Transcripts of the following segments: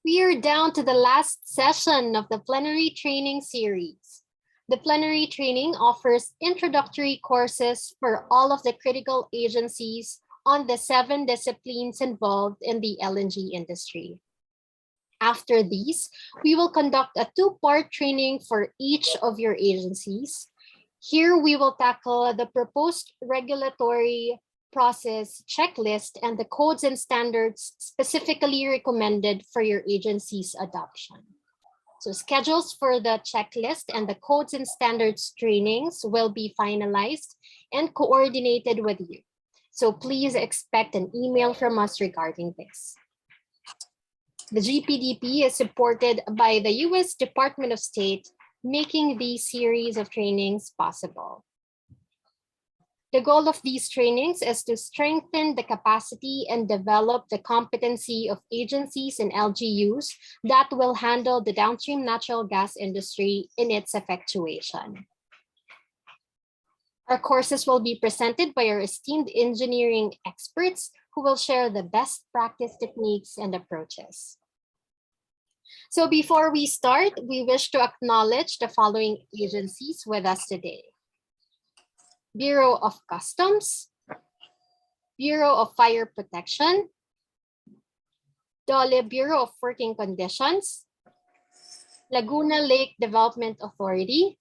We are down to the last session of the plenary training series. The plenary training offers introductory courses for all of the critical agencies on the 7 disciplines involved in the LNG industry. After these, we will conduct a 2-part training for each of your agencies. Here we will tackle the proposed regulatory process checklist and the codes and standards specifically recommended for your agency's adoption. So schedules for the checklist and the codes and standards trainings will be finalized and coordinated with you. So please expect an email from us regarding this. The GPDP is supported by the US Department of State, making these series of trainings possible. The goal of these trainings is to strengthen the capacity and develop the competency of agencies and LGUs that will handle the downstream natural gas industry in its effectuation. Our courses will be presented by our esteemed engineering experts who will share the best practice techniques and approaches. So before we start, we wish to acknowledge the following agencies with us today. Bureau of Customs, Bureau of Fire Protection, Dole Bureau of Working Conditions, Laguna Lake Development Authority,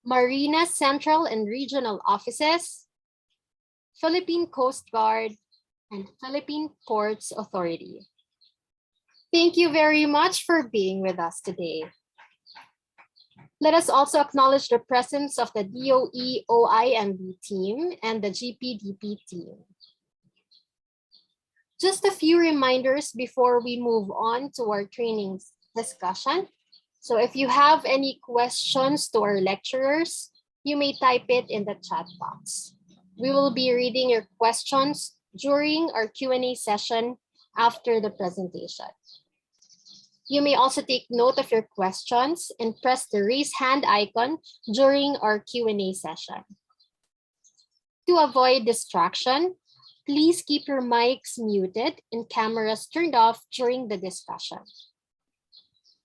Marina Central and Regional Offices, Philippine Coast Guard, and Philippine Ports Authority. Thank you very much for being with us today. Let us also acknowledge the presence of the DOE OIMB team and the GPDP team. Just a few reminders before we move on to our training discussion. So if you have any questions to our lecturers, you may type it in the chat box. We will be reading your questions during our Q&A session after the presentation. You may also take note of your questions and press the raise hand icon during our Q&A session. To avoid distraction, please keep your mics muted and cameras turned off during the discussion.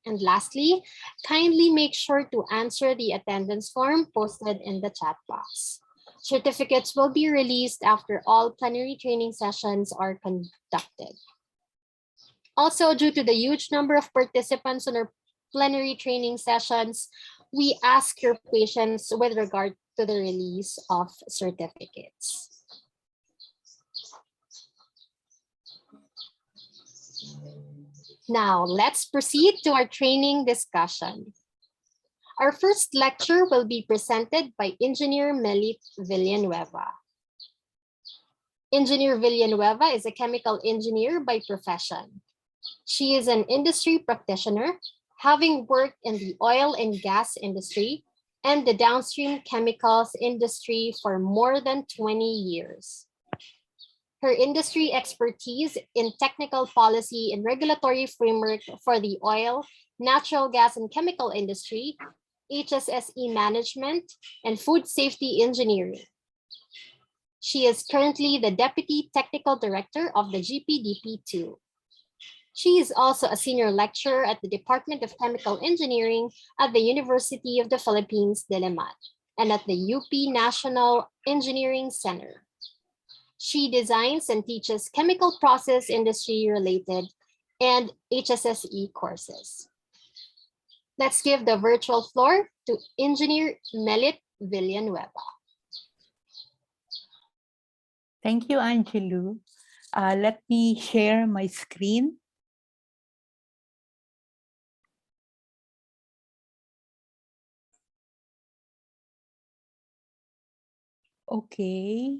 And lastly, kindly make sure to answer the attendance form posted in the chat box. Certificates will be released after all plenary training sessions are conducted. Also, due to the huge number of participants in our plenary training sessions, we ask your patience with regard to the release of certificates. Now, let's proceed to our training discussion. Our first lecture will be presented by Engineer Melit Villanueva. Engineer Villanueva is a chemical engineer by profession. She is an industry practitioner, having worked in the oil and gas industry and the downstream chemicals industry for more than 20 years. Her industry expertise in technical policy and regulatory framework for the oil, natural gas, and chemical industry, HSSE management, and food safety engineering. She is currently the Deputy Technical Director of the GPDP2. She is also a senior lecturer at the Department of Chemical Engineering at the University of the Philippines, Diliman, and at the UP National Engineering Center. She designs and teaches chemical process industry-related and HSSE courses. Let's give the virtual floor to Engineer Melit Villanueva. Thank you, Angelou. Let me share my screen. Okay.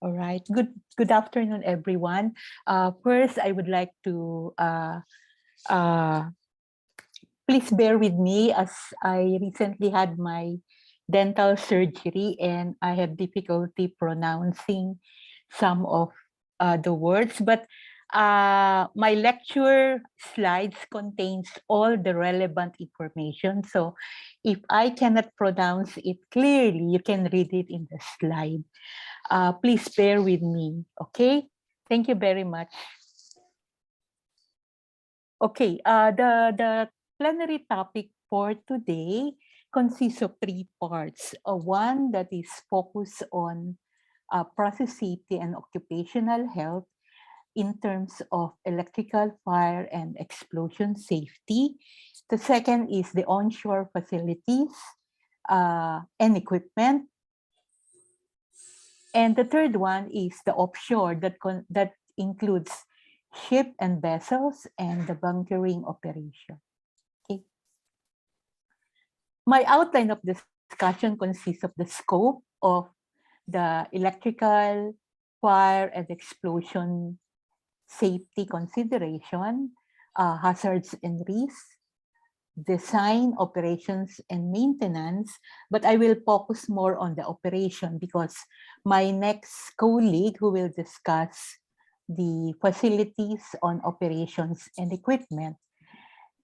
All right. Good afternoon, everyone. First, I would like to please bear with me as I recently had my dental surgery and I have difficulty pronouncing some of the words, but my lecture slides contains all the relevant information. So if I cannot pronounce it clearly, you can read it in the slide. Please bear with me, okay? Thank you very much. Okay, the plenary topic for today consists of three parts. One that is focused on process safety and occupational health in terms of electrical, fire, and explosion safety. The second is the onshore facilities and equipment. And the third one is the offshore that includes ship and vessels and the bunkering operation. Okay. My outline of discussion consists of the scope of the electrical, fire, and explosion safety consideration, hazards and risks, design, operations, and maintenance, but I will focus more on the operation because my next colleague who will discuss the facilities on operations and equipment.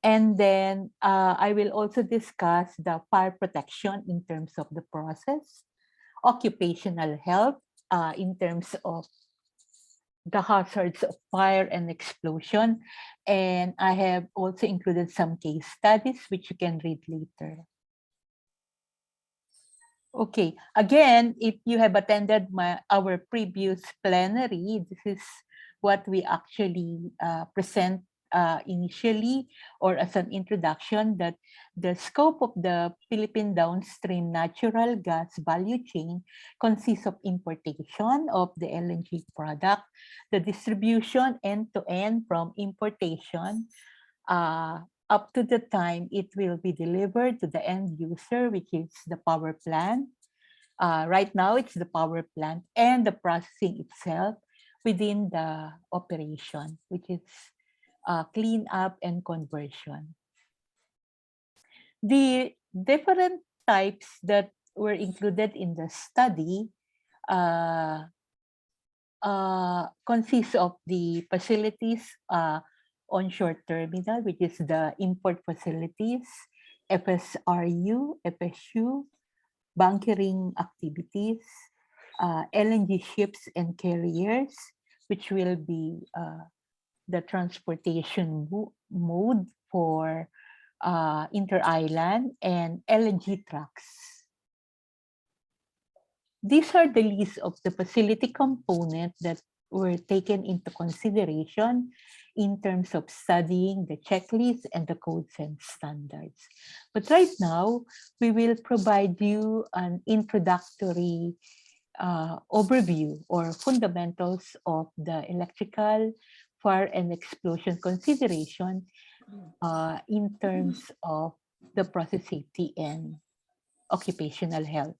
And then I will also discuss the fire protection in terms of the process, occupational health in terms of the hazards of fire and explosion. And I have also included some case studies, which you can read later. Okay, again, if you have attended our previous plenary, this is what we actually present initially or as an introduction, that the scope of the Philippine downstream natural gas value chain consists of importation of the LNG product, the distribution end-to-end from importation up to the time it will be delivered to the end user, which is the power plant. Right now, it's the power plant and the processing itself within the operation, which is clean up and conversion. The different types that were included in the study consists of the facilities onshore terminal, which is the import facilities, FSRU, FSU, bunkering activities, LNG ships and carriers, which will be the transportation mode for inter-island, and LNG trucks. These are the list of the facility components that were taken into consideration in terms of studying the checklist and the codes and standards. But right now, we will provide you an introductory overview or fundamentals of the electrical, fire, and explosion consideration in terms of the process safety and occupational health.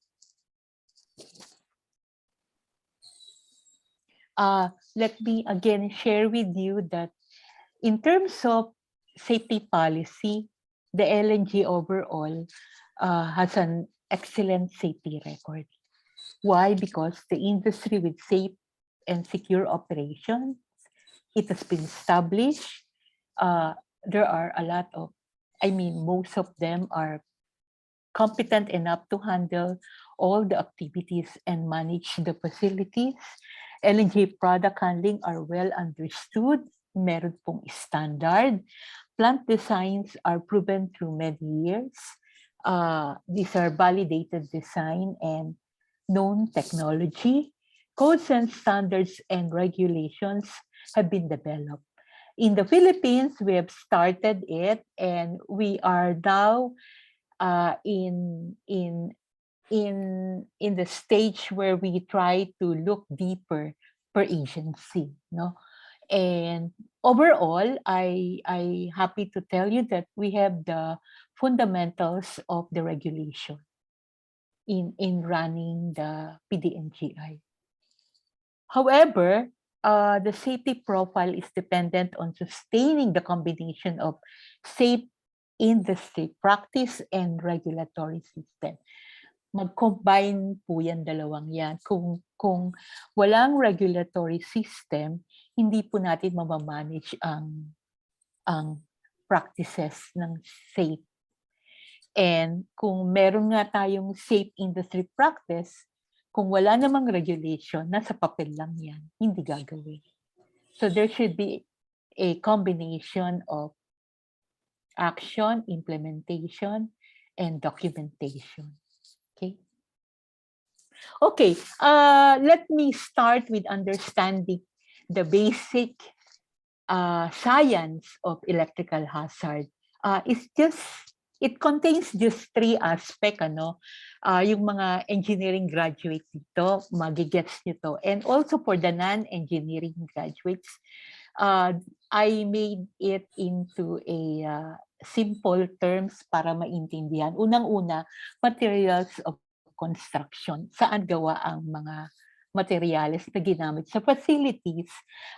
Let me again share with you that in terms of safety policy, the LNG overall has an excellent safety record. Why? Because the industry with safe and secure operations, it has been established. There are a lot of, most of them are competent enough to handle all the activities and manage the facilities. LNG product handling are well understood. Meron pong standard. Plant designs are proven through many years. These are validated design and known technology. Codes and standards and regulations have been developed. In the Philippines, we have started it, and we are now in the stage where we try to look deeper per agency, no? And overall, I happy to tell you that we have the fundamentals of the regulation in running the PDNGI. However, the safety profile is dependent on sustaining the combination of safe industry practice and regulatory system. Mag-combine po yan, dalawang yan. Kung walang regulatory system, hindi po natin mamamanage ang practices ng safe. And kung meron nga tayong safe industry practice, kung wala namang regulation, nasa papel lang yan, hindi gagawin. So there should be a combination of action, implementation, and documentation. Okay. Okay, let me start with understanding the basic science of electrical hazard. It contains just three aspects, ano? Yung mga engineering graduates dito, magigets nyo to. And also for the non-engineering graduates, I made it into a simple terms para maintindihan. Unang-una, materials of construction. Saan gawa ang mga materials na ginamit sa facilities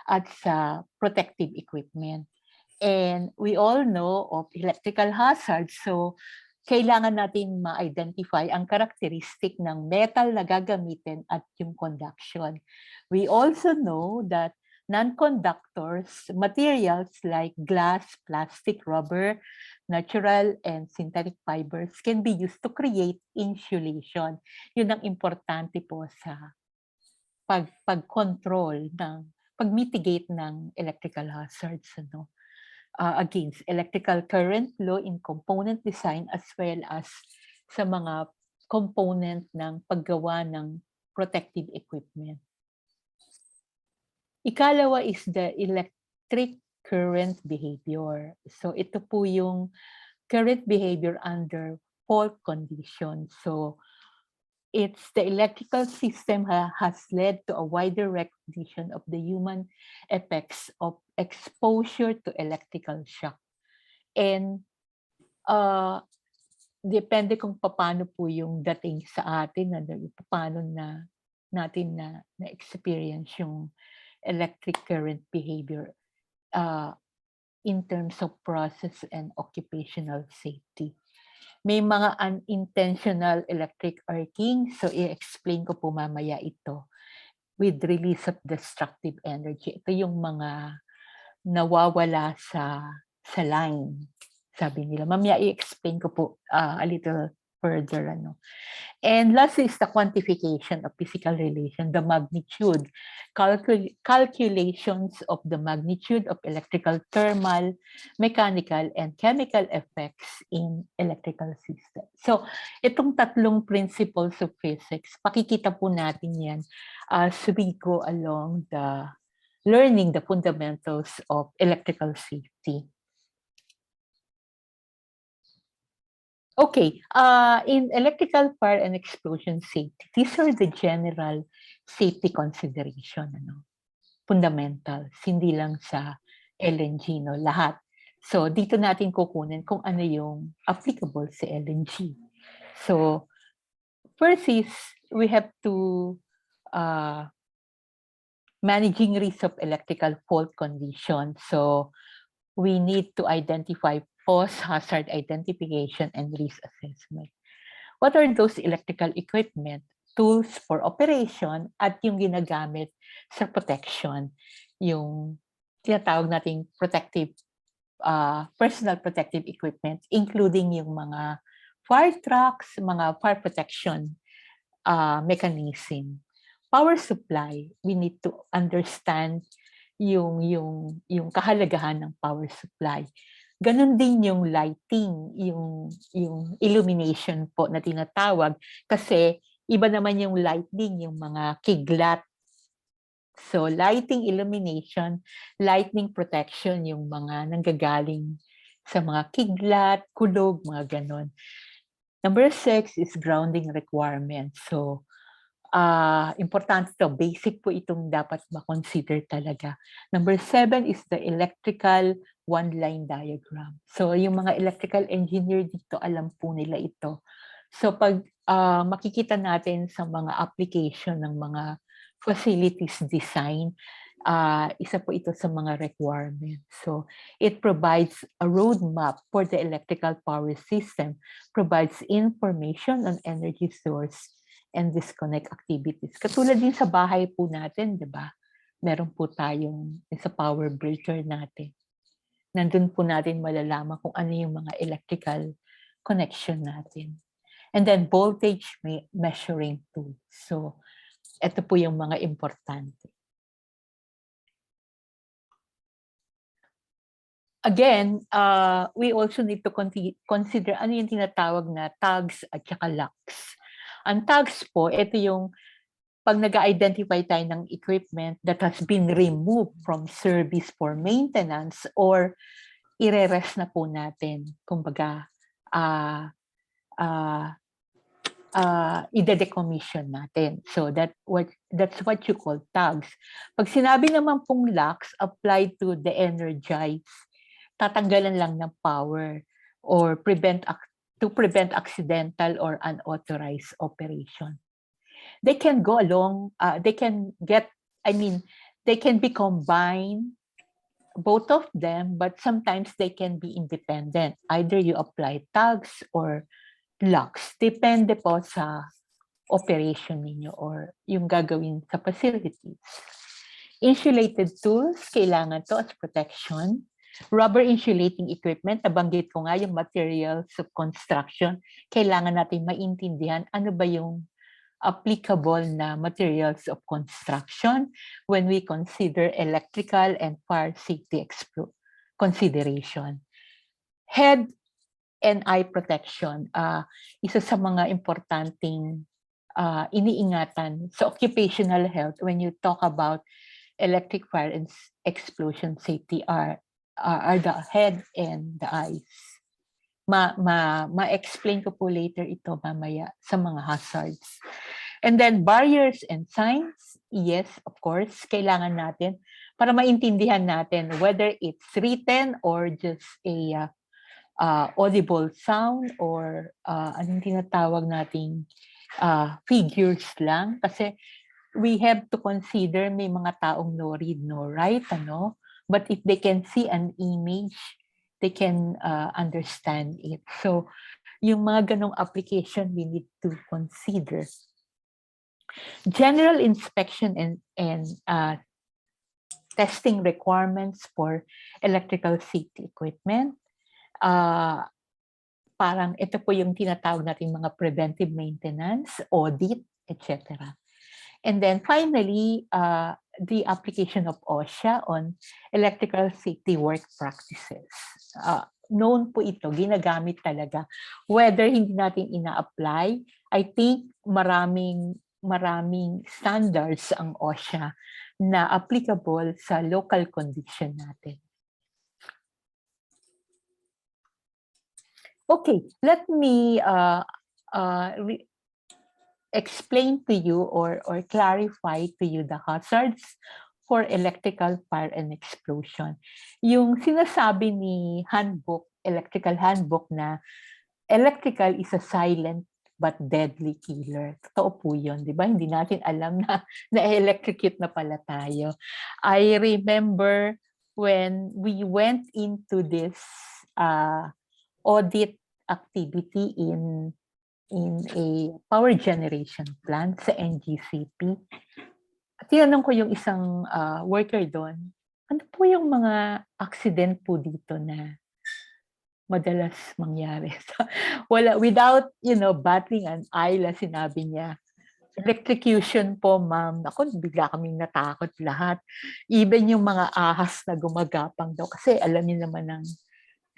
at sa protective equipment. And we all know of electrical hazards. So, kailangan natin ma-identify ang karakteristik ng metal na gagamitin at yung conduction. We also know that non-conductors, materials like glass, plastic, rubber, natural and synthetic fibers can be used to create insulation. Yun ang importante po sa pag-control ng pag-mitigate ng electrical hazards, ano? Against electrical current flow in component design as well as sa mga component ng paggawa ng protective equipment. Ikalawa is the electric current behavior. So ito po yung current behavior under fault conditions. So it's the electrical system has led to a wider recognition of the human effects of exposure to electrical shock. And depende kung paano po yung dating sa atin, paano natin na-experience yung electric current behavior in terms of process and occupational safety. May mga unintentional electric arcing, so i-explain ko po mamaya ito with release of destructive energy. Ito yung mga nawawala sa line. Sabi nila. Mamaya i-explain ko po a little further. Ano. And last is the quantification of physical relation, the magnitude, calculations of the magnitude of electrical, thermal, mechanical, and chemical effects in electrical systems. So, itong tatlong principles of physics, pakikita po natin yan as we go along the learning the fundamentals of electrical safety. Okay, in electrical fire and explosion safety, these are the general safety consideration, fundamentals, hindi lang sa LNG, no, lahat. So, dito natin kukunin kung ano yung applicable sa LNG. So, first is we have to managing risk of electrical fault conditions. So, we need to identify post-hazard identification and risk assessment. What are those electrical equipment, tools for operation, at yung ginagamit sa protection, yung tinatawag nating protective, personal protective equipment, including yung mga fire trucks, mga fire protection mechanism. Power supply, we need to understand yung kahalagahan ng power supply. Ganon din yung lighting, yung illumination po na tinatawag kasi iba naman yung lighting, yung mga kidlat. So lighting, illumination, lightning protection, yung mga nanggagaling sa mga kidlat, kulog, mga ganon. Number 6 is grounding requirements. So importante to, basic po itong dapat ma-consider talaga. Number 7 is the electrical one-line diagram. So yung mga electrical engineer dito, alam po nila ito. So pag makikita natin sa mga application ng mga facilities design, isa po ito sa mga requirements. So it provides a roadmap for the electrical power system, provides information on energy source, and disconnect activities. Katulad din sa bahay po natin, di ba? Meron po tayong sa power breaker natin. Nandun po natin malalaman kung ano yung mga electrical connection natin. And then voltage measuring tool. So, ito po yung mga importante. again, we also need to consider ano yung tinatawag na tags at saka locks. Ang tags po, ito yung pag nag-identify tayo ng equipment that has been removed from service for maintenance or ire-rest na po natin. Kumbaga, ide-decommission natin. So that's what you call tags. Pag sinabi naman pong locks applied to the energize, tatanggalan lang ng power or to prevent accidental or unauthorized operation. They can go along, they can be combined, both of them, but sometimes they can be independent. Either you apply tags or locks. Depende po sa operation ninyo or yung gagawin sa facilities. Insulated tools, kailangan to as protection. Rubber insulating equipment, nabanggit ko nga yung materials of construction, kailangan natin maintindihan ano ba yung applicable na materials of construction when we consider electrical and fire safety consideration. Head and eye protection, isa sa mga importanteng iniingatan sa occupational health when you talk about electric fire and explosion safety are the head and the eyes. Ma-explain ko po later ito mamaya sa mga hazards. And then barriers and signs, yes, of course, kailangan natin para maintindihan natin whether it's written or just a audible sound or anong tinatawag nating figures lang. Kasi we have to consider may mga taong no read, no write, ano? But if they can see an image, they can understand it. So, yung mga ganong application, we need to consider. General inspection and testing requirements for electrical safety equipment. Parang ito po yung tinatawag natin mga preventive maintenance, audit, etc. And then finally, the application of OSHA on electrical safety work practices. Known po ito, ginagamit talaga. Whether hindi natin ina-apply, I think maraming standards ang OSHA na applicable sa local condition natin. Okay, let me explain to you or clarify to you the hazards for electrical fire and explosion. Yung sinasabi ni electrical handbook na electrical is a silent but deadly killer. Totoo po yun, di ba? Hindi natin alam na na-electrocute na pala tayo. I remember when we went into this audit activity in a power generation plant sa NGCP. Tinanong ko yung isang worker doon, ano po yung mga accident po dito na madalas mangyari? Without, battering an eyelash, sinabi niya, electrocution po, ma'am. Ako, bigla kaming natakot lahat. Even yung mga ahas na gumagapang daw. Kasi alam niyo naman ng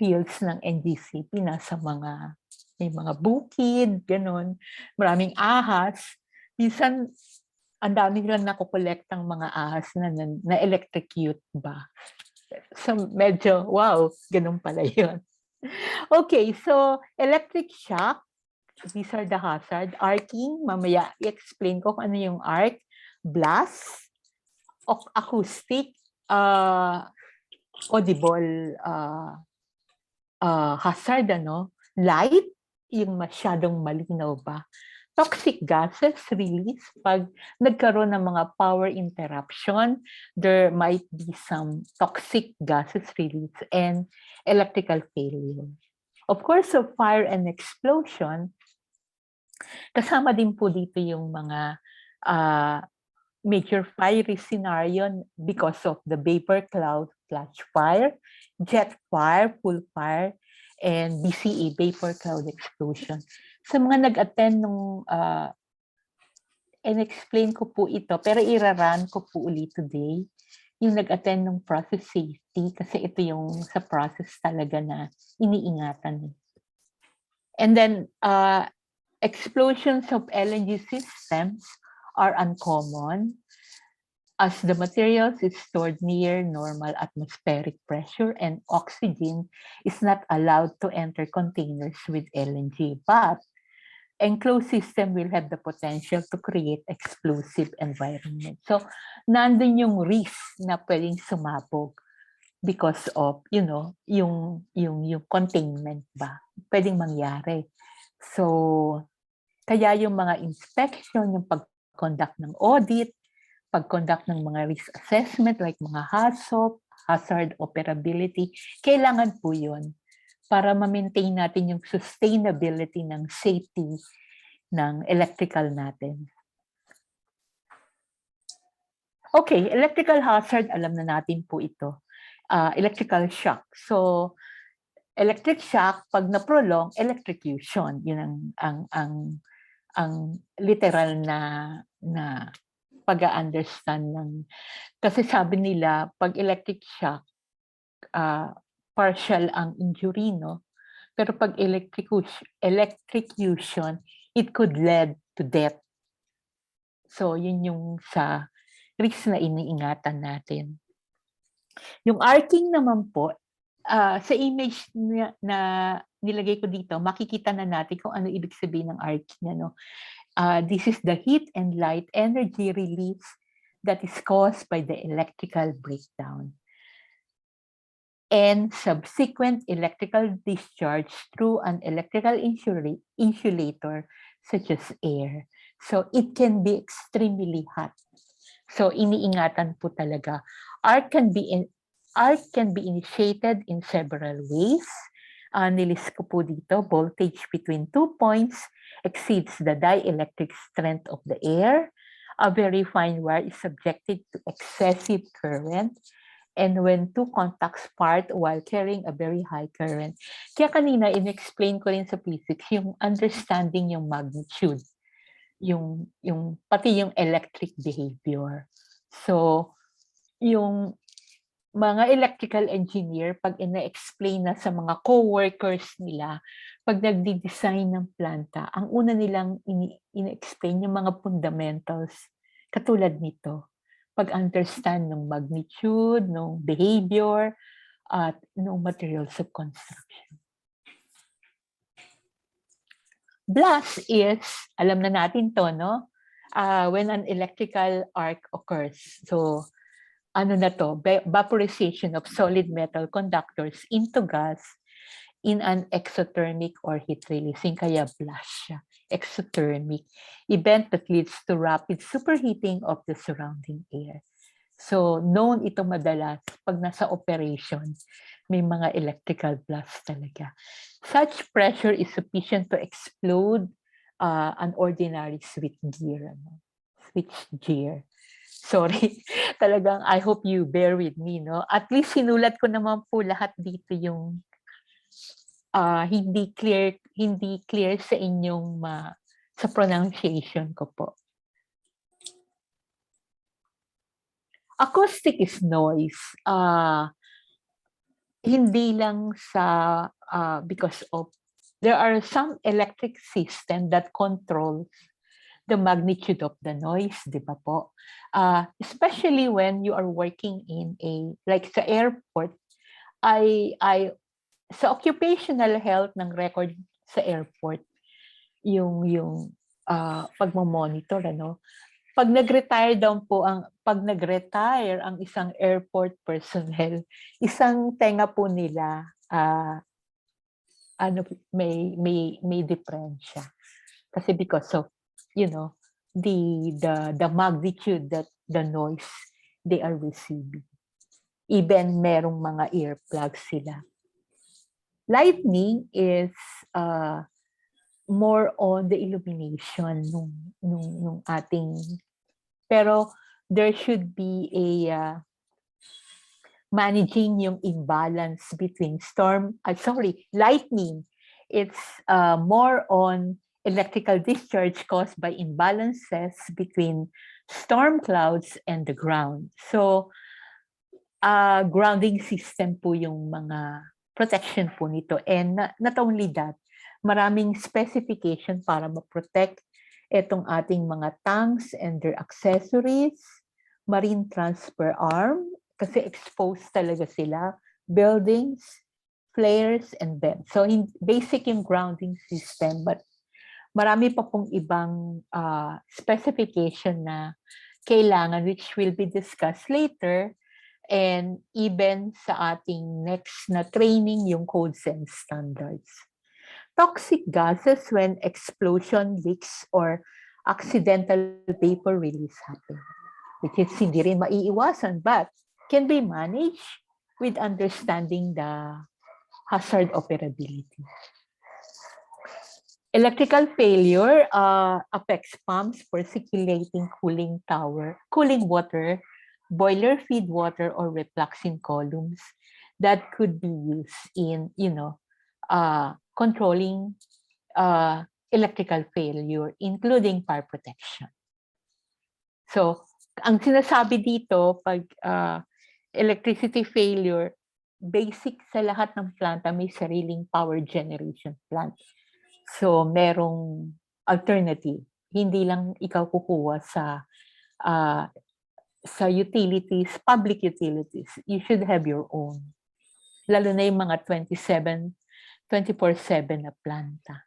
fields ng NGCP, may mga bukid, gano'n. Maraming ahas. Minsan, ang dami nilang nakukolektang mga ahas na electrocute ba. So, medyo, wow, ganun pala yun. Okay, so electric shock, these are the hazard. Arcing, mamaya i-explain ko kung ano yung arc. Blast, acoustic, audible hazard, light, yung masyadong malinaw ba. Toxic gases release, pag nagkaroon ng mga power interruption, there might be some toxic gases release and electrical failure. Of course, so fire and explosion, kasama din po dito yung mga major fiery scenario because of the vapor cloud, flash fire, jet fire, pool fire, and BCE, vapor cloud explosion. Sa mga nag-attend nung and explain ko po ito, pero ira-run ko po ulit today. yung nag-attend ng process safety kasi ito yung sa process talaga na iniingatan. And then explosions of LNG systems are uncommon as the materials is stored near normal atmospheric pressure and oxygen is not allowed to enter containers with LNG. But enclosed system will have the potential to create explosive environment. So, nandun yung risk na pwedeng sumabog because of, yung containment ba? Pwedeng mangyari. So, kaya yung mga inspection, yung pag-conduct ng audit, pag-conduct ng mga risk assessment like mga HACCP, hazard operability, kailangan po yun para ma-maintain natin yung sustainability ng safety ng electrical natin. Okay, electrical hazard, alam na natin po ito. Electrical shock. So, electric shock, pag na-prolong, electrocution. Yun ang literal na pag-understand ng. Kasi sabi nila, pag electric shock, partial ang injury, no? Pero pag electrocution, it could lead to death. So, yun yung sa risk na iniingatan natin. Yung arcing naman po, sa image na nilagay ko dito, makikita na natin kung ano ibig sabihin ng arcing. This is the heat and light energy release that is caused by the electrical breakdown and subsequent electrical discharge through an electrical insulator such as air. So it can be extremely hot. So iniingatan po talaga. Arc can be initiated in several ways. Nilist ko po dito, voltage between 2 points exceeds the dielectric strength of the air. A very fine wire is subjected to excessive current. And when two contacts part while carrying a very high current. Kaya kanina, in-explain ko rin sa physics, yung understanding yung magnitude, yung pati yung electric behavior. So, yung mga electrical engineer, pag ina-explain na sa mga co-workers nila, pag nagdi-design ng planta, ang una nilang ina-explain yung mga fundamentals, katulad nito. Pag-understand ng magnitude, ng behavior, at ng materials of construction. Blast is, alam na natin to, no? When an electrical arc occurs. So, ano na to? Vaporization of solid metal conductors into gas in an exothermic or heat-releasing, kaya blast siya. Exothermic event that leads to rapid superheating of the surrounding air. So, known ito madalas pag nasa operation, may mga electrical blast talaga. Such pressure is sufficient to explode an ordinary switch gear. Sorry, talagang I hope you bear with me, no? At least sinulat ko naman po lahat dito yung hindi clear sa inyong sa pronunciation ko po. Acoustic is noise. Hindi lang sa because of there are some electric system that controls the magnitude of the noise, di ba po? Especially when you are working in like sa airport, sa occupational health ng record sa airport, yung pagmo-monitor, ano? Pag nag-retire ang isang airport personnel, isang tenga po nila may diferensya. Kasi because of the magnitude that the noise they are receiving. Even merong mga earplugs sila. Lightning is more on the illumination nung ating, pero there should be a managing yung imbalance between lightning. It's more on electrical discharge caused by imbalances between storm clouds and the ground. So grounding system po yung mga protection po nito. And not only that, maraming specification para ma-protect itong ating mga tanks and their accessories, marine transfer arm, kasi exposed talaga sila, buildings, flares, and vents. So basic yung grounding system, but marami pa pong ibang specification na kailangan, which will be discussed later. And even sa ating next na training, yung codes and standards. Toxic gases when explosion, leaks, or accidental vapor release happen, which is hindi rin maiiwasan, but can be managed with understanding the hazard operability. Electrical failure affects pumps for circulating cooling water, boiler feed water, or refluxing columns that could be used in, controlling electrical failure, including fire protection. So, ang sinasabi dito, pag electricity failure, basic sa lahat ng planta may sariling power generation plant. So, merong alternative. Hindi lang ikaw kukuha sa utilities, public utilities. You should have your own. Lalo na yung mga 24/7 na planta.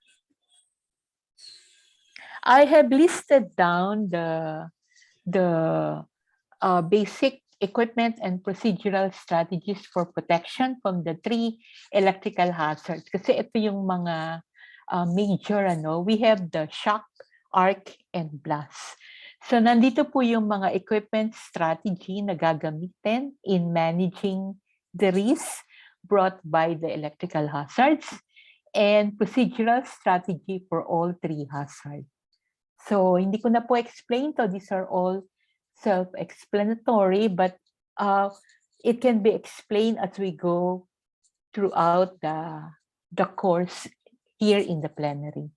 I have listed down the basic equipment and procedural strategies for protection from the 3 electrical hazards. Kasi ito yung mga major, we have the shock, arc, and blast. So nandito po yung mga equipment strategy na gagamitin in managing the risk brought by the electrical hazards and procedural strategy for all 3 hazards. So hindi ko na po explain to. These are all self-explanatory, but it can be explained as we go throughout the course here in the plenary.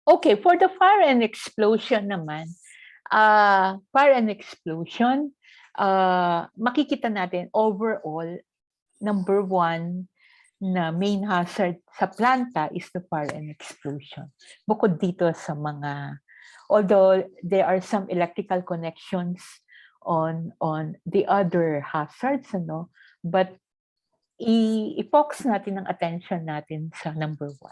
Okay, for the fire and explosion naman, fire and explosion, makikita natin overall, number 1 na main hazard sa planta is the fire and explosion. Bukod dito sa mga, although there are some electrical connections on the other hazards, but i-focus natin ang attention natin sa number 1.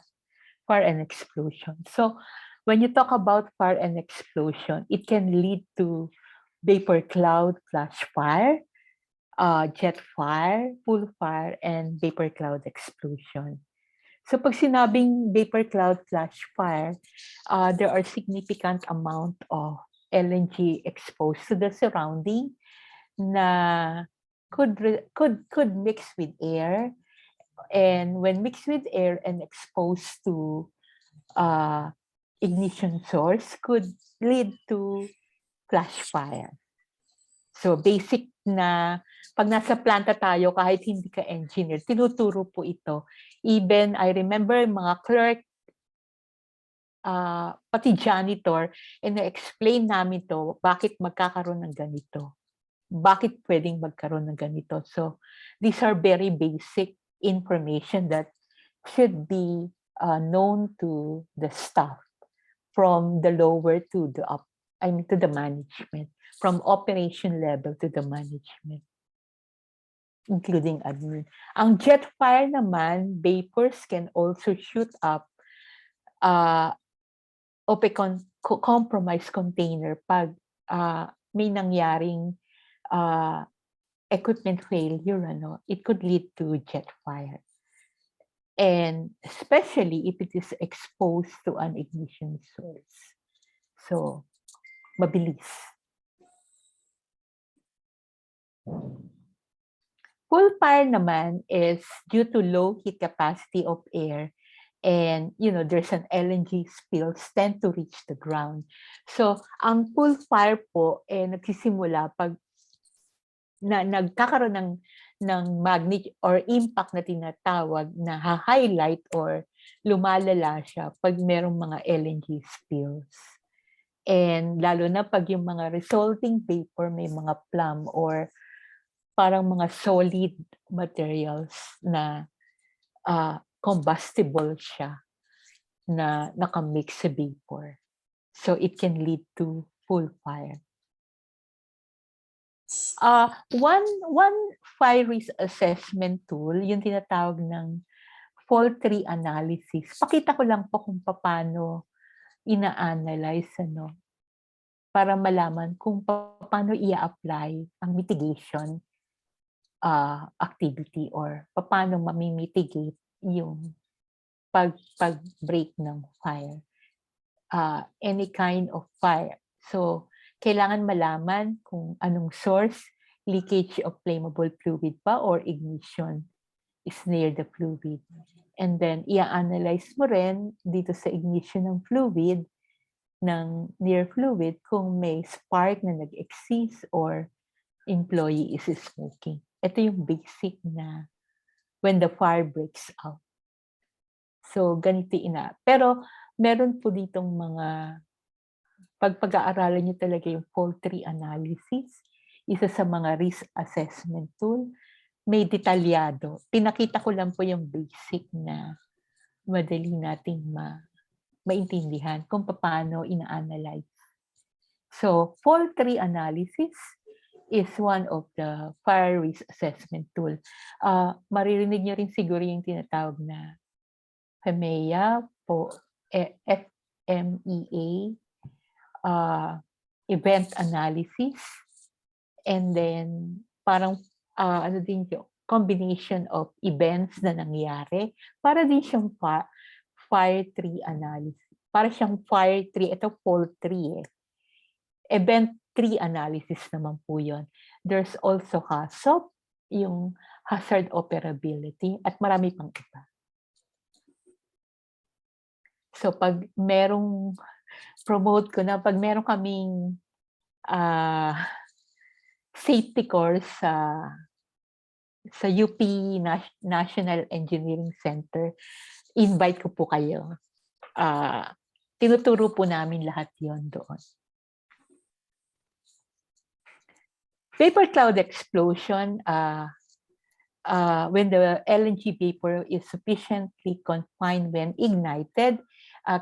Fire and explosion. So when you talk about fire and explosion, it can lead to vapor cloud, flash fire, jet fire, pool fire, and vapor cloud explosion. So pag sinabing vapor cloud, flash fire, there are significant amount of LNG exposed to the surrounding na could mix with air. And when mixed with air and exposed to ignition source could lead to flash fire. So basic na pag nasa planta tayo, kahit hindi ka engineer, tinuturo po ito. Even I remember mga clerk, pati janitor, and na-explain namin to, bakit magkakaroon ng ganito. Bakit pwedeng magkaroon ng ganito. So these are very basic information that should be known to the staff from the lower to the to the management, from operation level to the management, including admin. Ang jet fire naman, vapors can also shoot up of a compromised container pag may nangyaring equipment failure, it could lead to jet fire. And especially if it is exposed to an ignition source. So, mabilis. Pool fire naman is due to low heat capacity of air, and there's an LNG spills tend to reach the ground. So, ang pool fire po nagsisimula pag nagkakaroon magnitude or impact na tinatawag na ha-highlight or lumalala siya pag merong mga LNG spills. And lalo na pag yung mga resulting vapor may mga plum or parang mga solid materials na combustible siya na nakamix sa vapor. So it can lead to full fire. One fire risk assessment tool, yung tinatawag ng fault tree analysis. Pakita ko lang po kung paano ina-analyze para malaman kung paano i-apply ang mitigation activity or paano mamimitigate yung pag-break ng fire. Any kind of fire. So, kailangan malaman kung anong source, leakage of flammable fluid pa or ignition is near the fluid. And then, i-analyze mo rin dito sa ignition ng fluid, ng near fluid, kung may spark na nag-exist or employee is smoking. Ito yung basic na when the fire breaks out. So, ganito Pero, meron po ditong mga pag-aaralan nyo talaga yung fault tree analysis, isa sa mga risk assessment tool, may detalyado. Pinakita ko lang po yung basic na madali nating maintindihan kung paano ina-analyze. So, fault tree analysis is one of the fire risk assessment tool. Maririnig nyo rin siguro yung tinatawag na FEMEA po, FMEA, event analysis, and then parang din yung combination of events na nangyari para din siyang fire tree analysis. Para siyang fire tree, ito fault tree Event tree analysis naman po yun. There's also HACCP, yung hazard operability, at marami pang iba. So pag merong promote ko na pag meron kaming safety course sa UP National Engineering Center, invite ko po kayo. Tinuturo po namin lahat yon doon. Vapor cloud explosion, when the LNG vapor is sufficiently confined when ignited,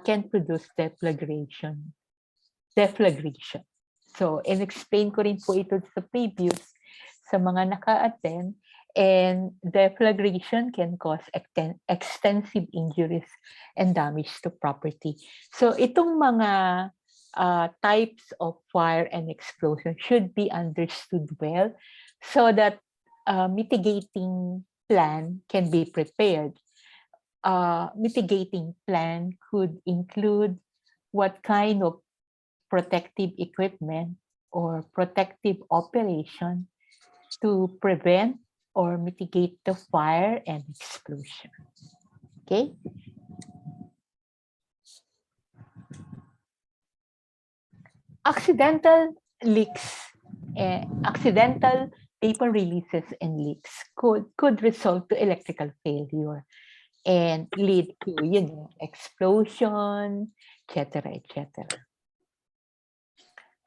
can produce deflagration. So, in-explain ko rin po ito sa previous sa mga naka-attend, and deflagration can cause extensive injuries and damage to property. So, itong mga types of fire and explosion should be understood well so that mitigating plan can be prepared. Mitigating plan could include what kind of protective equipment or protective operation to prevent or mitigate the fire and explosion. Okay? Accidental leaks, accidental vapor releases and leaks could result to electrical failure and lead to, explosion, etc., etc.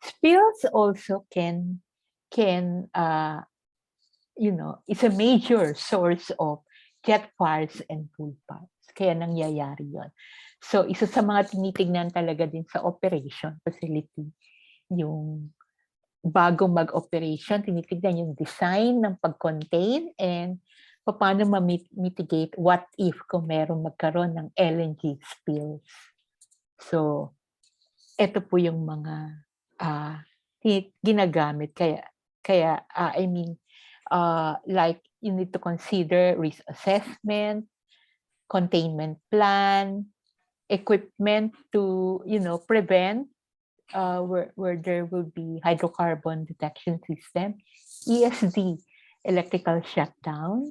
Spills also can is a major source of jet fires and pool fires. Kaya nangyayari yon. So, isa sa mga tinitignan talaga din sa operation facility, yung bago mag-operation, tinitignan yung design ng pag-contain and paano ma-mitigate what if kung meron magkaroon ng LNG spills. So, ito po yung mga ginagamit. Kaya like you need to consider risk assessment, containment plan, equipment to, prevent where there will be hydrocarbon detection system, ESD, electrical shutdown,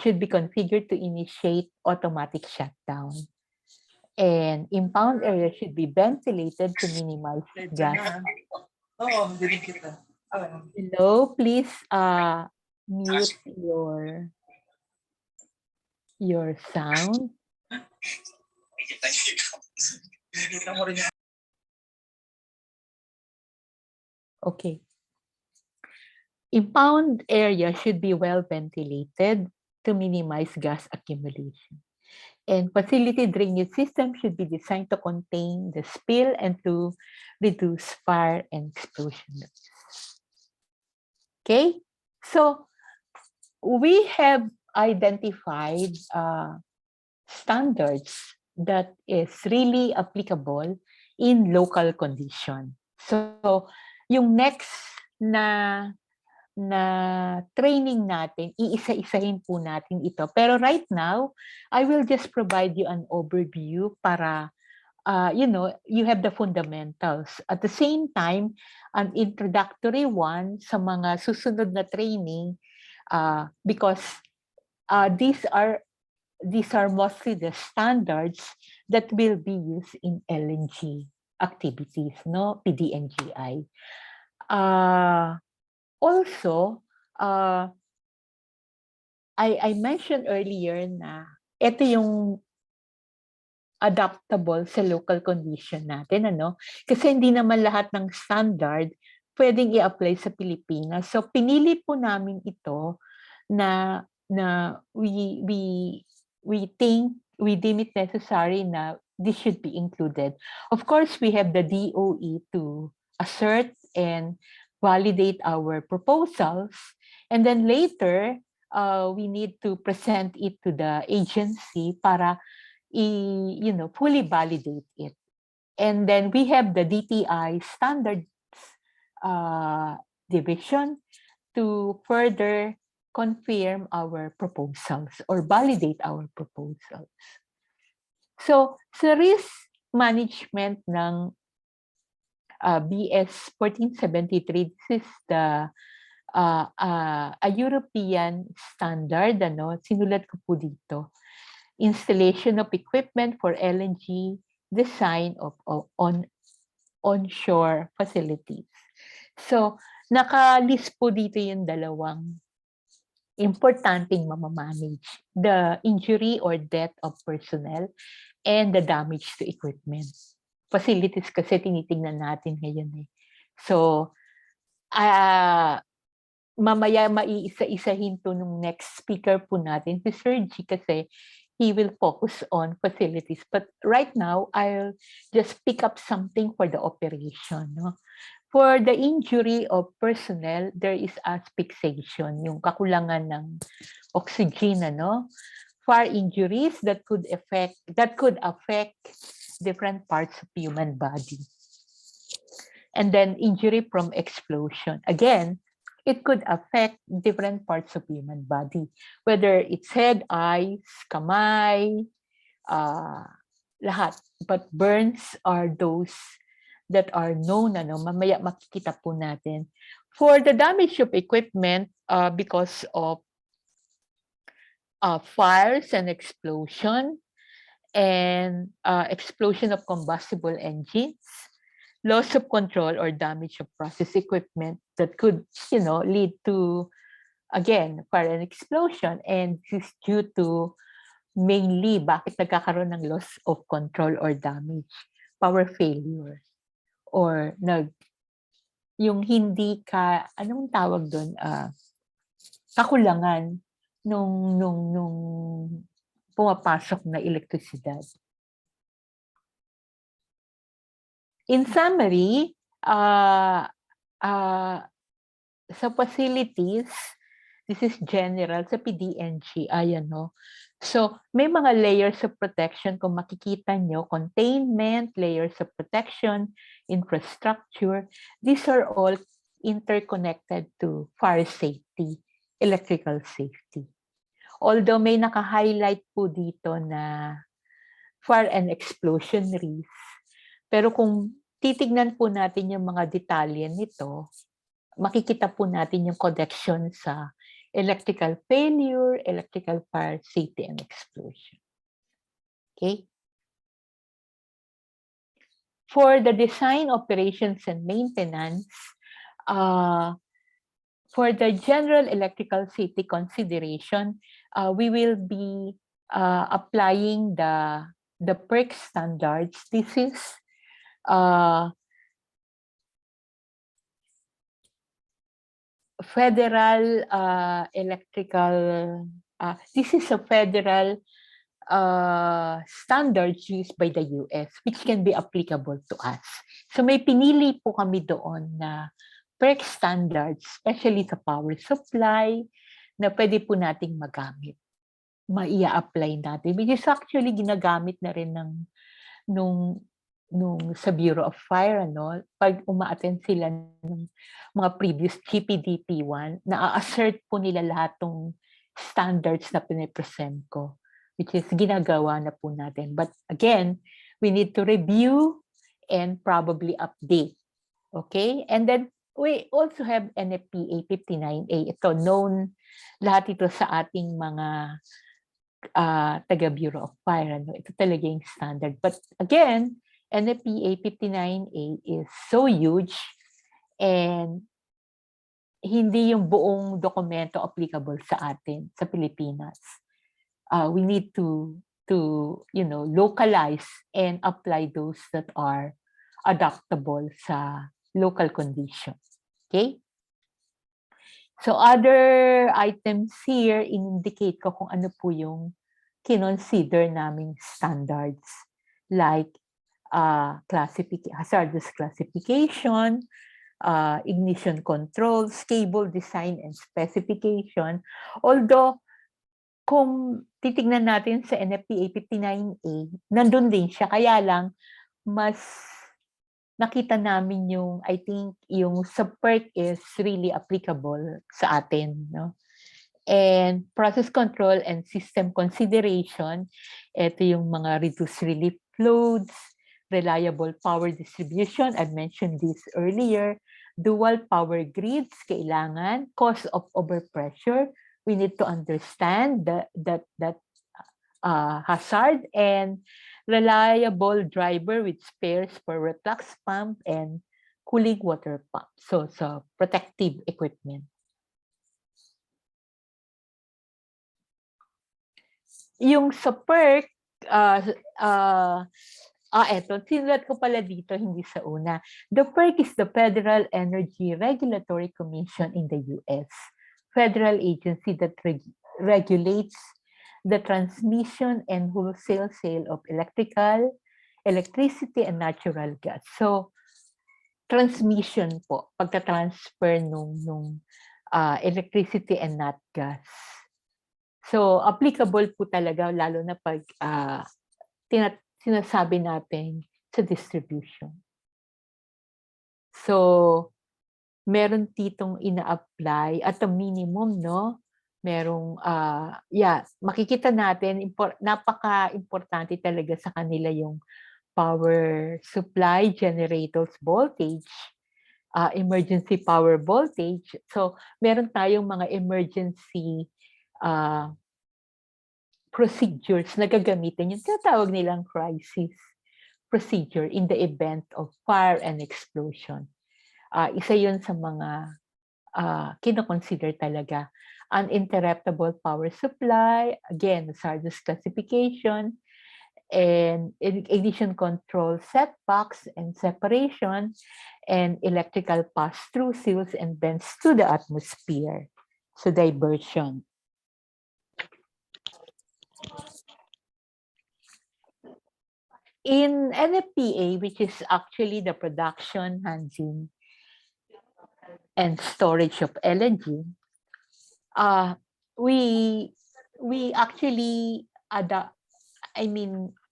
should be configured to initiate automatic shutdown. And impound area should be ventilated to minimize gas. Hello, please mute your sound. Okay. Impound area should be well ventilated to minimize gas accumulation. And facility drainage system should be designed to contain the spill and to reduce fire and explosion risk. Okay, so we have identified standards that is really applicable in local condition. So, yung next na training natin, iisa-isahin po natin ito. Pero right now, I will just provide you an overview para you have the fundamentals. At the same time, an introductory one sa mga susunod na training because these are mostly the standards that will be used in LNG activities, no? PDNGI. Also, I mentioned earlier na ito yung adaptable sa local condition natin, ano? Kasi hindi naman lahat ng standard pwedeng i-apply sa Pilipinas. So pinili po namin ito na we deem it necessary na this should be included. Of course, we have the DOE to assert and validate our proposals. And then later, we need to present it to the agency para fully validate it. And then we have the DTI standards division to further confirm our proposals or validate our proposals. So, sa risk management ng BS 1473, this is the a European standard, ano, sinulat ko po dito. Installation of equipment for LNG, design of onshore facilities. So, naka-list po dito yung dalawang importanteng mamamanage, the injury or death of personnel and the damage to equipment. Facilities kasi tinitingnan natin ngayon eh. So, mamaya maiisa-isahin to nung next speaker po natin, si Sir G, kasi he will focus on facilities. But right now, I'll just pick up something for the operation. No? For the injury of personnel, there is asphyxiation, yung kakulangan ng oxygen, ano? Fire injuries that could affect different parts of human body. And then injury from explosion. Again, it could affect different parts of human body, whether it's head, eyes, kamay, lahat. But burns are those that are known, ano, mamaya makikita po natin. For the damage of equipment, because of fires and explosion of combustible engines, loss of control or damage of process equipment that could, lead to, again, fire and explosion. And this is due to mainly bakit nagkakaroon ng loss of control or damage, power failure, or yung hindi ka, anong tawag doon, kakulangan nung pumapasok na elektrisidad. In summary, sa facilities, this is general, sa PDNG, ayan, no? So, may mga layers of protection kung makikita nyo, containment, layers of protection, infrastructure. These are all interconnected to fire safety, electrical safety. Although may naka-highlight po dito na fire and explosion risk, pero kung titignan po natin yung mga detalye nito, makikita po natin yung connection sa electrical failure, electrical fire safety and explosion. Okay? For the design, operations, and maintenance, For the general electrical safety consideration, we will be applying the PERC standards. This is federal electrical, this is a federal standards used by the US, which can be applicable to us. So may pinili po kami doon na PERC standards, especially sa power supply, na pwede po nating magamit. Maia-apply natin, which is actually ginagamit na rin nung sa Bureau of Fire, ano, pag uma-attend sila ng mga previous GPDP 1, na-assert po nila lahat ng standards na pinipresent ko, which is ginagawa na po natin. But again, we need to review and probably update. Okay? And then we also have NFPA 59A. Ito, known lahat ito sa ating mga taga Bureau of Fire. Ano? Ito talaga yung standard. But again, NFPA 59A is so huge and hindi yung buong dokumento applicable sa atin, sa Pilipinas. We need to localize and apply those that are adaptable sa local conditions. Okay? So other items here, indicate ko kung ano po yung kinonsider naming standards, like hazardous classification, ignition controls, cable design and specification. Although, kung titignan natin sa NFPA 59A, nandun din siya. Kaya lang, mas nakita namin yung, I think, yung sa PERC is really applicable sa atin. No? And process control and system consideration, ito yung mga reduced relief loads, reliable power distribution, I mentioned this earlier, dual power grids, kailangan, cause of overpressure, we need to understand that hazard, and reliable driver with spares for reflux pump and cooling water pump. So protective equipment. Yung sa PERC, eto, sinulat ko pala dito, hindi sa una. The PERC is the Federal Energy Regulatory Commission in the US, federal agency that regulates the transmission and wholesale sale of electricity, and natural gas. So, transmission po, pagka-transfer nung electricity and nat gas. So, applicable po talaga, lalo na pag sinasabi natin sa distribution. So, meron ditong ina-apply at a minimum, no? Merong, makikita natin, napaka-importante talaga sa kanila yung power supply generators voltage, emergency power voltage. So, meron tayong mga emergency procedures na gagamitin, yung tinatawag nilang crisis procedure in the event of fire and explosion. Isa yun sa mga kinoconsider talaga. Uninterruptible power supply, again, hazardous classification, and ignition control setbacks and separation, and electrical pass-through seals and vents to the atmosphere. So diversion. In NFPA, which is actually the production, handling, and storage of LNG, we actually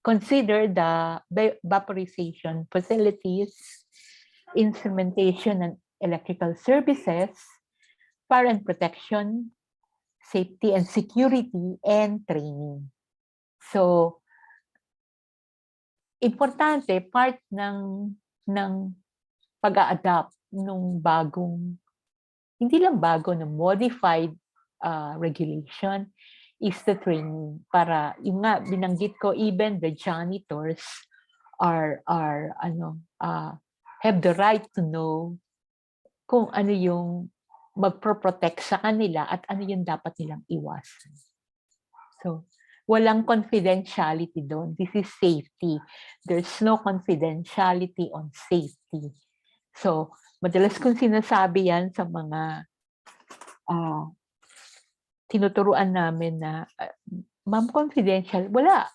consider the vaporization facilities, instrumentation and electrical services, fire and protection, safety and security, and training. So, importante, part ng pag-a-adapt nung bagong, hindi lang bago, na modified regulation is the training. Para, yung nga, binanggit ko, even the janitors have the right to know kung ano yung magpro-protect sa kanila at ano yung dapat nilang iwasan. So, walang confidentiality doon. This is safety. There's no confidentiality on safety. So, madalas kong sinasabi yan sa mga tinuturuan namin na, ma'am, confidential. Wala.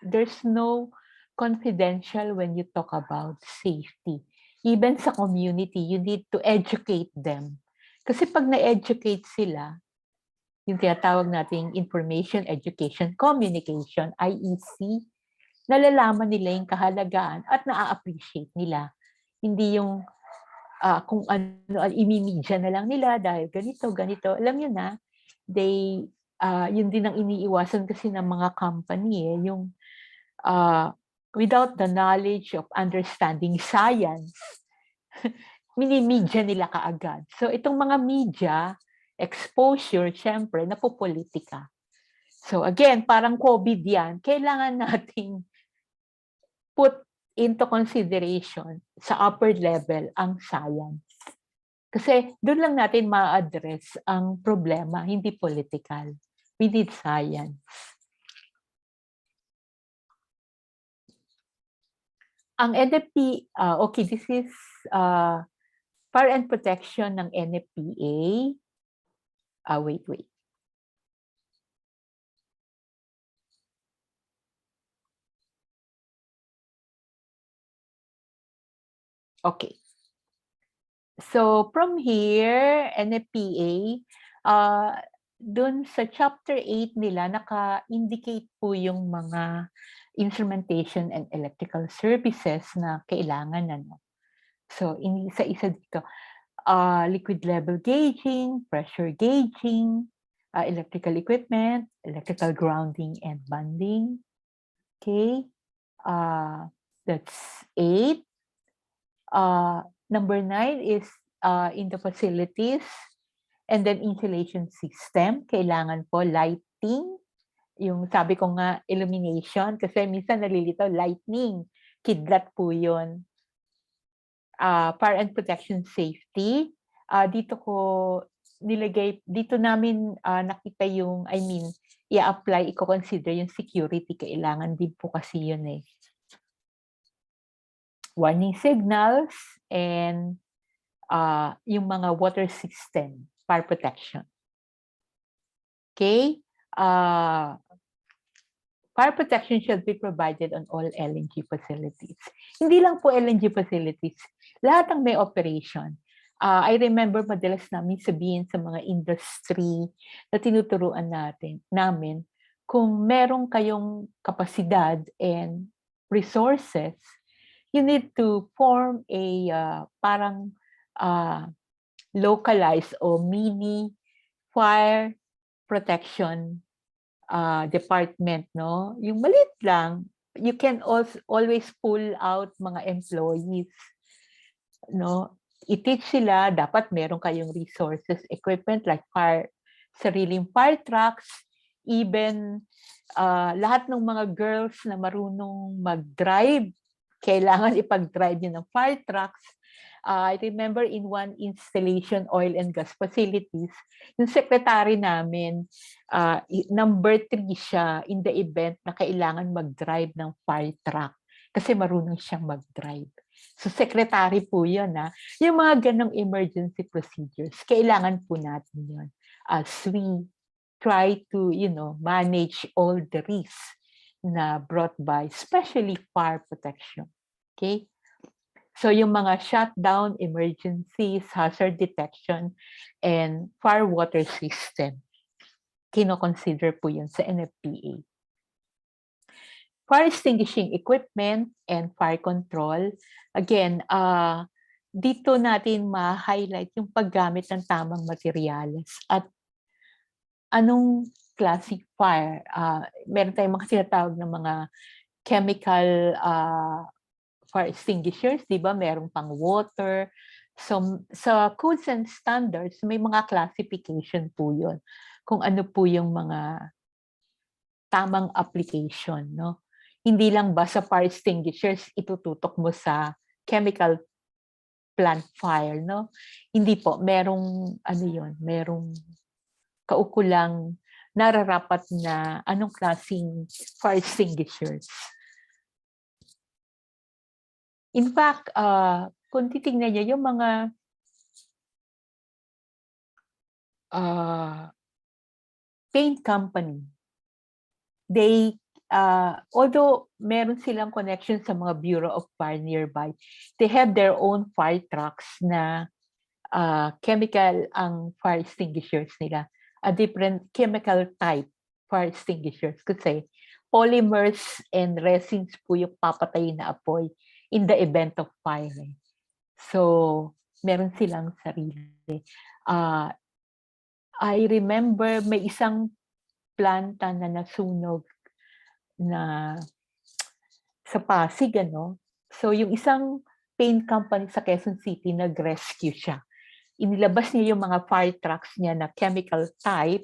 There's no confidential when you talk about safety. Even sa community, you need to educate them. Kasi pag na-educate sila, yung tinatawag nating information, education, communication, IEC, nalalaman nila yung kahalagaan at na-appreciate nila. Hindi yung kung ano, imimidya na lang nila dahil ganito, ganito. Alam nyo na, yun din ang iniiwasan kasi ng mga company, yung without the knowledge of understanding science, minimidya nila kaagad. So itong mga media, exposure, syempre, napopolitika. So again, parang COVID yan, kailangan nating put into consideration sa upper level ang science. Kasi doon lang natin ma-address ang problema, hindi political. We need science. Ang NFP, okay, this is fire and protection ng NFPA. Wait. Okay. So from here, NFPA, dun sa chapter 8 nila, naka-indicate po yung mga instrumentation and electrical services na kailangan. So isa-isa dito, liquid level gauging, pressure gauging, electrical equipment, electrical grounding and bonding. Okay, that's 8. Number 9 is in the facilities and then insulation system. Kailangan po lighting. Yung sabi ko nga, illumination. Kasi minsan nalilito, lightning. Kidlat po yun. Fire and protection safety. Dito ko nilagay, dito namin nakita yung, i-apply, i-consider yung security. Kailangan din po kasi yun eh. Warning signals and yung mga water system, fire protection. Okay? Fire protection should be provided on all LNG facilities. Hindi lang po LNG facilities, lahat ng may operation. I remember madalas namin sabihin sa mga industry na tinuturuan namin, kung meron kayong kapasidad and resources, you need to form a parang localized o mini fire protection department, no? Yung maliit lang, you can also always pull out mga employees, no? I-teach sila, dapat meron kayong resources, equipment like sariling fire trucks, even lahat ng mga girls na marunong mag-drive, kailangan ipag-drive nyo ng fire trucks. I remember in one installation oil and gas facilities, yung secretary namin, number 3 siya in the event na kailangan mag-drive ng fire truck kasi marunong siyang mag-drive. So secretary po yun. Yung mga ganong emergency procedures, kailangan po natin yun as we try to, manage all the risks na brought by, especially fire protection. Okay? So yung mga shutdown, emergencies, hazard detection, and fire water system, kino-consider po yun sa NFPA. Fire extinguishing equipment and fire control, again, dito natin ma-highlight yung paggamit ng tamang materyales at anong classic fire. Meron tayong mga sinatawag ng mga chemical fire extinguishers, di ba? Merong pang water. So, sa codes and standards, may mga classification po yun. Kung ano po yung mga tamang application, no? Hindi lang ba sa fire extinguishers, itututok mo sa chemical plant fire, no? Hindi po, merong ano yun, merong kaukulang nararapat na anong klaseng fire extinguishers. In fact, kung titingnan niyo yung mga paint company, they, although meron silang connection sa mga Bureau of Fire nearby, they have their own fire trucks na chemical ang fire extinguishers nila. A different chemical type fire extinguishers kasi polymers and resins po yung papatayin na apoy in the event of fire. So, meron silang sarili. I remember may isang planta na nasunog na sa Pasig, ano? So, yung isang paint company sa Quezon City, nag-rescue siya. Inilabas niya yung mga fire trucks niya na chemical type,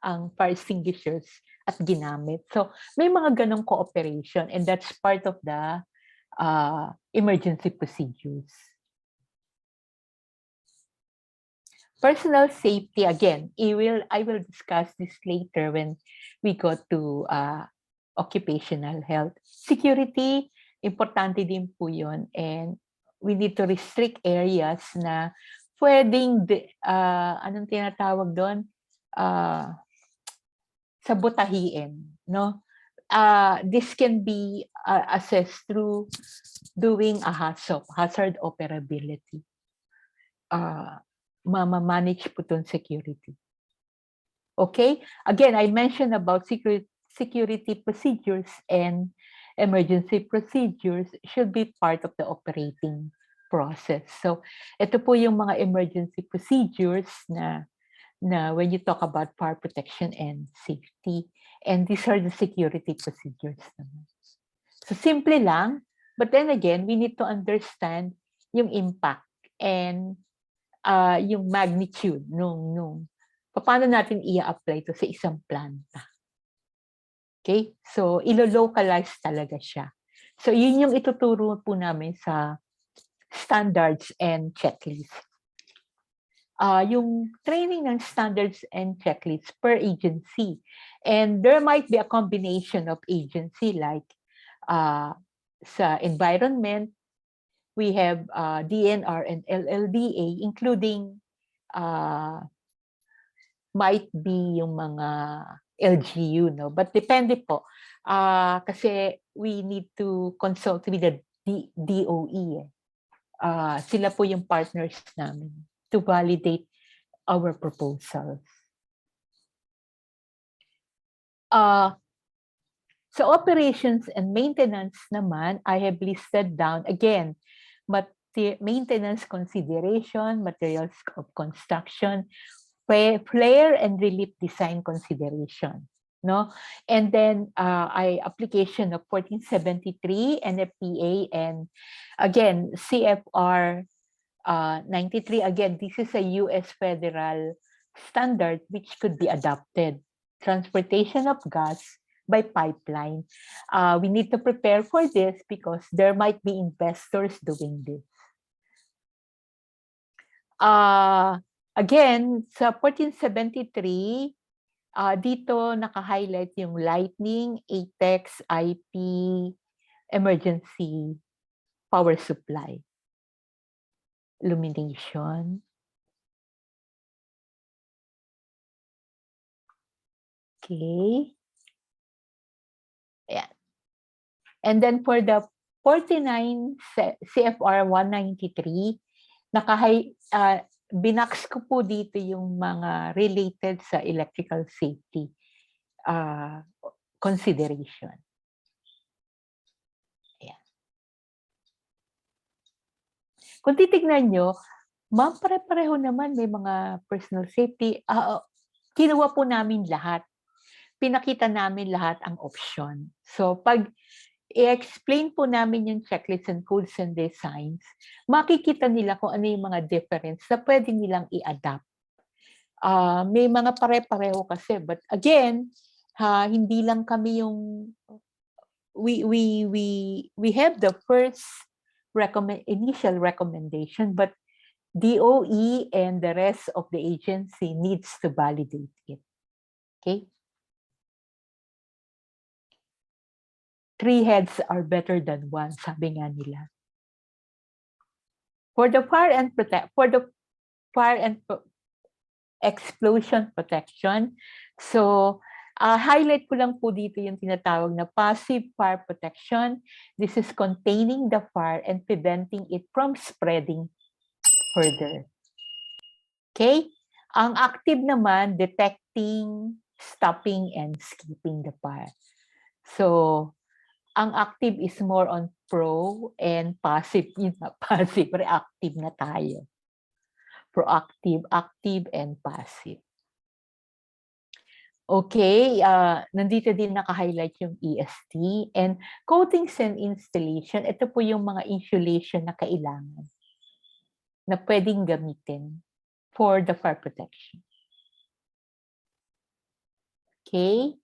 ang fire extinguishers, at ginamit. So, may mga ganong cooperation and that's part of the emergency procedures. Personal safety, again, I will discuss this later when we go to occupational health. Security, importante din po yun. And we need to restrict areas na pwedeng, anong tinatawag doon? Sabotahiin, no? This can be assessed through doing a HACCP, hazard operability. Manage po itong security. Okay? Again, I mentioned about security procedures and emergency procedures should be part of the operating process. So, ito po yung mga emergency procedures na when you talk about fire protection and safety. And these are the security procedures naman. So, simple lang. But then again, we need to understand yung impact and yung magnitude nung paano natin i-apply to sa isang planta. Okay? So, ilo-localize talaga siya. So, yun yung ituturo po namin sa standards and checklists. Yung training ng standards and checklists per agency. And there might be a combination of agency like sa environment, we have DNR and LLDA, including might be yung mga LGU, no? But depende po. Kasi we need to consult with the DOE. Sila po yung partners namin to validate our proposals. So operations and maintenance naman, I have listed down again, maintenance consideration, materials of construction, flare and relief design consideration, no? And then application of 1473 NFPA and again CFR 93. Again, this is a US federal standard which could be adopted. Transportation of gas by pipeline. We need to prepare for this because there might be investors doing this. Again, sa 1473, dito naka-highlight yung lightning, ATEX, IP, emergency power supply, illumination. Okay. Ayan. And then for the 49 CFR 193, binax ko po dito yung mga related sa electrical safety consideration. Ayan. Kung titignan nyo, ma'am, pare-pareho naman may mga personal safety. Kinuha po namin lahat. Pinakita namin lahat ang option. So pag i-explain po namin yung checklists and codes and designs, makikita nila kung ano yung mga difference na pwede nilang i-adapt. May mga pare-pareho kasi, but again, hindi lang kami yung we have the first initial recommendation, but DOE and the rest of the agency needs to validate it. Okay? 3 heads are better than 1, sabi nga nila. For the fire and explosion protection, so highlight ko lang po dito yung tinatawag na passive fire protection. This is containing the fire and preventing it from spreading further. Okay? Ang active naman, detecting, stopping, and skipping the fire. So, ang active is more on pro and passive. Yun na, passive, reactive na tayo. Proactive, active, and passive. Okay, nandito din naka-highlight yung EST and coatings and installation. Ito po yung mga insulation na kailangan na pwedeng gamitin for the fire protection. Okay.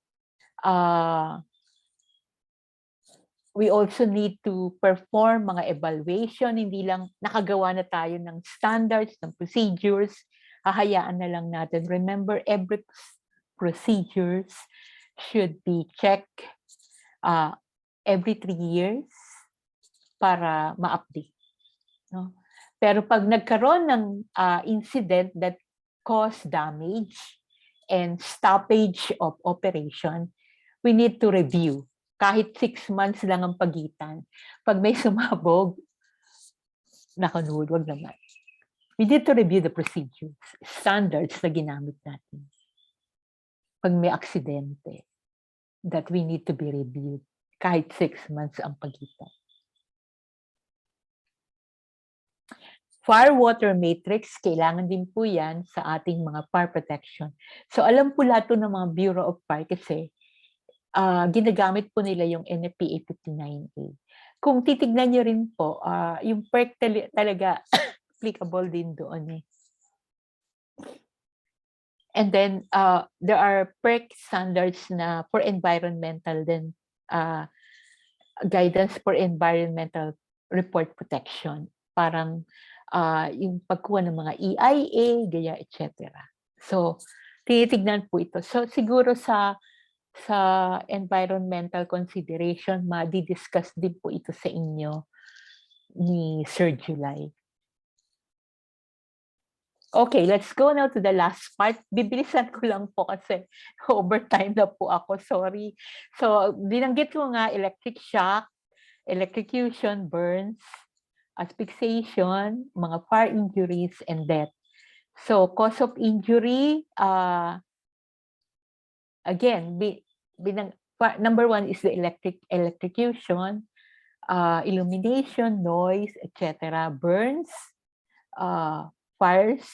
We also need to perform mga evaluation. Hindi lang nakagawa na tayo ng standards, ng procedures. Hahayaan na lang natin. Remember, every procedures should be checked every 3 years para ma-update. No? Pero pag nagkaroon ng incident that caused damage and stoppage of operation, we need to review. Kahit 6 months lang ang pagitan. Pag may sumabog, nakanuod, wag naman. We need to review the procedures, standards na ginamit natin. Pag may aksidente, that we need to be reviewed. Kahit 6 months ang pagitan. Fire water matrix, kailangan din po yan sa ating mga fire protection. So alam po lahat ng mga Bureau of Fire kasi ginagamit po nila yung NFPA 59A. Kung titignan nyo rin po, yung PERC talaga applicable din doon eh. And then there are PERC standards na for environmental then guidance for environmental report protection. Parang yung pagkuha ng mga EIA, gaya, etc. So, tinitignan po ito. So, siguro sa environmental consideration, ma-discuss din po ito sa inyo ni Sir July. Okay, let's go now to the last part. Bibilisan ko lang po kasi overtime na po ako, sorry. So, binanggit ko nga electric shock, electrocution, burns, asphyxiation, mga fire injuries, and death. So, cause of injury, again, number 1 is the electrocution, illumination, noise, etc. Burns, fires,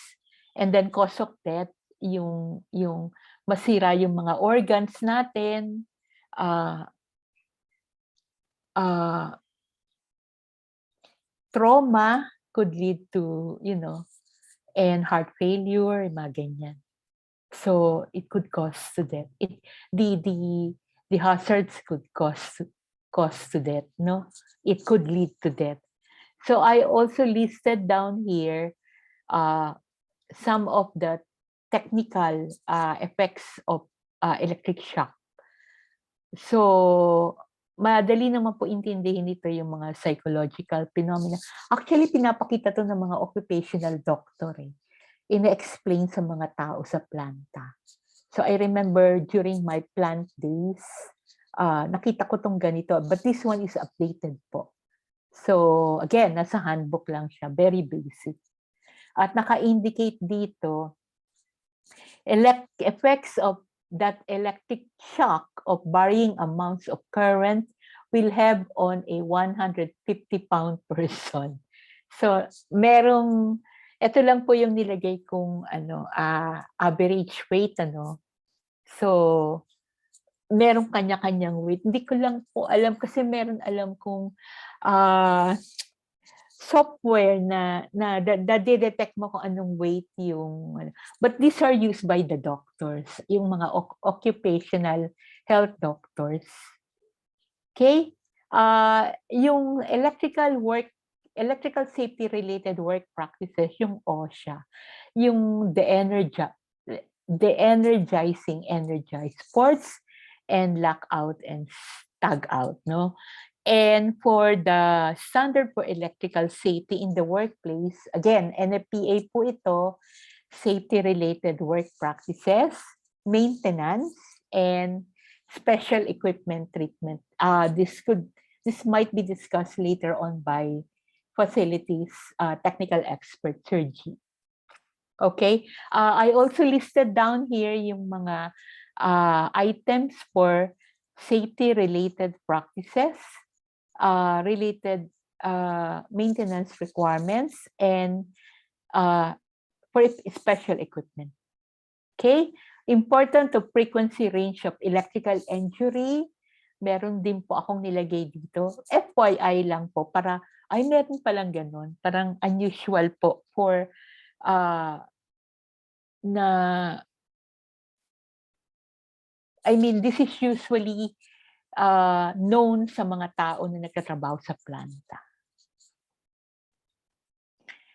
and then cause of death, yung masira yung mga organs natin, trauma could lead to, and heart failure, mga ganyan. So it could cause to death. The hazards could cause to death, no? It could lead to death. So I also listed down here some of the technical effects of electric shock. So madali naman po intindihin ito yung mga psychological phenomena. Actually, pinapakita to ng mga occupational doctor eh. Ina-explain sa mga tao sa planta. So I remember during my plant days, nakita ko tong ganito, but this one is updated po. So again, nasa handbook lang siya, very basic. At naka-indicate dito, effects of that electric shock of varying amounts of current will have on a 150-pound person. So ito lang po yung nilagay kong average weight, So merong kanya-kanyang weight. Hindi ko lang po alam kasi meron alam kong software na detect mo kung anong weight yung but these are used by the doctors, yung mga occupational health doctors. Okay? Yung electrical work electrical safety related work practices, yung OSHA, yung the energizing energize sports and lockout and tag out, no? And for the standard for electrical safety in the workplace, again, NFPA po ito, safety-related work practices, maintenance, and special equipment treatment. This might be discussed later on by facilities technical expert, Sir G. Okay, I also listed down here yung mga items for safety-related practices, related maintenance requirements, and for special equipment. Okay? Important to frequency range of electrical injury. Meron din po akong nilagay dito. FYI lang po, para, ay meron palang ganun. Parang unusual po for na, I mean, this is usually known sa mga tao na nagtatrabaho sa planta.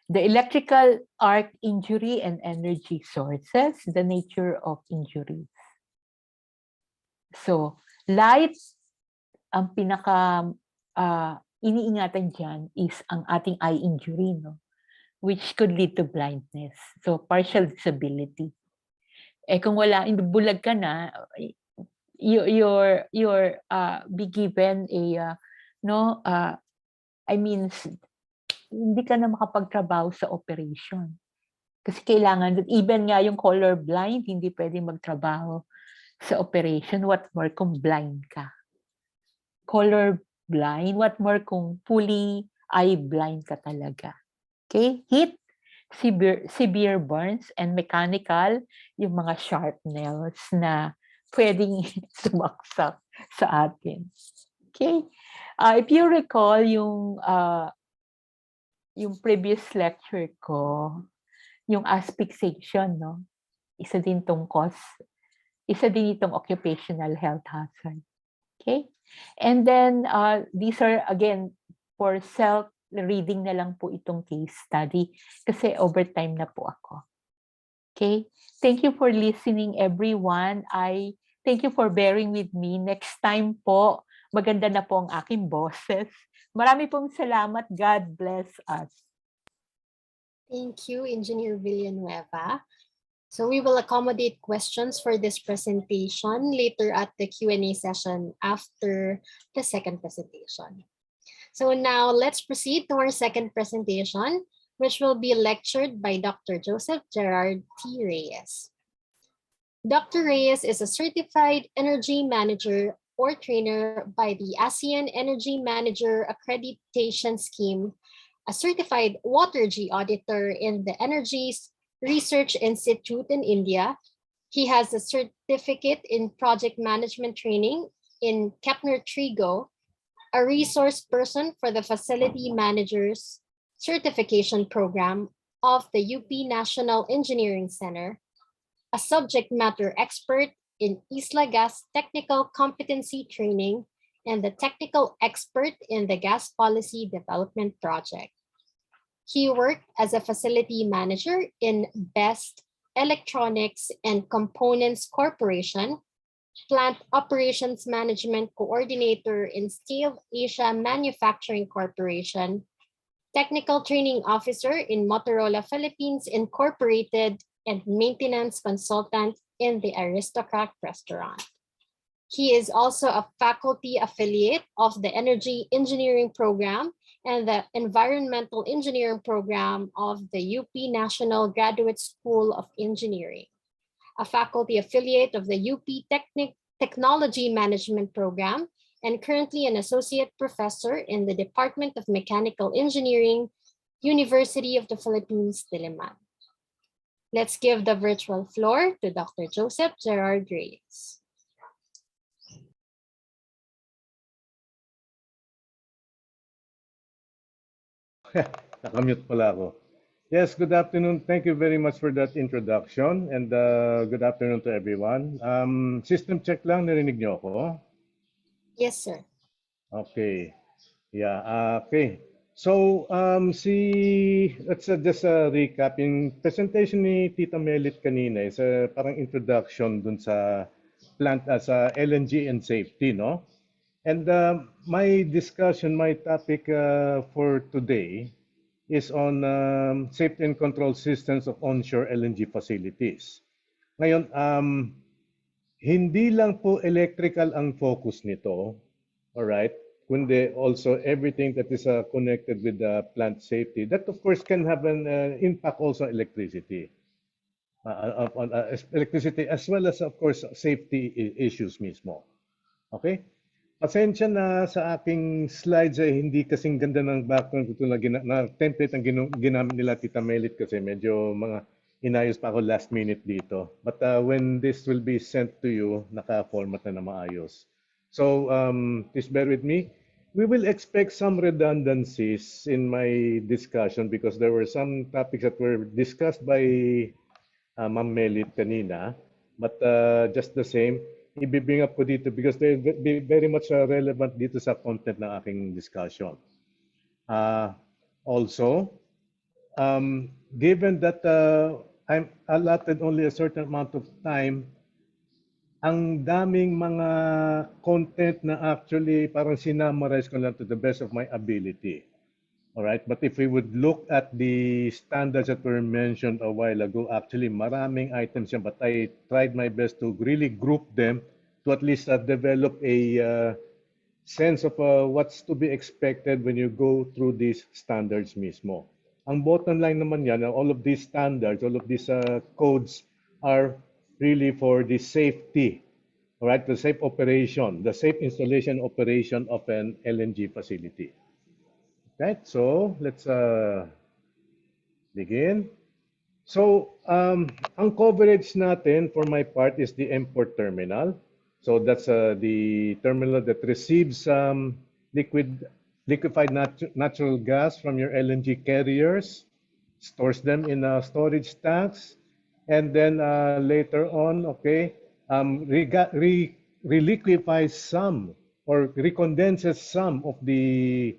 The electrical arc injury and energy sources, the nature of injuries. So, light, ang pinaka iniingatan dyan is ang ating eye injury, no? Which could lead to blindness. So, partial disability. Eh kung wala, bulag ka na, you're be given a, I mean, hindi ka na makapagtrabaho sa operation. Kasi kailangan, even nga yung color blind, hindi pwedeng magtrabaho sa operation. What more kung blind ka? Color blind, what more kung fully eye blind ka talaga? Okay? Heat, severe burns, and mechanical, yung mga sharp nails na pwedeng sumaksak sa atin. Okay? If you recall yung previous lecture ko, yung asphyxiation, no? Isa din itong occupational health hazard. Okay? And then, these are, again, for self-reading na lang po itong case study kasi overtime na po ako. Okay? Thank you for listening, everyone. Thank you for bearing with me. Next time po, maganda na po ang aking boses. Marami pong salamat. God bless us. Thank you, Engineer Villanueva. So we will accommodate questions for this presentation later at the Q&A session after the second presentation. So now let's proceed to our second presentation, which will be lectured by Dr. Joseph Gerard T. Reyes. Dr. Reyes is a certified energy manager or trainer by the ASEAN Energy Manager Accreditation Scheme, a certified water G auditor in the Energy Research Institute in India. He has a certificate in project management training in Kepner-Trigo, a resource person for the Facility Managers Certification Program of the UP National Engineering Center, a subject matter expert in Isla Gas Technical Competency Training, and the technical expert in the Gas Policy Development Project. He worked as a facility manager in Best Electronics and Components Corporation, plant operations management coordinator in Steel Asia Manufacturing Corporation, technical training officer in Motorola Philippines Incorporated, and maintenance consultant in the Aristocrat restaurant. He is also a faculty affiliate of the Energy Engineering Program and the Environmental Engineering Program of the UP National Graduate School of Engineering, a faculty affiliate of the UP Technology Management Program, and currently an associate professor in the Department of Mechanical Engineering, University of the Philippines, Diliman. Let's give the virtual floor to Dr. Joseph Gerard Reyes. Nakamute pala ako. Yes, good afternoon. Thank you very much for that introduction, and good afternoon to everyone. System check lang, narinig niyo ako? Yes, sir. Okay. Yeah, okay. Let's just recap. Yung presentation ni Tita Melit kanina is parang introduction dun sa plant as LNG and safety, no? And my discussion, my topic for today is on safety and control systems of onshore LNG facilities. Ngayon, hindi lang po electrical ang focus nito, all right? Kundi also everything that is connected with the plant safety. That of course can have an impact also on electricity. On electricity as well as of course safety issues mismo. Okay? Pasensya na sa aking slides ay hindi kasing ganda ng background ko na template ang ginamit nila Tita Melit kasi medyo mga inayos pa ako last minute dito. But when this will be sent to you, naka-format na maayos. So please bear with me. We will expect some redundancies in my discussion because there were some topics that were discussed by Ma'am Melit kanina. But just the same, ibibring up ko dito because they're very much relevant dito sa content ng aking discussion. Also, given that I'm allotted only a certain amount of time, ang daming mga content na actually parang sinamarize ko lang to the best of my ability. All right, but if we would look at the standards that were mentioned a while ago, actually maraming items yan, but I tried my best to really group them to at least develop a sense of what's to be expected when you go through these standards mismo. Ang bottom line naman yan, all of these standards, all of these codes are really for the safety, all right, the safe operation, the safe installation operation of an LNG facility. Right, so let's begin. So, ang coverage natin for my part is the import terminal. So that's the terminal that receives liquefied natural gas from your LNG carriers, stores them in storage tanks, and then later on, okay, reliquefies some or recondenses some of the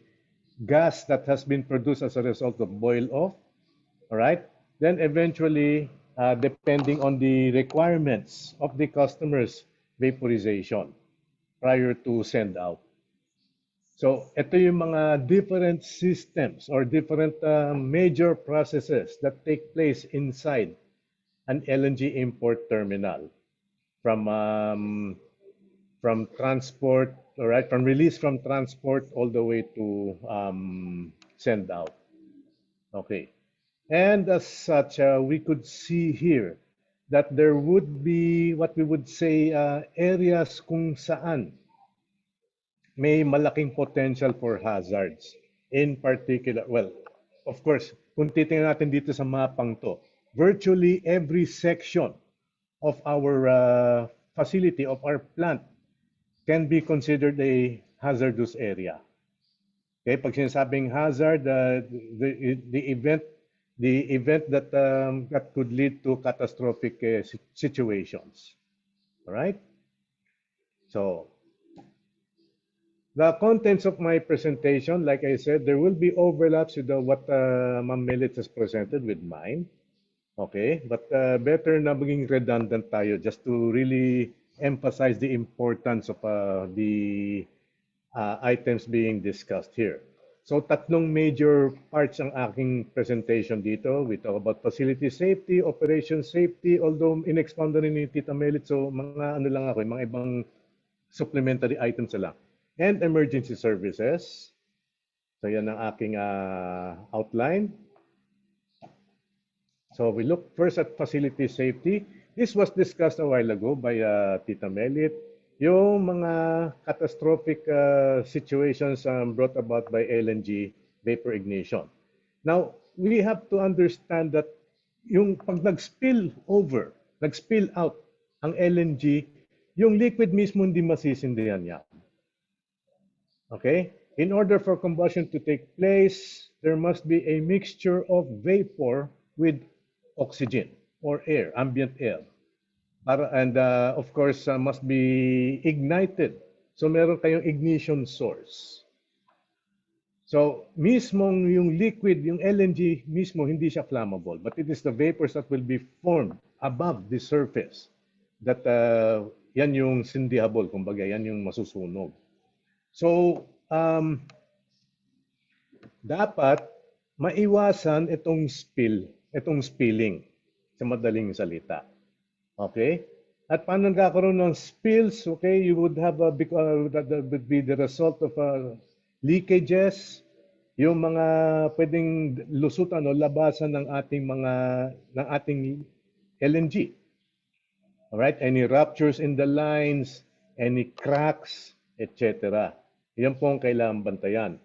gas that has been produced as a result of boil off, all right? Then eventually, depending on the requirements of the customers, vaporization prior to send out. So ito yung mga different systems or different major processes that take place inside an LNG import terminal from transport, all right, from release from transport all the way to send out. Okay. And as such, we could see here that there would be what we would say areas kung saan may malaking potential for hazards. In particular, well, of course, kung titingnan natin dito sa mapang to, virtually every section of our facility, of our plant, can be considered a hazardous area. Okay, pag sinasabing hazard, the event that that could lead to catastrophic situations. All right. So the contents of my presentation, like I said, there will be overlaps with what Ma'am Melit has presented with mine. Okay, but better na maging redundant tayo just to really emphasize the importance of the items being discussed here. So tatlong major parts ang aking presentation dito. We talk about facility safety, operation safety, although in-expand rin ni Tita Melit, so mga ano lang ako, mga ibang supplementary items lang. And emergency services. So yan ang aking outline. So we look first at facility safety. This was discussed a while ago by Tita Melit. Yung mga catastrophic situations brought about by LNG vapor ignition. Now, we have to understand that yung pag nag-spill over, nag-spill out ang LNG, yung liquid mismo hindi masisindihan niya. Okay? In order for combustion to take place, there must be a mixture of vapor with oxygen or air, ambient air. And of course, must be ignited. So meron kayong ignition source. So, mismong yung liquid, yung LNG mismo, hindi siya flammable. But it is the vapors that will be formed above the surface that yan yung sindihabol, kumbaga, yan yung masusunog. So, dapat maiwasan itong spilling sa madaling salita. Okay? At paano nagkakaroon ng spills? Okay, you would have that would be the result of leakages, yung mga pwedeng lusutan o labasan ng ating LNG. All right? Any ruptures in the lines, any cracks, etc. Yan po ang kailangan bantayan.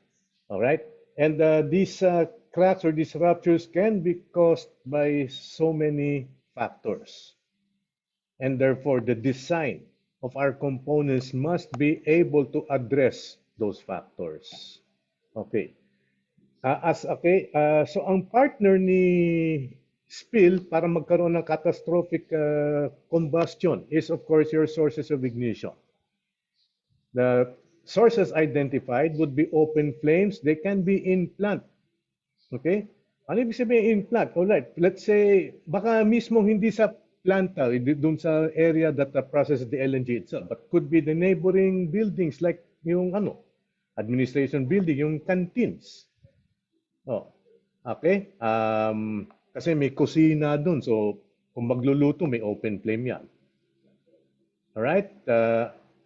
All right? And these cracks or these ruptures can be caused by so many factors. And therefore, the design of our components must be able to address those factors. Okay. So ang partner ni spill para magkaroon ng catastrophic combustion is of course your sources of ignition. The sources identified would be open flames. They can be in plant. Okay? Ano ibig sabihin in plant? Alright, let's say, baka mismo hindi sa planta, dun sa area that processes the LNG itself, but could be the neighboring buildings like yung administration building, yung canteens. Oh, okay? Kasi may kusina dun, so kung magluluto, may open flame yan. Alright?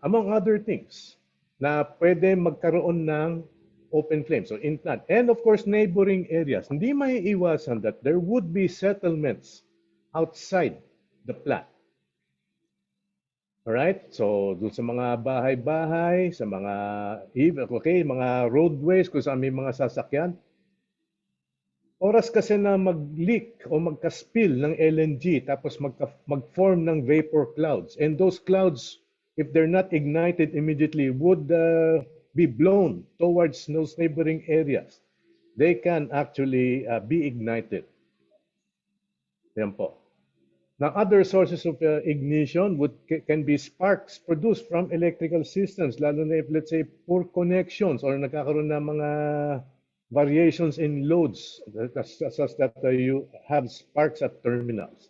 Among other things na pwede magkaroon ng open flame, so in plant. And of course, neighboring areas. Hindi may iwasan that there would be settlements outside the plant. Alright? So, dun sa mga bahay-bahay, sa mga, mga roadways, kung saan may mga sasakyan, oras kasi na mag-leak o magka-spill ng LNG tapos mag-form ng vapor clouds. And those clouds, if they're not ignited immediately, would be blown towards those neighboring areas. They can actually be ignited. Yan po. Now, other sources of ignition can be sparks produced from electrical systems, lalo na if, let's say, poor connections or nagkakaroon ng mga variations in loads such that you have sparks at terminals,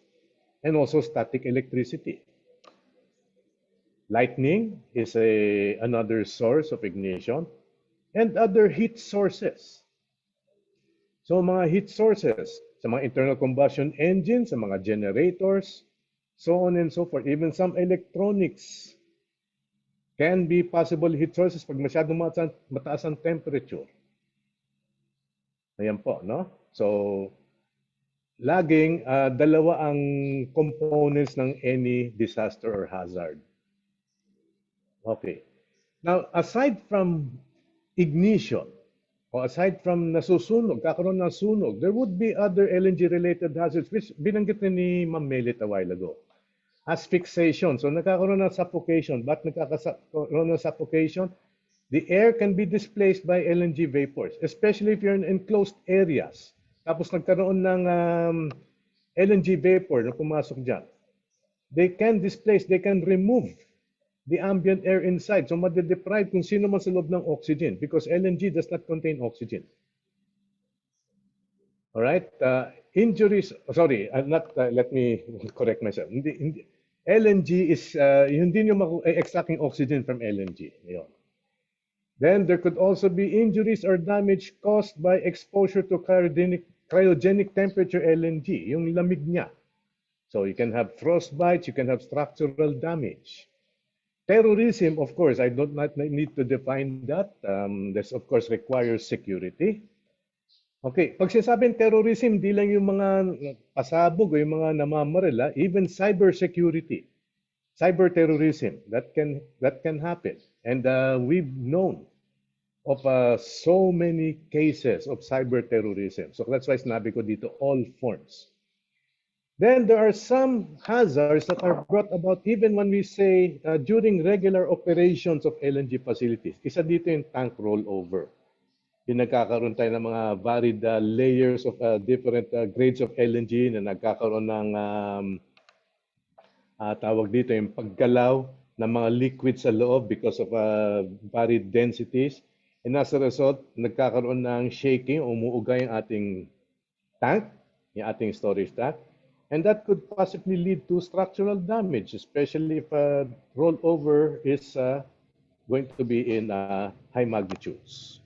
and also static electricity. Lightning is another source of ignition, and other heat sources. So mga heat sources, sa mga internal combustion engines, sa mga generators, so on and so forth. Even some electronics can be possible heat sources pag masyadong mataas ang temperature. Ayan po, no? So, laging dalawa ang components ng any disaster or hazard. Okay. Now, aside from ignition, o aside from nasusunog, kakaroon ng sunog, there would be other LNG-related hazards which binanggit ni Ma'am Melit a while ago. Asphyxiation. So, nagkakaroon ng suffocation. Ba't nagkakaroon ng suffocation? The air can be displaced by LNG vapors, especially if you're in enclosed areas. Tapos nagkaroon ng LNG vapor na pumasok dyan. They can displace, they can remove the ambient air inside. So, made-deprive kung sino man sa loob ng oxygen because LNG does not contain oxygen. All right? Injuries, sorry, let me correct myself. LNG is, hindi nyo extracting oxygen from LNG. Yun. Then there could also be injuries or damage caused by exposure to cryogenic temperature LNG, yung lamig niya. So you can have frostbites, you can have structural damage. Terrorism, of course, I don't need to define that. This, of course, requires security. Okay, pag sinasabing terrorism, di lang yung mga pasabog o yung mga namamarila, even cybersecurity, cyber terrorism, that can happen. And we've known of so many cases of cyber terrorism. So that's why sinabi ko dito, all forms. Then there are some hazards that are brought about even when we say during regular operations of LNG facilities. Isa dito yung tank rollover. Yung nagkakaroon tayo ng mga varied layers of different grades of LNG na nagkakaroon ng tawag dito yung paggalaw ng mga liquids sa loob because of varied densities. And as a result, nagkakaroon ng shaking, umuuga yung ating tank, yung ating storage tank. And that could possibly lead to structural damage, especially if rollover is going to be in high magnitudes.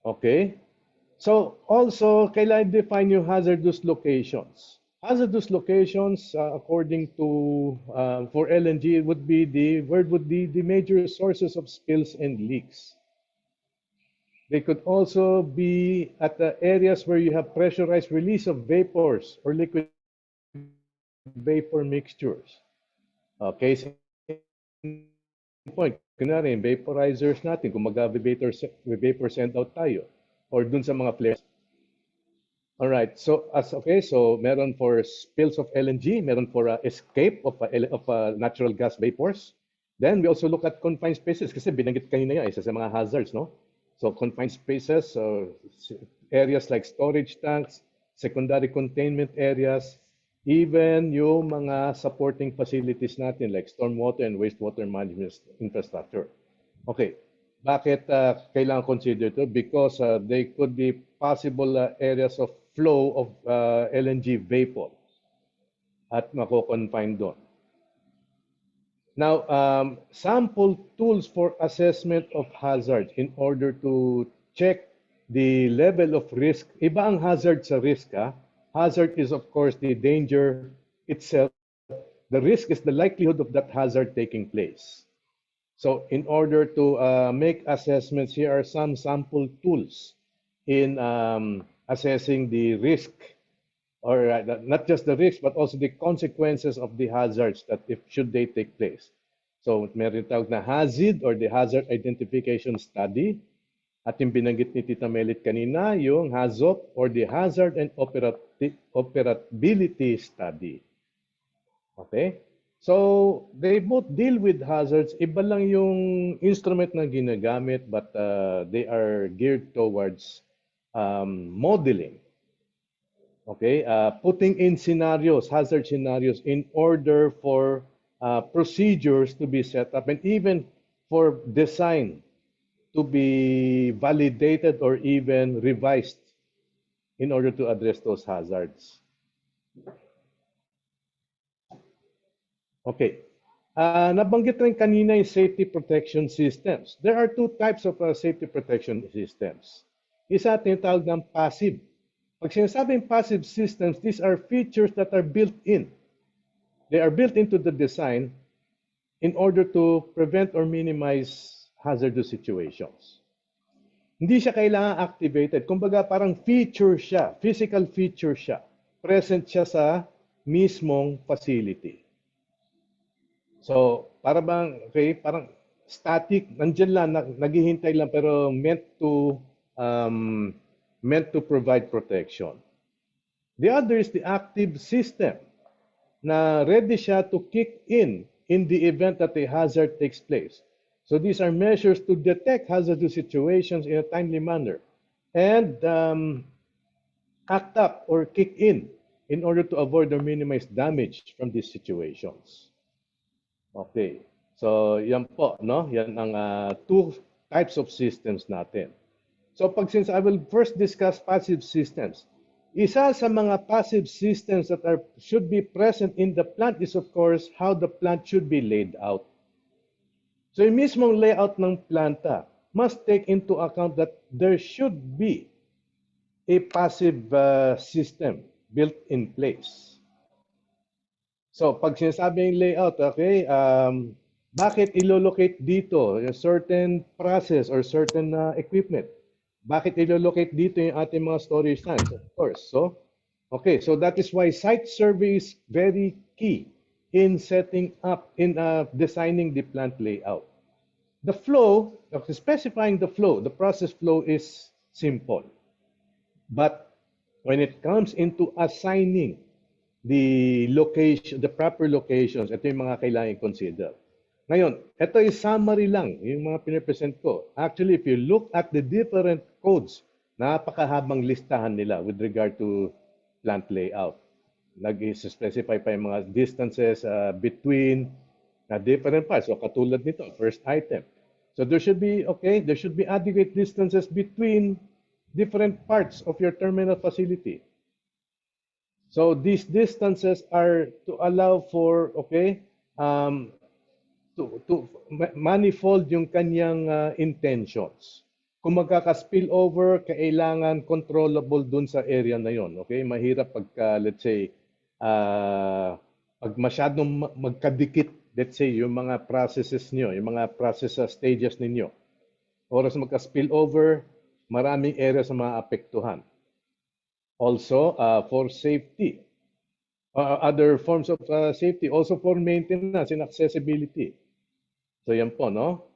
Okay? So also, kailangan define yung hazardous locations. Hazardous locations, according to, for LNG, would be the major sources of spills and leaks. They could also be at the areas where you have pressurized release of vapors or liquid vapor mixtures. Case in point, kunwari, vaporizers natin, kung mag-vapor send out tayo, or dun sa mga flares. All right. So meron for spills of LNG, meron for escape of natural gas vapors. Then we also look at confined spaces kasi binanggit kanina yan isa sa mga hazards, no? So confined spaces, areas like storage tanks, secondary containment areas, even yung mga supporting facilities natin like stormwater and wastewater management infrastructure. Okay. Bakit kailangan consider ito? Because they could be possible areas of flow of LNG vapor at mako-confine doon. Now, sample tools for assessment of hazards in order to check the level of risk. Iba ang hazard sa risk. Hazard is, of course, the danger itself. The risk is the likelihood of that hazard taking place. So in order to make assessments, here are some sample tools in assessing the risk, or not just the risk, but also the consequences of the hazards that should they take place. So meron tawag na HAZID or the Hazard Identification Study. At yung binanggit ni Tita Melit kanina, yung HAZOP or the Hazard and Operability Study. Okay? So, they both deal with hazards. Iba lang yung instrument na ginagamit, but they are geared towards modeling. Okay? Putting in scenarios, hazard scenarios, in order for procedures to be set up and even for design to be validated or even revised in order to address those hazards. Okay. Nabanggit rin kanina yung safety protection systems. There are two types of safety protection systems. Isa tinatawag ng passive. Pag sinasabing passive systems, these are features that are built in. They are built into the design in order to prevent or minimize hazardous situations. Hindi siya kailangan activated. Kumbaga parang feature siya, physical feature siya. Present siya sa mismong facility. So, para bang, okay, parang static, nandyan lang, naghihintay lang, pero meant to provide protection. The other is the active system, na ready siya to kick in the event that a hazard takes place. So these are measures to detect hazardous situations in a timely manner and act up or kick in order to avoid or minimize damage from these situations. Okay. So, yan po, no? Yan ang two types of systems natin. So, since I will first discuss passive systems, isa sa mga passive systems that should be present in the plant is, of course, how the plant should be laid out. So, yung mismong layout ng planta must take into account that there should be a passive system built in place. So, pag sinasabing layout, okay, bakit ilolocate dito a certain process or certain equipment? Bakit ilolocate dito yung ating mga storage tanks? Of course. So, okay, so that is why site survey is very key in setting up, in designing the plant layout. The flow, specifying the flow, the process flow is simple. But when it comes into assigning the location, the proper locations, ito yung mga kailangan i-consider. Ngayon, ito is summary lang, yung mga pinipresent ko. Actually, if you look at the different codes, napakahabang listahan nila with regard to plant layout. Nag-specify pa yung mga distances between different parts. So, katulad nito, first item. So there should be, okay, there should be adequate distances between different parts of your terminal facility. So these distances are to allow for, okay, um, manifold yung kanyang intentions. Kung magkaka-spill over, kailangan controllable dun sa area na yon. Okay? Mahirap pagka, let's say, pag masyadong magkadikit, let's say, yung mga processes nyo, yung mga process stages ninyo. Oras magka-spill over, maraming areas na maapektuhan. Also, for safety, other forms of safety, also for maintenance and accessibility. So yan po, no?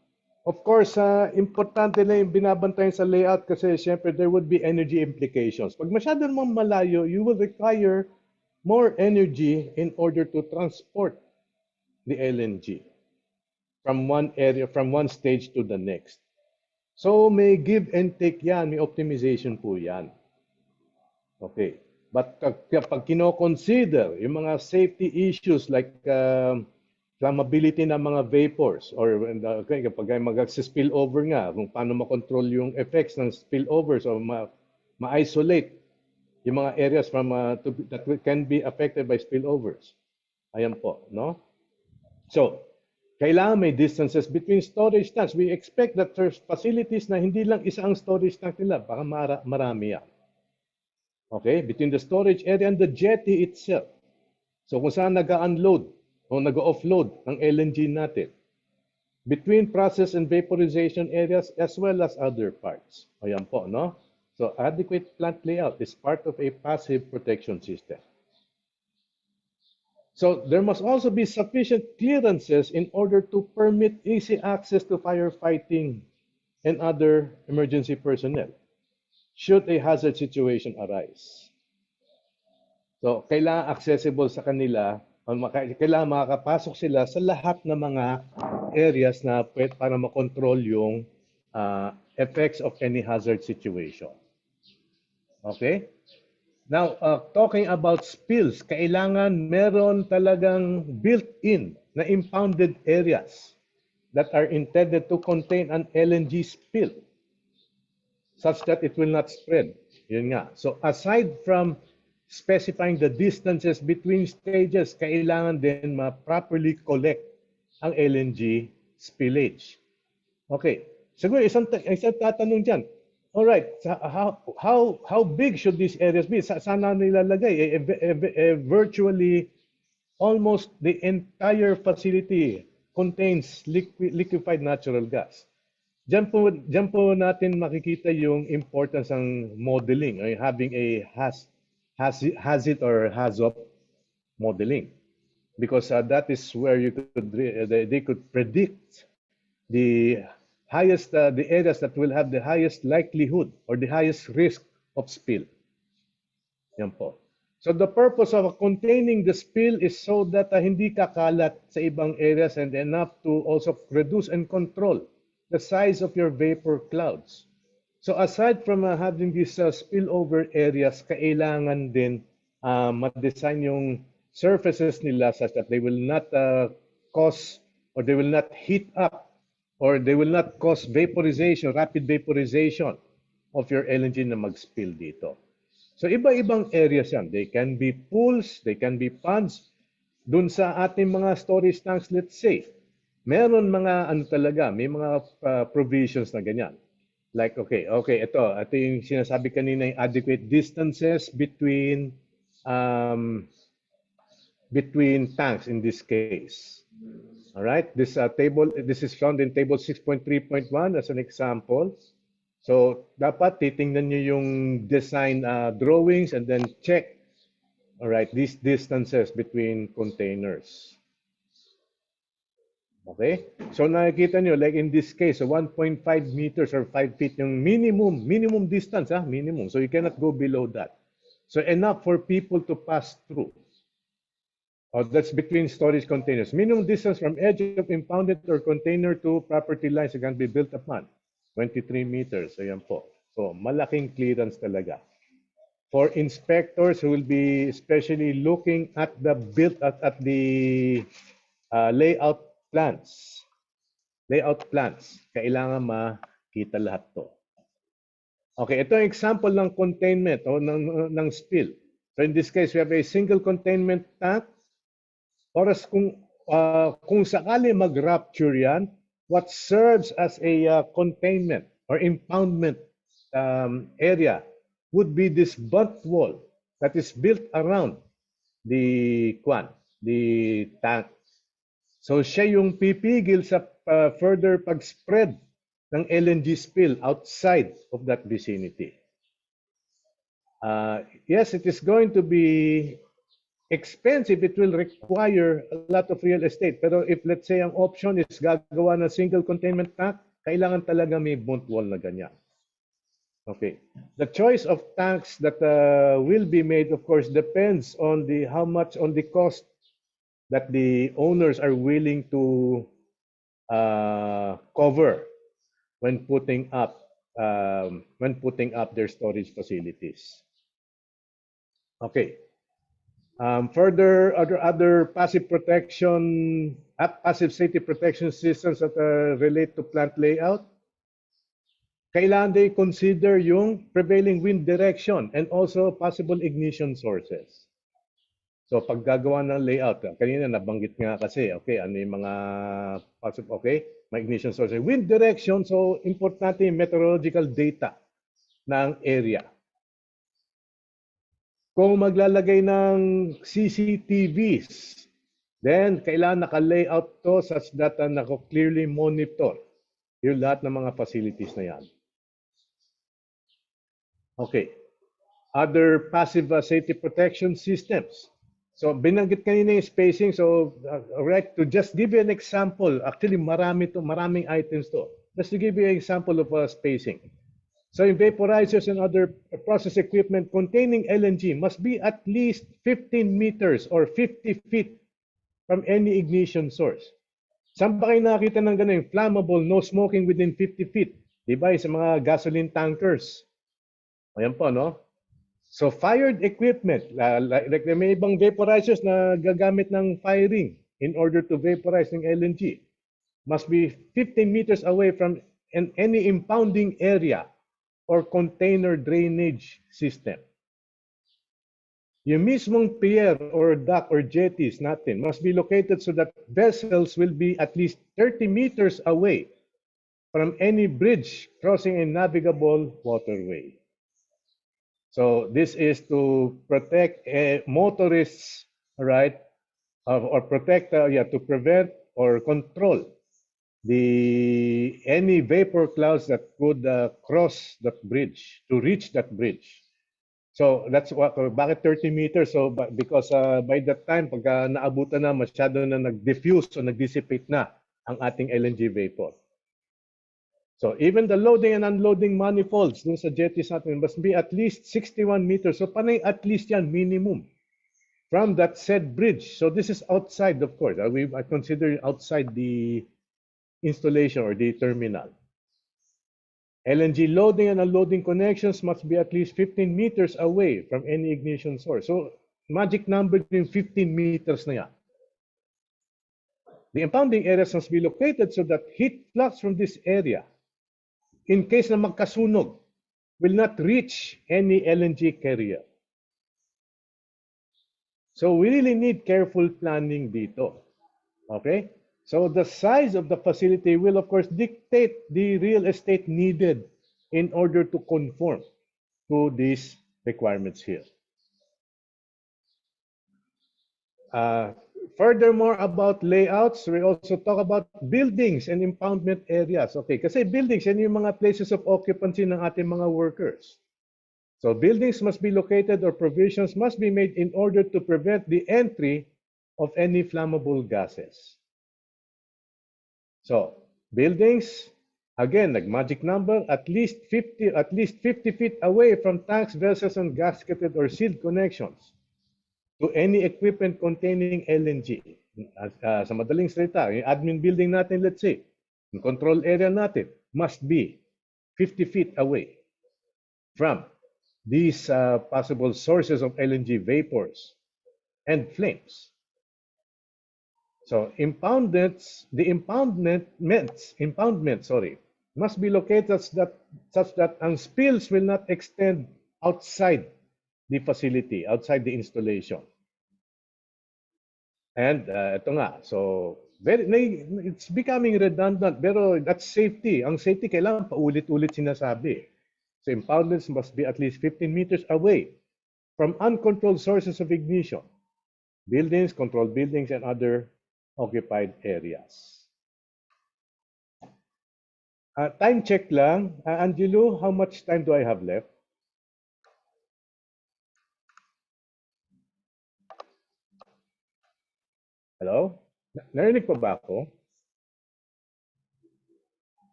Of course, importante na yung binabantayan sa layout kasi syempre there would be energy implications. Pag masyado namang malayo, you will require more energy in order to transport the LNG from one area, from one stage to the next. So may give and take yan, may optimization po yan. Okay. But kapag kino-consider yung mga safety issues like flammability ng mga vapors or okay, kapag mag-spill over nga, kung paano makontrol yung effects ng spillovers o ma-isolate yung mga areas from that can be affected by spillovers. Ayan po, no? So, kailangan may distances between storage tanks. We expect that there's facilities na hindi lang isa ang storage tank nila, baka marami yan. Okay, between the storage area and the jetty itself. So kung saan nag-unload o nag-offload ng LNG natin. Between process and vaporization areas as well as other parts. Ayan po, no? So adequate plant layout is part of a passive protection system. So there must also be sufficient clearances in order to permit easy access to firefighting and other emergency personnel should a hazard situation arise. So, kailangan accessible sa kanila, kailangan makakapasok sila sa lahat ng mga areas na para makontrol yung effects of any hazard situation. Okay? Now, talking about spills, kailangan meron talagang built-in na impounded areas that are intended to contain an LNG spill such that it will not spread. Yun nga. So aside from specifying the distances between stages, kailangan din ma-properly collect ang LNG spillage. Okay. Siguro isang tatanong dyan. All right. So how big should these areas be? Sana nilalagay? Virtually almost the entire facility contains liquefied natural gas. Diyan po natin makikita yung importance ng modeling, or having a hazard or HAZOP modeling. Because that is where they could predict the highest, the areas that will have the highest likelihood or the highest risk of spill. Yan po. So the purpose of containing the spill is so that hindi kakalat sa ibang areas and enough to also reduce and control the size of your vapor clouds. So aside from having these spillover areas, kailangan din ma-design yung surfaces nila such that they will not cause or they will not heat up or they will not cause vaporization, rapid vaporization of your LNG na mag-spill dito. So iba-ibang areas yan. They can be pools, they can be ponds. Dun sa ating mga storage tanks, let's say, meron mga talaga, may mga provisions na ganyan. Like, ito yung sinasabi kanina, yung adequate distances between tanks in this case. All right, this is found in table 6.3.1 as an example. So, dapat titingnan nyo yung design drawings and then check, all right, these distances between containers. Okay? So nakikita nyo, like in this case, so 1.5 meters or 5 feet yung minimum distance, minimum. So you cannot go below that. So enough for people to pass through. That's between storage containers. Minimum distance from edge of impounded or container to property lines that can be built upon. 23 meters. So yan po. So malaking clearance talaga. For inspectors who will be especially looking at the layout plans. layout plans. Kailangan makita lahat to. Okay, ito ang example ng containment o ng spill. So in this case, we have a single containment tank. Oras kung sakali mag-rupture yan, what serves as a containment or impoundment area would be this bunt wall that is built around the tank. So siya yung pipigil sa further pag-spread ng LNG spill outside of that vicinity. Yes, it is going to be expensive. It will require a lot of real estate. Pero if let's say ang option is gagawa ng single containment tank, kailangan talaga may bunt wall na ganyan. Okay. The choice of tanks that will be made, of course, depends on how much on the cost that the owners are willing to cover when putting up their storage facilities. Okay. Further, other passive safety protection systems that relate to plant layout. Kailangan din consider yung prevailing wind direction and also possible ignition sources. So pag gagawa ng layout, kanina nabanggit nga kasi, okay, ano yung mga possible, okay, may ignition sources. Wind direction, so importante yung meteorological data ng area. Kung maglalagay ng CCTVs, then kailangan naka-layout to such that naka-clearly monitor yung lahat ng mga facilities na yan. Okay. Other passive safety protection systems. So binanggit kanina yung spacing. So right, to just give you an example, actually maraming items to. Just to give you an example of spacing. So in vaporizers and other process equipment containing LNG must be at least 15 meters or 50 feet from any ignition source. Saan ba kayo nakita ng ganun? Flammable, no smoking within 50 feet. Diba? Sa mga gasoline tankers. Ayan po, no? So fired equipment, like may ibang vaporizers na gagamit ng firing in order to vaporize ng LNG, must be 15 meters away from any impounding area or container drainage system. Yung mismong pier or dock or jetties natin must be located so that vessels will be at least 30 meters away from any bridge crossing a navigable waterway. So this is to protect motorists, right? Or protect, to prevent or control any vapor clouds that could cross that bridge, to reach that bridge. So that's bakit 30 meters? So because by that time, pagka naabutan na, masyado na nag-diffuse o nag-dissipate na ang ating LNG vapor. So even the loading and unloading manifolds dun sa jetties natin must be at least 61 meters. So panay at least yan, minimum, from that said bridge. So this is outside, of course. I consider outside the installation or the terminal. LNG loading and unloading connections must be at least 15 meters away from any ignition source. So magic number yung 15 meters na yan. The impounding areas must be located so that heat flux from this area, in case na magkasunog, will not reach any LNG carrier. So we really need careful planning dito. Okay? So the size of the facility will, of course, dictate the real estate needed in order to conform to these requirements here. Furthermore, about layouts, we also talk about buildings and impoundment areas. Okay, kasi buildings, yan yung mga places of occupancy ng ating mga workers. So buildings must be located or provisions must be made in order to prevent the entry of any flammable gases. So buildings, again, like magic number, at least 50 feet away from tanks, vessels, and gasketed or sealed connections to any equipment containing LNG. Sa madaling salita, yung admin building natin, let's say, yung control area natin, must be 50 feet away from these possible sources of LNG vapors and flames. So impoundment, sorry, must be located such that ang spills will not extend outside the facility, outside the installation. And ito nga, so it's becoming redundant, pero that's safety. Ang safety kailangan paulit-ulit sinasabi. So impoundments must be at least 15 meters away from uncontrolled sources of ignition, buildings, controlled buildings, and other occupied areas. Time check lang. Angelo, how much time do I have left? Hello? Narinig pa ba ako?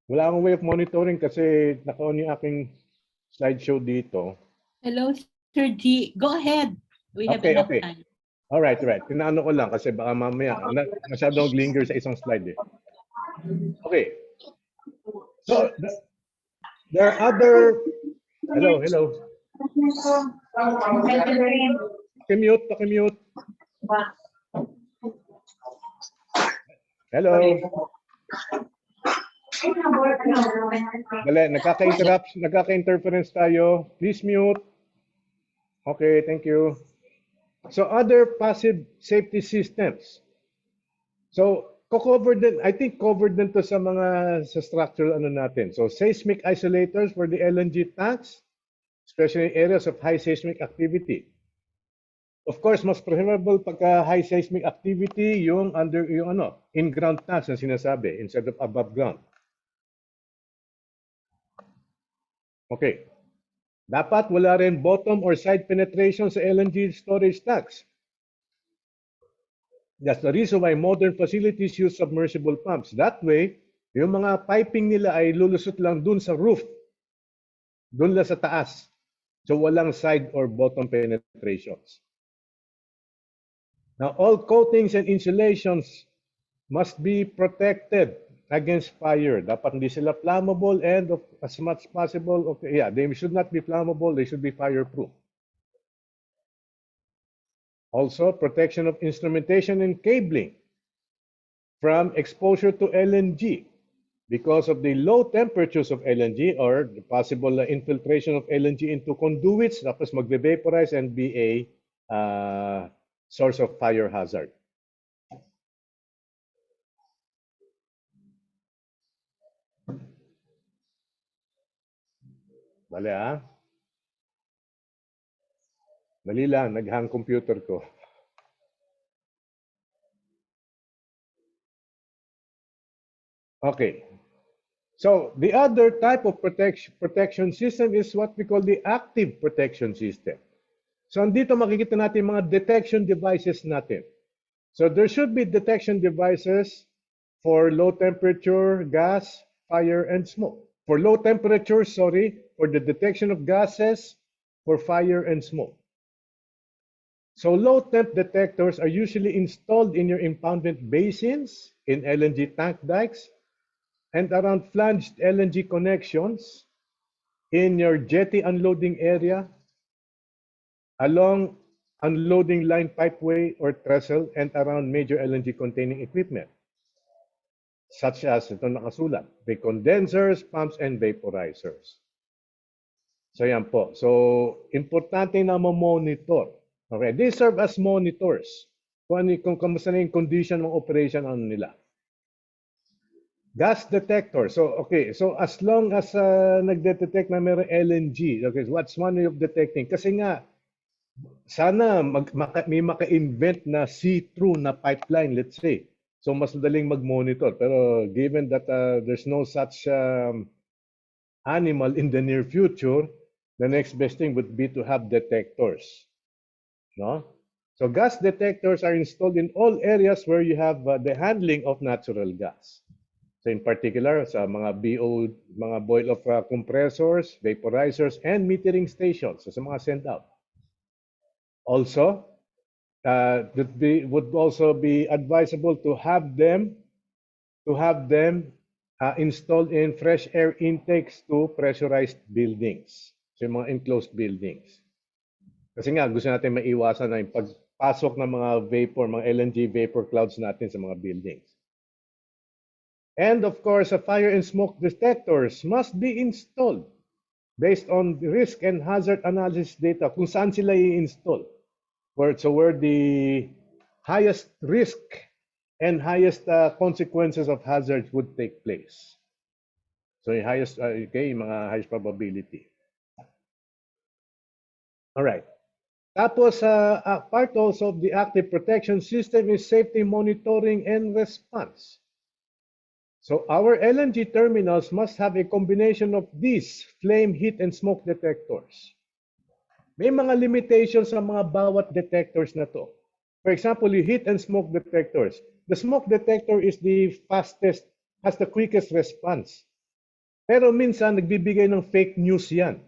Wala akong way of monitoring kasi naka-on yung aking slideshow dito. Hello, Sir G. Go ahead. We have enough time. All right. Tinaano ko lang kasi baka mamaya masyadong linger sa isang slide eh. Okay. So, there are other... Hello. Pakimute. Hello. Dali, nagkaka-interference tayo. Please mute. Okay, thank you. So other passive safety systems. So I think covered din to sa structural ano natin. So seismic isolators for the LNG tanks, especially in areas of high seismic activity. Of course, mas preferable pagka high seismic activity yung in-ground tanks na sinasabi instead of above ground. Okay. Dapat wala rin bottom or side penetration sa LNG storage tanks. That's the reason why modern facilities use submersible pumps. That way, yung mga piping nila ay lulusot lang dun sa roof. Dun lang sa taas. So walang side or bottom penetrations. Now, all coatings and insulations must be protected against fire. Dapat hindi sila flammable and as much possible, they should not be flammable, they should be fireproof. Also, protection of instrumentation and cabling from exposure to LNG because of the low temperatures of LNG or the possible infiltration of LNG into conduits, tapos magbe-vaporize and be a source of fire hazard. Dali lang, nag-hang computer ko. Okay. So, the other type of protection system is what we call the active protection system. So, andito makikita natin mga detection devices natin. So, there should be detection devices for low temperature, gas, fire, and smoke. For low temperature, for the detection of gases, for fire and smoke. So low temp detectors are usually installed in your impoundment basins, in LNG tank dikes, and around flanged LNG connections, in your jetty unloading area, along unloading line pipeway or trestle, and around major LNG containing equipment, such as ito nakasulat, the condensers, pumps, and vaporizers. So yan po. So importante na ma-monitor. Okay, they serve as monitors. Kung kamusta na yung condition ng operation nila. Gas detector. So as long as nagde-detect na mayroong LNG, okay, what's one way of detecting? Kasi nga, sana may maka-invent na see-through na pipeline, let's say. So mas madaling mag-monitor. Pero given that there's no such animal in the near future, the next best thing would be to have detectors. No? So gas detectors are installed in all areas where you have the handling of natural gas. So in particular, sa mga mga boil-off compressors, vaporizers, and metering stations. So sa mga send-out. Also, would also be advisable to have them installed in fresh air intakes to pressurized buildings. So yung mga enclosed buildings. Kasi nga, gusto natin maiwasan na yung pasok ng mga vapor, mga LNG vapor clouds natin sa mga buildings. And of course, fire and smoke detectors must be installed based on the risk and hazard analysis data kung saan sila i-install. So where the highest risk and highest consequences of hazards would take place. So yung highest, mga highest probability. All right. Tapos, part also of the active protection system is safety monitoring and response. So our LNG terminals must have a combination of these flame, heat, and smoke detectors. May mga limitations sa mga bawat detectors na to. For example, yung heat and smoke detectors. The smoke detector is the fastest, has the quickest response. Pero minsan, nagbibigay ng fake news yan.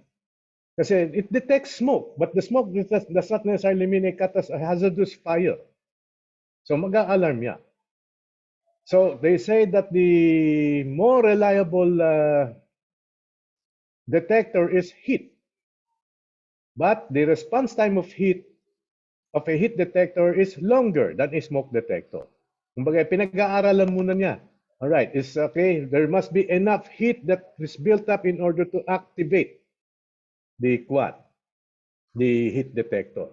Kasi it detects smoke, but the smoke does not necessarily mean a hazardous fire. So mag-a-alarm yan. So they say that the more reliable detector is heat. But the response time of a heat detector is longer than a smoke detector. Kumbaga, pinag-aaralan muna niya. All right, it's okay. There must be enough heat that is built up in order to activate the heat detector.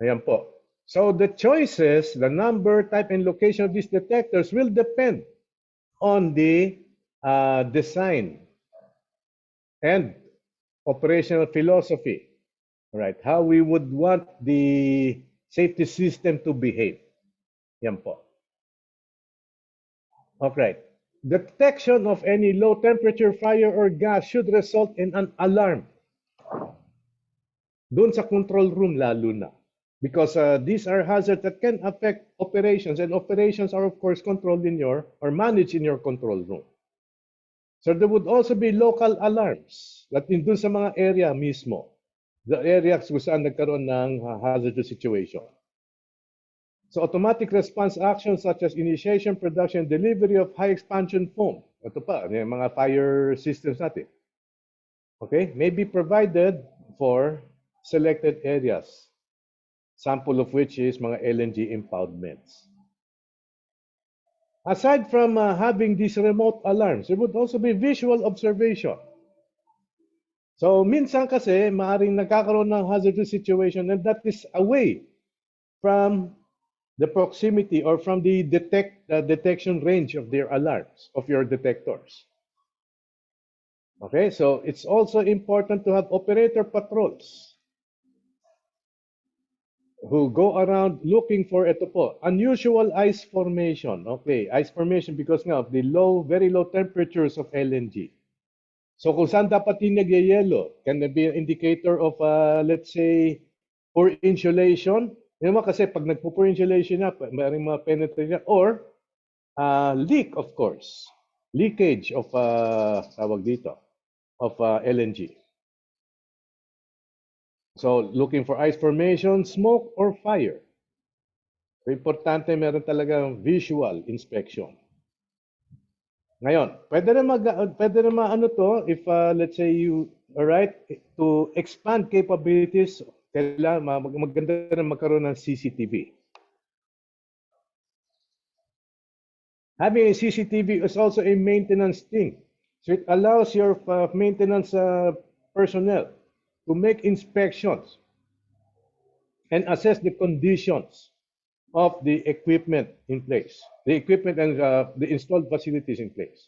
Ayan po. So the choices, the number, type, and location of these detectors will depend on the design and operational philosophy. Right? How we would want the safety system to behave. Yan po. Okay. Detection of any low temperature fire or gas should result in an alarm. Doon sa control room lalo na. Because these are hazards that can affect operations, and operations are of course controlled in or managed in your control room. So there would also be local alarms that doon sa mga area mismo. The areas kung saan nagkaroon ng hazardous situation. So automatic response actions such as initiation, production, delivery of high expansion foam. Ito pa, yung mga fire systems natin. Okay, may be provided for selected areas. Sample of which is mga LNG impoundments. Aside from having these remote alarms, there would also be visual observation. So minsan kasi maaring nagkakaroon ng hazardous situation, and that is away from the proximity or from the detection range of their alarms, of your detectors. Okay, so it's also important to have operator patrols who go around looking for ito po, unusual ice formation. Okay, ice formation because nga of the very low temperatures of LNG. So kung saan dapat yung nagyayelo, can be an indicator of, let's say, poor insulation. Yung mga kasi pag nagpo-poor insulation na, maraming mga penetration, or leak, of course. Leakage of, tawag dito, of LNG. So looking for ice formation, smoke, or fire. So, importante meron talagang visual inspection. Ngayon, pwede na maano to if let's say you, all right, to expand capabilities, kailangan maganda na magkaroon ng CCTV. Having a CCTV is also a maintenance thing. So it allows your maintenance personnel to make inspections and assess the conditions of the equipment in place, the equipment and the installed facilities in place.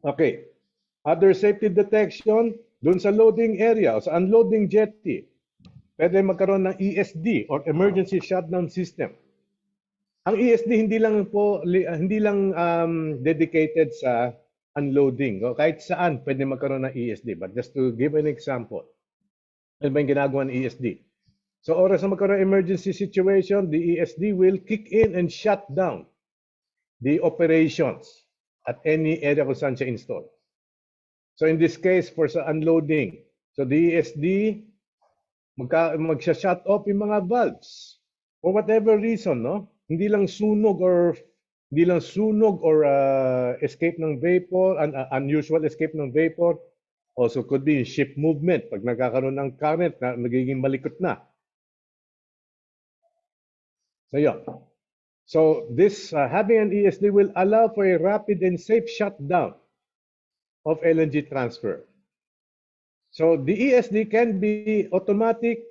Okay. Other safety detection, dun sa loading area o sa unloading jetty, pwede magkaroon ng ESD or Emergency Shutdown System. Ang ESD hindi lang dedicated sa unloading. O kahit saan pwede magkaroon ng ESD. But just to give an example, ano ba yung ginagawa ng ESD? So oras na magkaroon ng emergency situation, the ESD will kick in and shut down the operations at any area kung saan siya install. So in this case, for sa unloading, so the ESD magsha-shut off yung mga valves for whatever reason, no? Hindi lang sunog or escape ng vapor, unusual escape ng vapor. Also could be ship movement. Pag nagkakaroon ng current, na nagiging malikot na. So yun. So this having an ESD will allow for a rapid and safe shutdown of LNG transfer. So the ESD can be automatically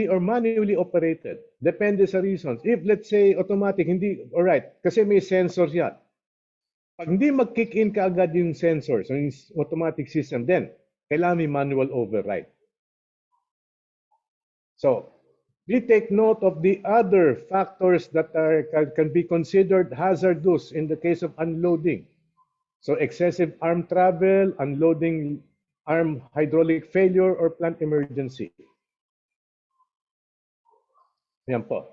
or manually operated. Depende sa reasons. If let's say automatic, hindi, alright, kasi may sensors yan. Pag hindi mag-kick in kaagad yung sensors, yung automatic system, then kailangan may manual override. So, we take note of the other factors that can be considered hazardous in the case of unloading. So, excessive arm travel, unloading arm hydraulic failure, or plant emergency. Yan po.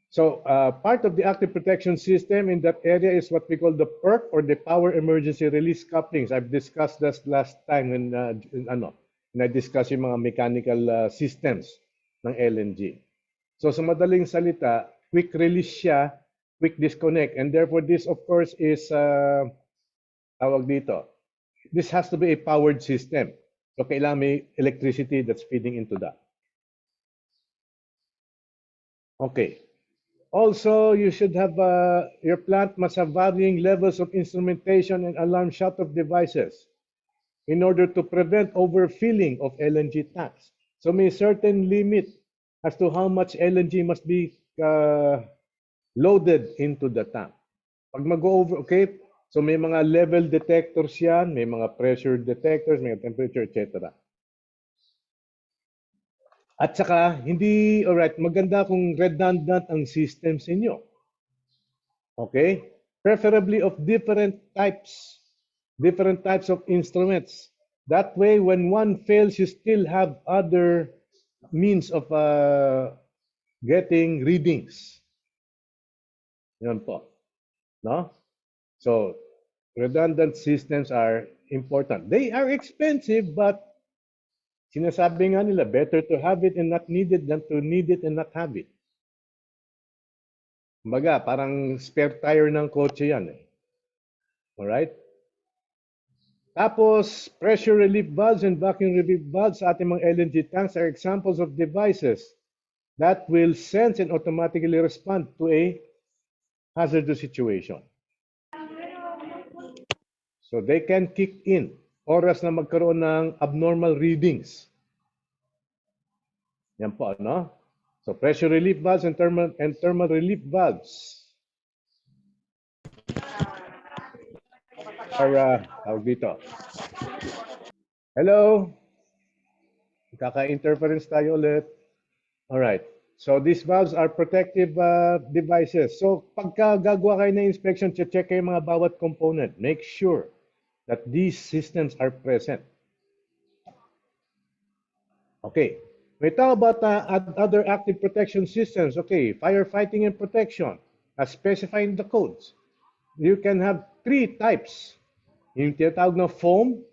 So, part of the active protection system in that area is what we call the PERC, or the Power Emergency Release Couplings. I've discussed this last time when I discussed yung mga mechanical systems ng LNG. So, sa madaling salita, quick release siya, quick disconnect. And therefore, this of course is, tawag dito, this has to be a powered system. So, kailangan may electricity that's feeding into that. Okay. Also, you should have, your plant must have varying levels of instrumentation and alarm shut-off devices in order to prevent overfilling of LNG tanks. So may certain limit as to how much LNG must be loaded into the tank. Pag mag-over, okay, so may mga level detectors yan, may mga pressure detectors, may temperature, etc. At saka, hindi, alright, maganda kung redundant ang systems inyo. Okay? Preferably of different types of instruments. That way, when one fails, you still have other means of getting readings. Yun po. No? So, redundant systems are important. They are expensive, but sinasabi nga nila, better to have it and not need it than to need it and not have it. Kumbaga, parang spare tire ng kotse yan eh. Alright? Tapos, pressure relief valves and vacuum relief valves sa ating mga LNG tanks are examples of devices that will sense and automatically respond to a hazardous situation. So, they can kick in oras na magkaroon ng abnormal readings. Yan po, no? So, pressure relief valves and thermal relief valves are, tawag dito. Hello? Kaka-interference tayo ulit. Alright. So, these valves are protective devices. So, pagka gagawa kayo ng inspection, check kayo mga bawat component. Make sure that these systems are present. Okay. We talk about other active protection systems. Okay, firefighting and protection, as specified in the codes. You can have 3 types. Yung tinatawag na foam,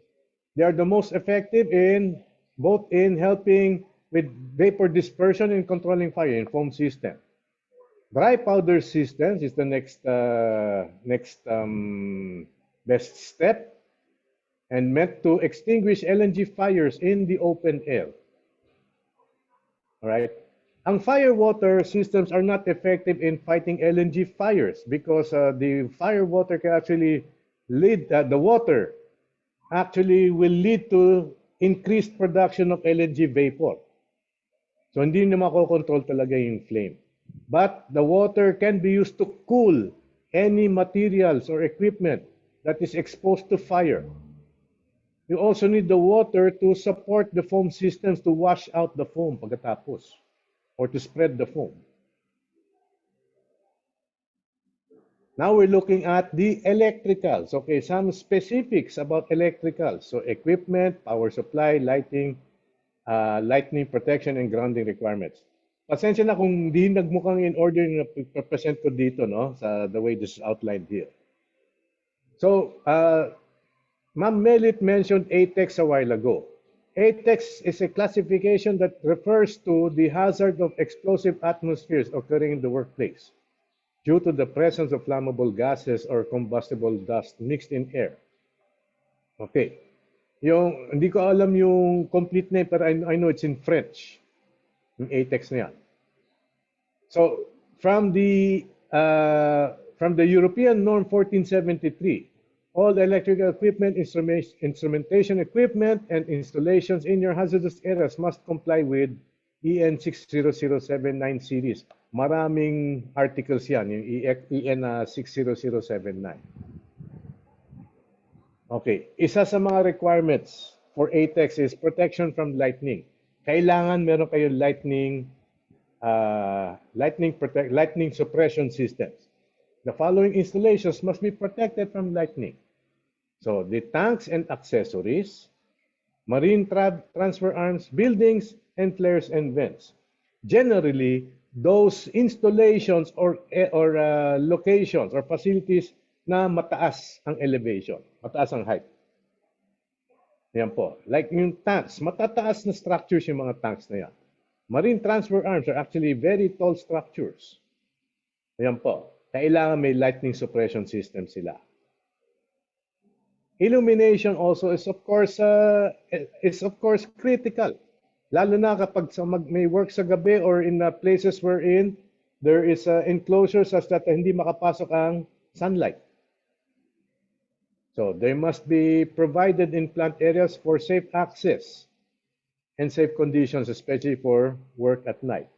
they are the most effective in both in helping with vapor dispersion and controlling fire in foam system. Dry powder systems is the next best step, and meant to extinguish LNG fires in the open air. All right. Ang fire water systems are not effective in fighting LNG fires because the fire water can actually lead, the water actually will lead to increased production of LNG vapor. So hindi na makokontrol talaga yung flame. But the water can be used to cool any materials or equipment that is exposed to fire. You also need the water to support the foam systems to wash out the foam pagkatapos or to spread the foam. Now we're looking at the electricals. Okay, some specifics about electricals. So equipment, power supply, lighting, lightning protection, and grounding requirements. Pasensya na kung hindi nagmukhang in order na present ko dito, no? Sa the way this is outlined here. So, Ma'am Melit mentioned ATEX a while ago. ATEX is a classification that refers to the hazard of explosive atmospheres occurring in the workplace due to the presence of flammable gases or combustible dust mixed in air. Okay. Yung, hindi ko alam yung complete name, pero I know it's in French. Yung ATEX na yan. So, from the European norm 1473, all electrical equipment, instrumentation equipment, and installations in your hazardous areas must comply with EN 60079 series. Maraming articles yan, yung EN 60079. Okay, isa sa mga requirements for ATEX is protection from lightning. Kailangan meron kayo lightning suppression systems. The following installations must be protected from lightning. So the tanks and accessories, marine transfer arms, buildings, and flares and vents. Generally, those installations or locations or facilities na mataas ang elevation, mataas ang height. Yan po. Like yung tanks, matataas na structures yung mga tanks na yan. Marine transfer arms are actually very tall structures. Yan po. Kailangan may lightning suppression system sila. Illumination also is of course critical. Lalo na kapag may work sa gabi or in places wherein there is enclosure such that hindi makapasok ang sunlight. So they must be provided in plant areas for safe access and safe conditions, especially for work at night.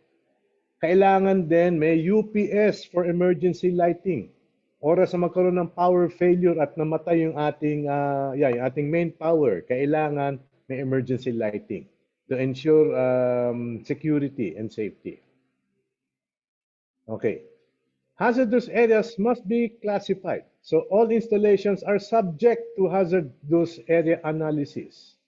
Kailangan din may UPS for emergency lighting. Oras na magkaroon ng power failure at namatay yung ating main power, kailangan may emergency lighting to ensure security and safety. Okay. Hazardous areas must be classified. So all installations are subject to hazardous area analysis.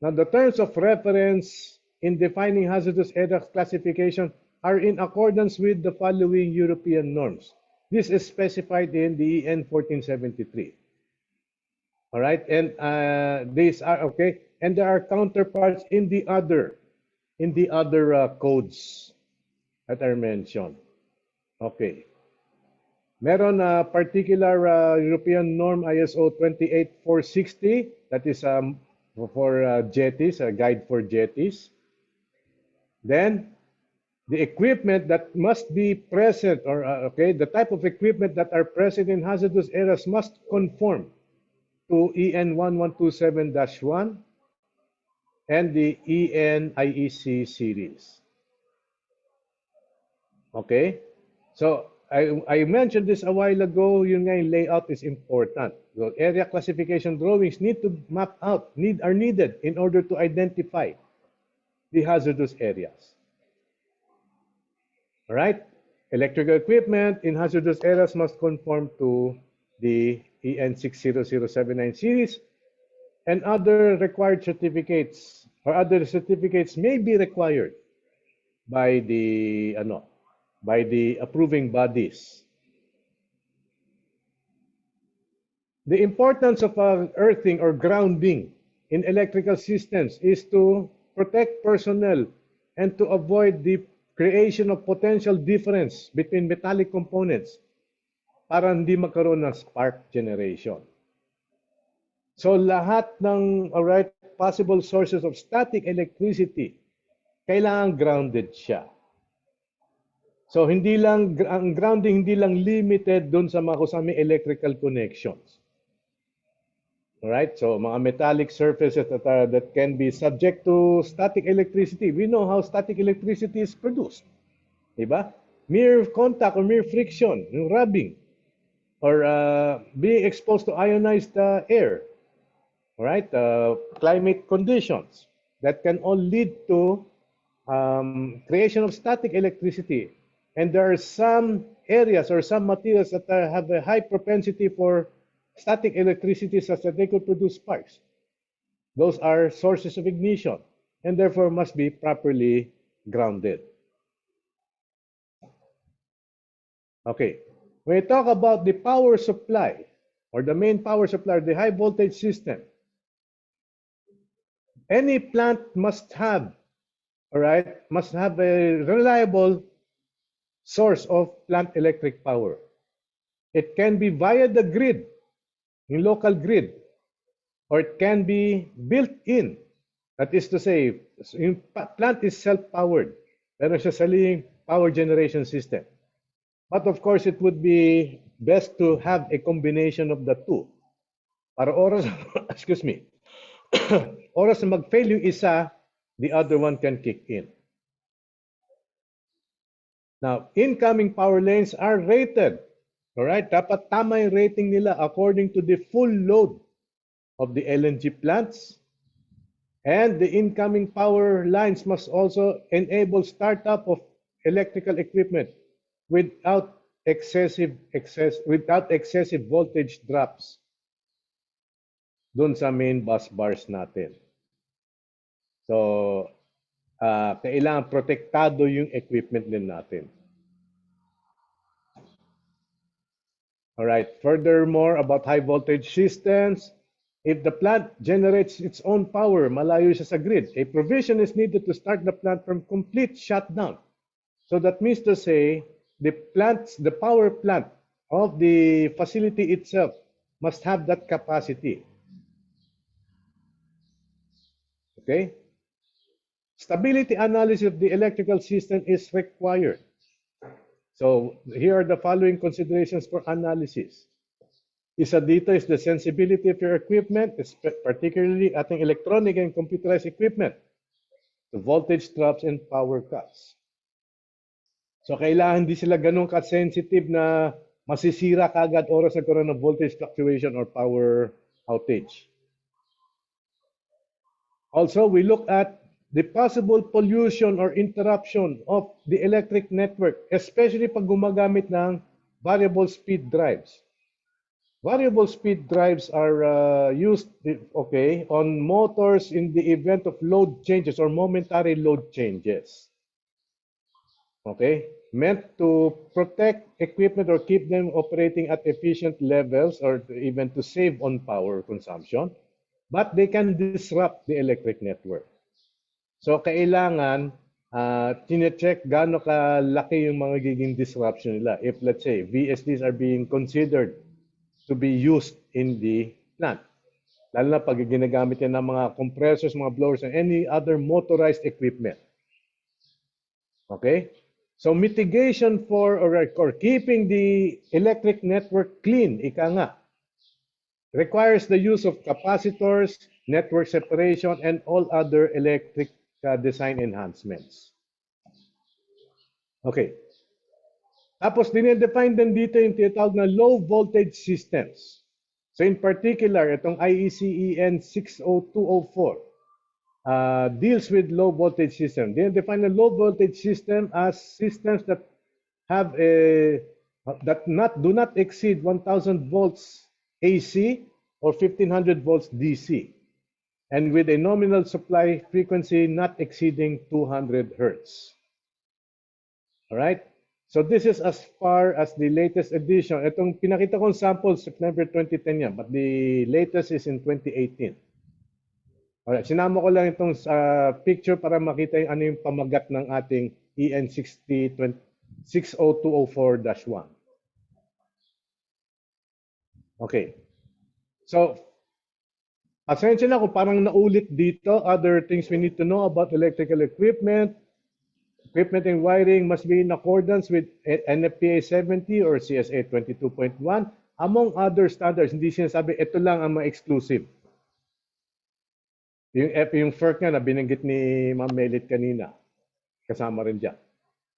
Now, the terms of reference in defining hazardous area classification are in accordance with the following European norms. This is specified in the EN 1473. All right, and these are okay, and there are counterparts in the other codes that are mentioned. Okay. Meron na particular European norm ISO 28460 that is for jetties, a guide for jetties. Then the equipment that must be present or the type of equipment that are present in hazardous areas must conform to EN 1127-1 and the EN IEC series. Okay? So I mentioned this a while ago, yung nga yung layout is important. So area classification drawings need to map out, are needed in order to identify the hazardous areas. All right? Electrical equipment in hazardous areas must conform to the EN 60079 series, and other required certificates or other certificates may be required by the approving bodies. The importance of earthing or grounding in electrical systems is to protect personnel and to avoid the creation of potential difference between metallic components para hindi magkaroon ng spark generation. So lahat ng possible sources of static electricity, kailangan grounded siya. So ang grounding hindi lang limited doon sa mga kusami electrical connections. All right? So mga metallic surfaces that can be subject to static electricity. We know how static electricity is produced. Diba? Mere contact or mere friction, yung rubbing, or being exposed to ionized air. All right? Climate conditions that can all lead to creation of static electricity. And there are some areas or some materials that have a high propensity for static electricity such that they could produce sparks. Those are sources of ignition and therefore must be properly grounded. Okay, when we talk about the power supply or the main power supply, the high voltage system, any plant must have a reliable source of plant electric power. It can be via the grid, yung local grid, or it can be built in. That is to say, yung plant is self-powered. Meron siya sariling power generation system. But of course, it would be best to have a combination of the two. Para oras, excuse me, oras na mag-fail yung isa, the other one can kick in. Now, incoming power lanes are rated. Alright, dapat tama yung rating nila according to the full load of the LNG plants. And the incoming power lines must also enable startup of electrical equipment without excessive voltage drops dun sa main bus bars natin. So, kailangan protektado yung equipment din natin. All right. Furthermore, about high voltage systems, if the plant generates its own power, malayo siya sa grid, a provision is needed to start the plant from complete shutdown. So that means to say, the power plant of the facility itself must have that capacity. Okay? Stability analysis of the electrical system is required. So here are the following considerations for analysis. Isa dito is the sensibility of your equipment, particularly ating electronic and computerized equipment, to voltage drops and power cuts. So kailangan di sila ganun ka-sensitive na masisira kagad oras nagkaroon ng voltage fluctuation or power outage. Also, we look at the possible pollution or interruption of the electric network, especially pag gumagamit ng variable speed drives. Variable speed drives are used, okay, on motors in the event of load changes or momentary load changes. Okay, meant to protect equipment or keep them operating at efficient levels or even to save on power consumption, but they can disrupt the electric network. So kailangan tine-check gaano kalaki yung mga giging disruption nila. If let's say VSDs are being considered to be used in the plant. Lalo na pag ginagamit yan ng mga compressors, mga blowers, and any other motorized equipment. Okay? So mitigation for or keeping the electric network clean, ika nga, requires the use of capacitors, network separation, and all other electric design enhancements. Okay. Tapos, dinedefine din dito yung tinatawag na low voltage systems. So, in particular, itong IECEN 60204 deals with low voltage system. Dinedefine the low voltage system as systems that have do not exceed 1,000 volts AC or 1,500 volts DC, and with a nominal supply frequency not exceeding 200 hertz. All right? So this is as far as the latest edition. Itong pinakita kong sample, September 2010 yan, but the latest is in 2018. Alright, sinama ko lang itong picture para makita yung ano yung pamagat ng ating EN 60204-1. Okay. So, pasensya na kung parang naulit dito. Other things we need to know about electrical equipment. Equipment and wiring must be in accordance with NFPA 70 or CSA 22.1, among other standards. Hindi sinasabi, ito lang ang mga exclusive. Yung FERC nga na binanggit ni Ma'am Melit kanina, kasama rin dyan.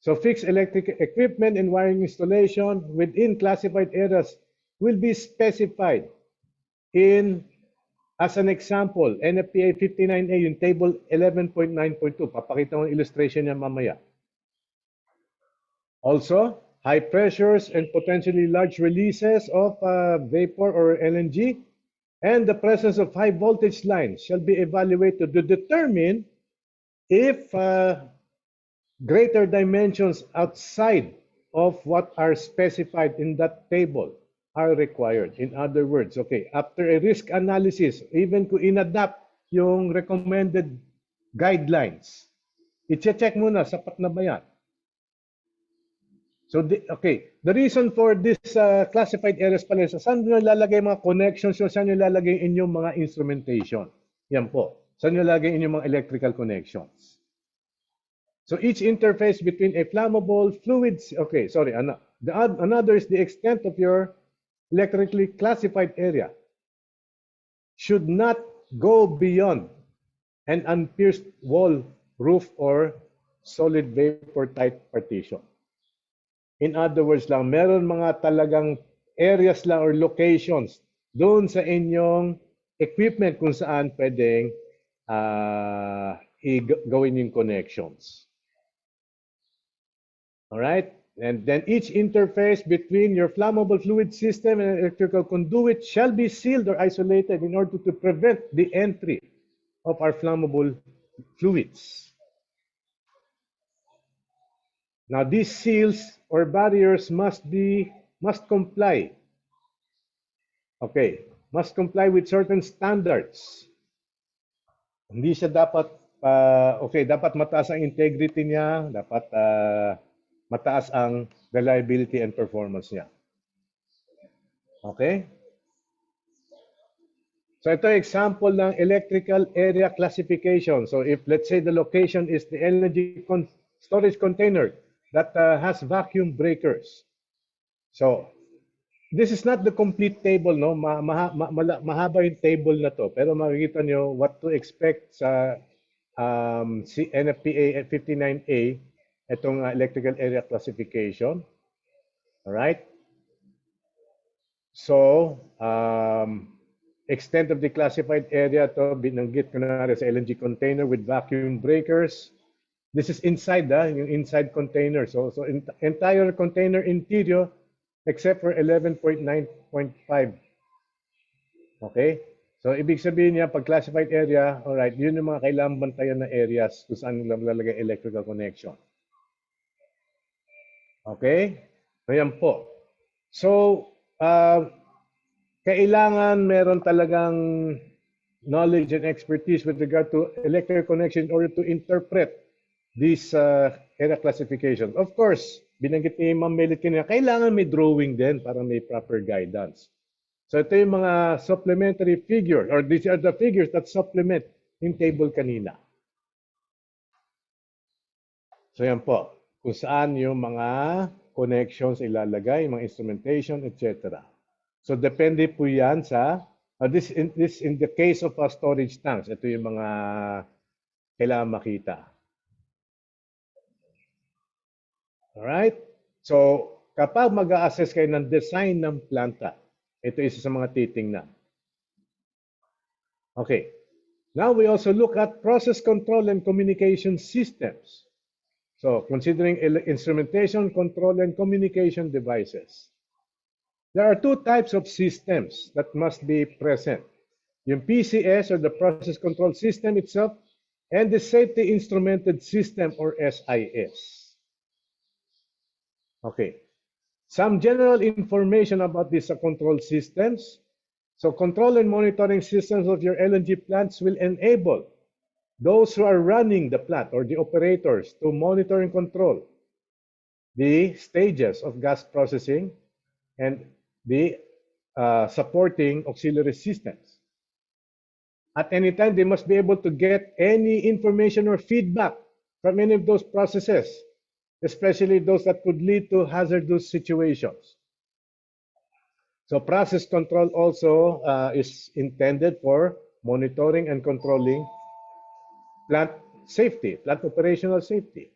So fixed electric equipment and wiring installation within classified areas will be specified in, as an example, NFPA 59A, yung table 11.9.2. Papakita ko yung illustration niya mamaya. Also, high pressures and potentially large releases of vapor or LNG and the presence of high voltage lines shall be evaluated to determine if greater dimensions outside of what are specified in that table are required. In other words, okay, after a risk analysis, even kung inadapt yung recommended guidelines, i-check muna, sapat na ba yan? So, the reason for this classified areas pala, so saan nyo lalagay mga connections, so saan nyo lalagay inyong mga instrumentation? Yan po. Saan nyo lalagay inyong mga electrical connections? So each interface between a flammable fluids, another is the extent of your electrically classified area should not go beyond an unpierced wall, roof, or solid vapor type partition. In other words lang, meron mga talagang areas lang or locations doon sa inyong equipment kung saan pwedeng gawin yung connections. All right? And then each interface between your flammable fluid system and electrical conduit shall be sealed or isolated in order to prevent the entry of our flammable fluids. Now, these seals or barriers must comply. Okay, must comply with certain standards. Hindi siya dapat, dapat mataas ang integrity niya, dapat mataas ang reliability and performance niya. Okay? So ito example ng electrical area classification. So if let's say the location is the LNG storage container that has vacuum breakers. So this is not the complete table, no? Mahaba yung table na to. Pero makikita nyo what to expect sa NFPA 59A, itong electrical area classification. All right? So, extent of the classified area to binanggit ko na sa LNG container with vacuum breakers. This is inside, yung inside container. So entire container interior except for 11.9.5. Okay? So ibig sabihin niya, pag classified area, alright, yun yung mga kailangan bantayan na areas kung saan lalagay electrical connection. Okay? So yan po. So, kailangan meron talagang knowledge and expertise with regard to electrical connection in order to interpret these area classification. Of course, binanggit ni Ma'am Melit kanina, kailangan may drawing din para may proper guidance. So ito yung mga supplementary figures, or these are the figures that supplement yung table kanina. So yan po, kung saan yung mga connections ilalagay, mga instrumentation, etc. So depende po yan sa, this in the case of storage tanks, ito yung mga kailangan makita. Alright? So, kapag mag-a-assess kayo ng design ng planta, ito isa sa mga titingnan. Okay. Now, we also look at process control and communication systems. So, considering instrumentation, control, and communication devices. There are two types of systems that must be present. Yung PCS, or the process control system itself, and the safety instrumented system, or SIS. Okay. Some general information about these control systems. So control and monitoring systems of your LNG plants will enable those who are running the plant or the operators to monitor and control the stages of gas processing and the supporting auxiliary systems. At any time, they must be able to get any information or feedback from any of those processes, especially those that could lead to hazardous situations. So process control also is intended for monitoring and controlling plant safety, plant operational safety.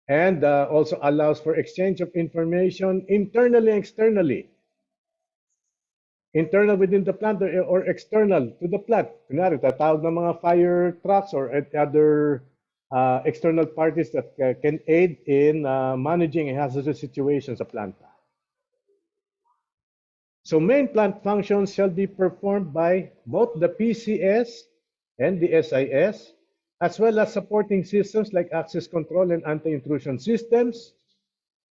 And also allows for exchange of information internally and externally. Internal within the plant or external to the plant. Kunwari, tatawag ng mga fire trucks or other external parties that can aid in managing a hazardous situation sa planta. So main plant functions shall be performed by both the PCS and the SIS, as well as supporting systems like access control and anti-intrusion systems,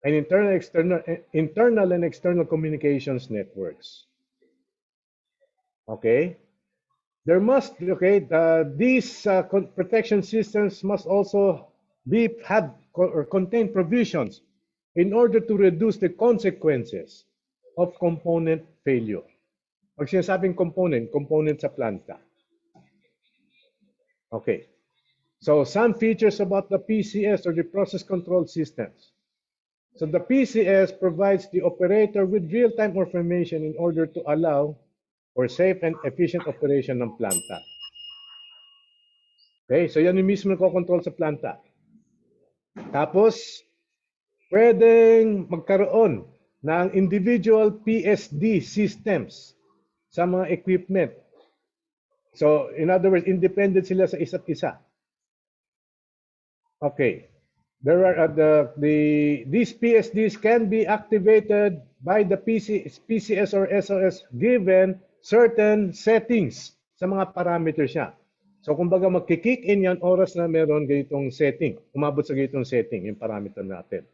and internal and external communications networks. Okay? There must, these protection systems must also have or contain provisions in order to reduce the consequences of component failure. Pag sinasabing component sa planta. Okay. So some features about the PCS or the process control systems. So the PCS provides the operator with real-time information in order to allow for safe and efficient operation ng planta. Okay, so yan yung mismo nagko-control sa planta. Tapos, pwedeng magkaroon ng individual PSD systems sa mga equipment. So, in other words, independent sila sa isa't isa. Okay. There are these PSDs can be activated by the PCS or SOS given certain settings sa mga parameters niya. So kumbaga magki-kick in yan oras na meron ganitong setting, umabot sa ganitong setting yung parameter natin.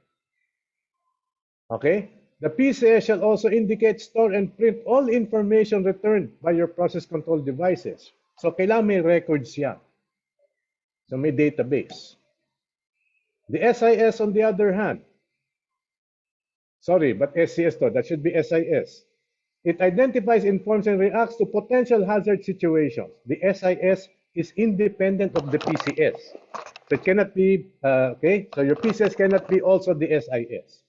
Okay? The PCS shall also indicate, store, and print all information returned by your process control devices. So kailangan may records yan. So may database. The SIS, on the other hand, sorry, but SCS to, that should be SIS. It identifies, informs, and reacts to potential hazard situations. The SIS is independent of the PCS. So it cannot be, okay, so your PCS cannot be also the SIS.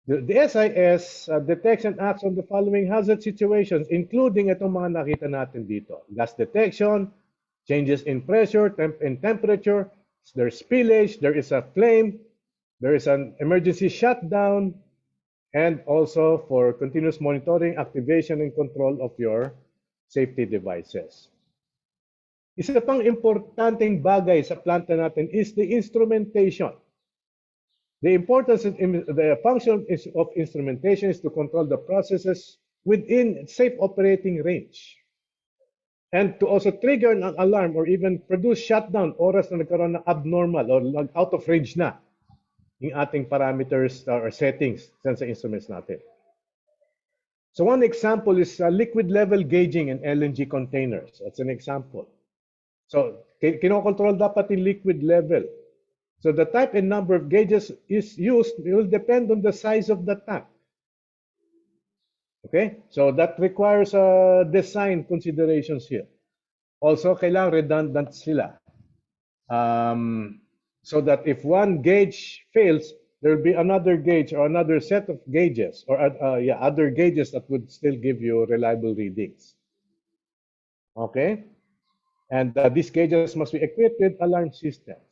The SIS detects and acts on the following hazard situations, including itong mga nakita natin dito. Gas detection, changes in pressure, and temperature, there's spillage, there is a flame, there is an emergency shutdown, and also for continuous monitoring, activation, and control of your safety devices. Isa pang importanteng bagay sa planta natin is the instrumentation. The importance of the function of instrumentation is to control the processes within safe operating range. And to also trigger an alarm or even produce shutdown oras na nagkaroon ng abnormal or out of range na yung ating parameters or settings sa instruments natin. So one example is liquid level gauging in LNG containers. That's an example. So kinokontrol dapat yung liquid level. So the type and number of gauges is used will depend on the size of the tank. Okay, so that requires design considerations here. Also, kailangan redundant sila. So that if one gauge fails, there will be another gauge or another set of gauges or other gauges that would still give you reliable readings. Okay, and these gauges must be equipped with alarm systems.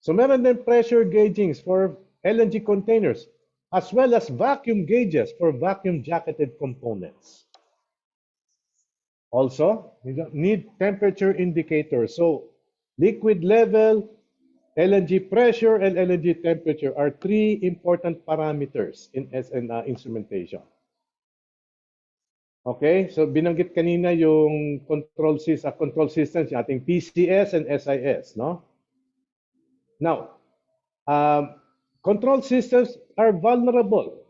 So meron din pressure gaugings for LNG containers, as well as vacuum gauges for vacuum jacketed components. Also, you need temperature indicators. So liquid level, LNG pressure, and LNG temperature are three important parameters in instrumentation. Okay, so binanggit kanina yung control systems, yung ating PCS and SIS, no? Now, control systems are vulnerable.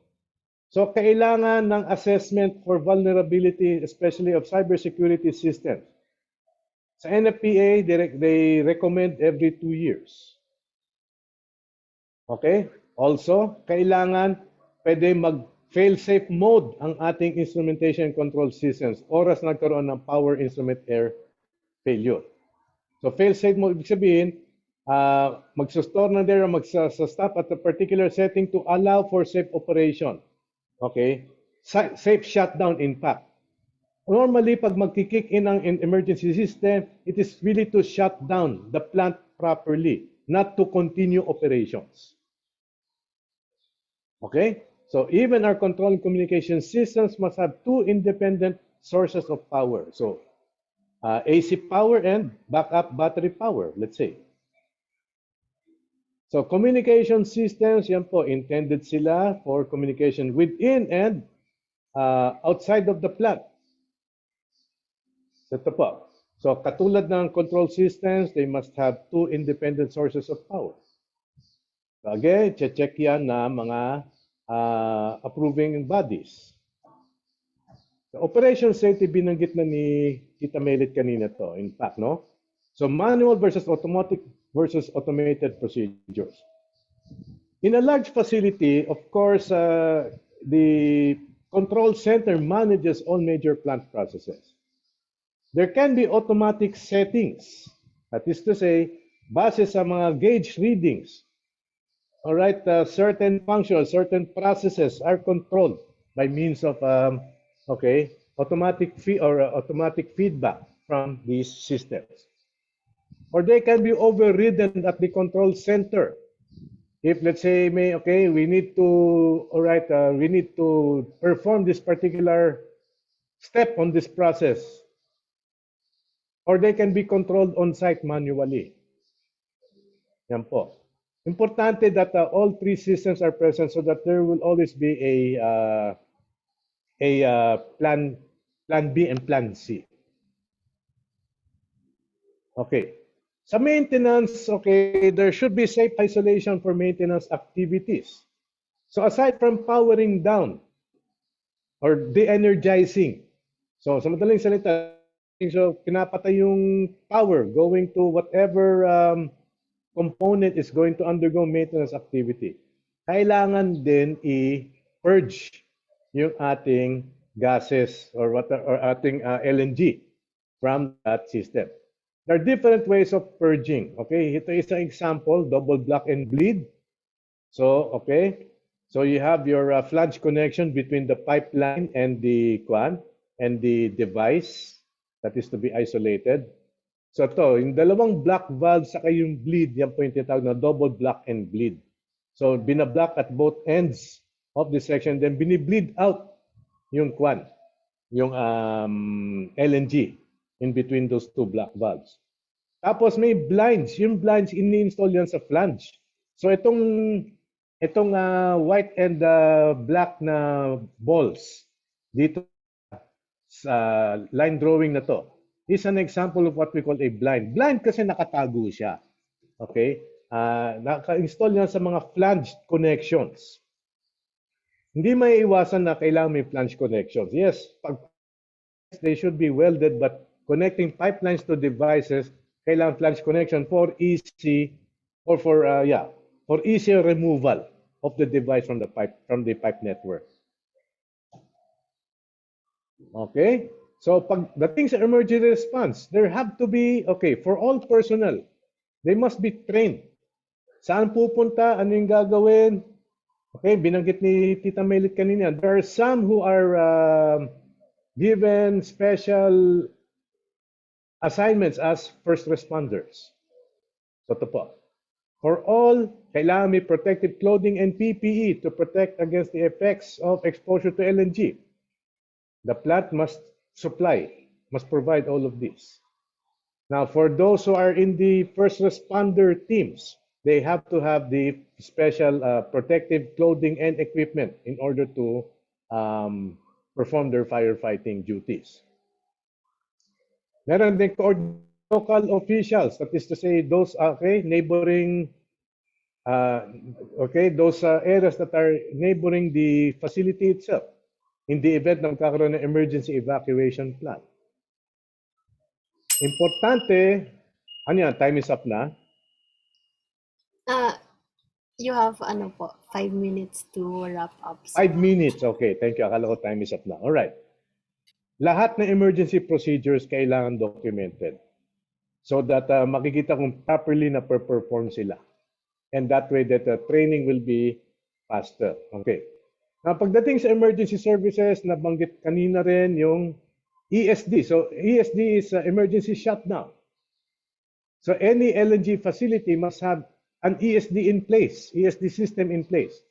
So kailangan ng assessment for vulnerability, especially of cybersecurity systems. Sa NFPA, they recommend every 2 years. Okay? Also, kailangan pwede mag-fail-safe mode ang ating instrumentation and control systems oras nagkaroon ng power instrument air failure. So fail-safe mode, ibig sabihin, mag-store na there or mag-stop at a particular setting to allow for safe operation. Okay? Safe shutdown, in fact. Normally, pag mag-kick in ang emergency system, it is really to shut down the plant properly, not to continue operations. Okay? So even our control and communication systems must have two independent sources of power. So AC power and backup battery power, let's say. So communication systems, yan po, intended sila for communication within and outside of the plant. Ito po. So katulad ng control systems, they must have two independent sources of power. So again, check yan na mga approving bodies. So operation safety, binanggit na ni Tita Melit kanina to, in fact, no? So manual versus automatic versus automated procedures. In a large facility, of course, the control center manages all major plant processes. There can be automatic settings. That is to say, base sa mga gauge readings, all right, certain functions, certain processes are controlled by means of automatic feedback from these systems. Or they can be overridden at the control center. If let's say, we need to perform this particular step on this process, or they can be controlled on site manually. Yan po. Importante that all three systems are present so that there will always be plan B and plan C. Okay. Sa maintenance, okay, there should be safe isolation for maintenance activities. So aside from powering down or de-energizing, so sa madaling salita, so pinapatay yung power going to whatever component is going to undergo maintenance activity. Kailangan din i-purge yung ating gases or ating LNG from that system. There are different ways of purging. Okay, ito is an example, double block and bleed. So, okay, so you have your flange connection between the pipeline and the device that is to be isolated. So ito, yung dalawang block valve saka yung bleed, yan po yung tinatawag na double block and bleed. So binablock at both ends of the section, then binibleed out yung LNG in between those two block valves. Tapos may blinds. Yung blinds, ini-install yan sa flange. So itong white and black na balls dito sa line drawing na to is an example of what we call a blind. Blind kasi nakatago siya. Okay? Naka-install yan sa mga flange connections. Hindi may iwasan na kailangan may flange connections. Yes, they should be welded, but connecting pipelines to devices, kailangan flange connection for easier removal of the device from the pipe network. Okay? So pagdating sa emergency response, there have to be, for all personnel, they must be trained. Saan pupunta? Ano yung gagawin? Okay, binanggit ni Tita Melit kanina. There are some who are given special assignments as first responders. So ito po. For all, kailangan may protective clothing and PPE to protect against the effects of exposure to LNG. The plant must provide all of this. Now, for those who are in the first responder teams, they have to have the special protective clothing and equipment in order to perform their firefighting duties. Meron din local officials, that is to say, those neighboring, those areas that are neighboring the facility itself, in the event na magkakaroon ng emergency evacuation plan. Importante, ano yan, time is up na? You have 5 minutes to wrap up. 5 minutes, okay. Thank you. Akala ko time is up na. All right. Lahat ng emergency procedures kailangan documented so that makikita kung properly na perform sila. And that way that training will be faster. Okay. Now, pagdating sa emergency services, nabanggit kanina rin yung ESD. So, ESD is emergency shutdown. So, any LNG facility must have an ESD in place, ESD system in place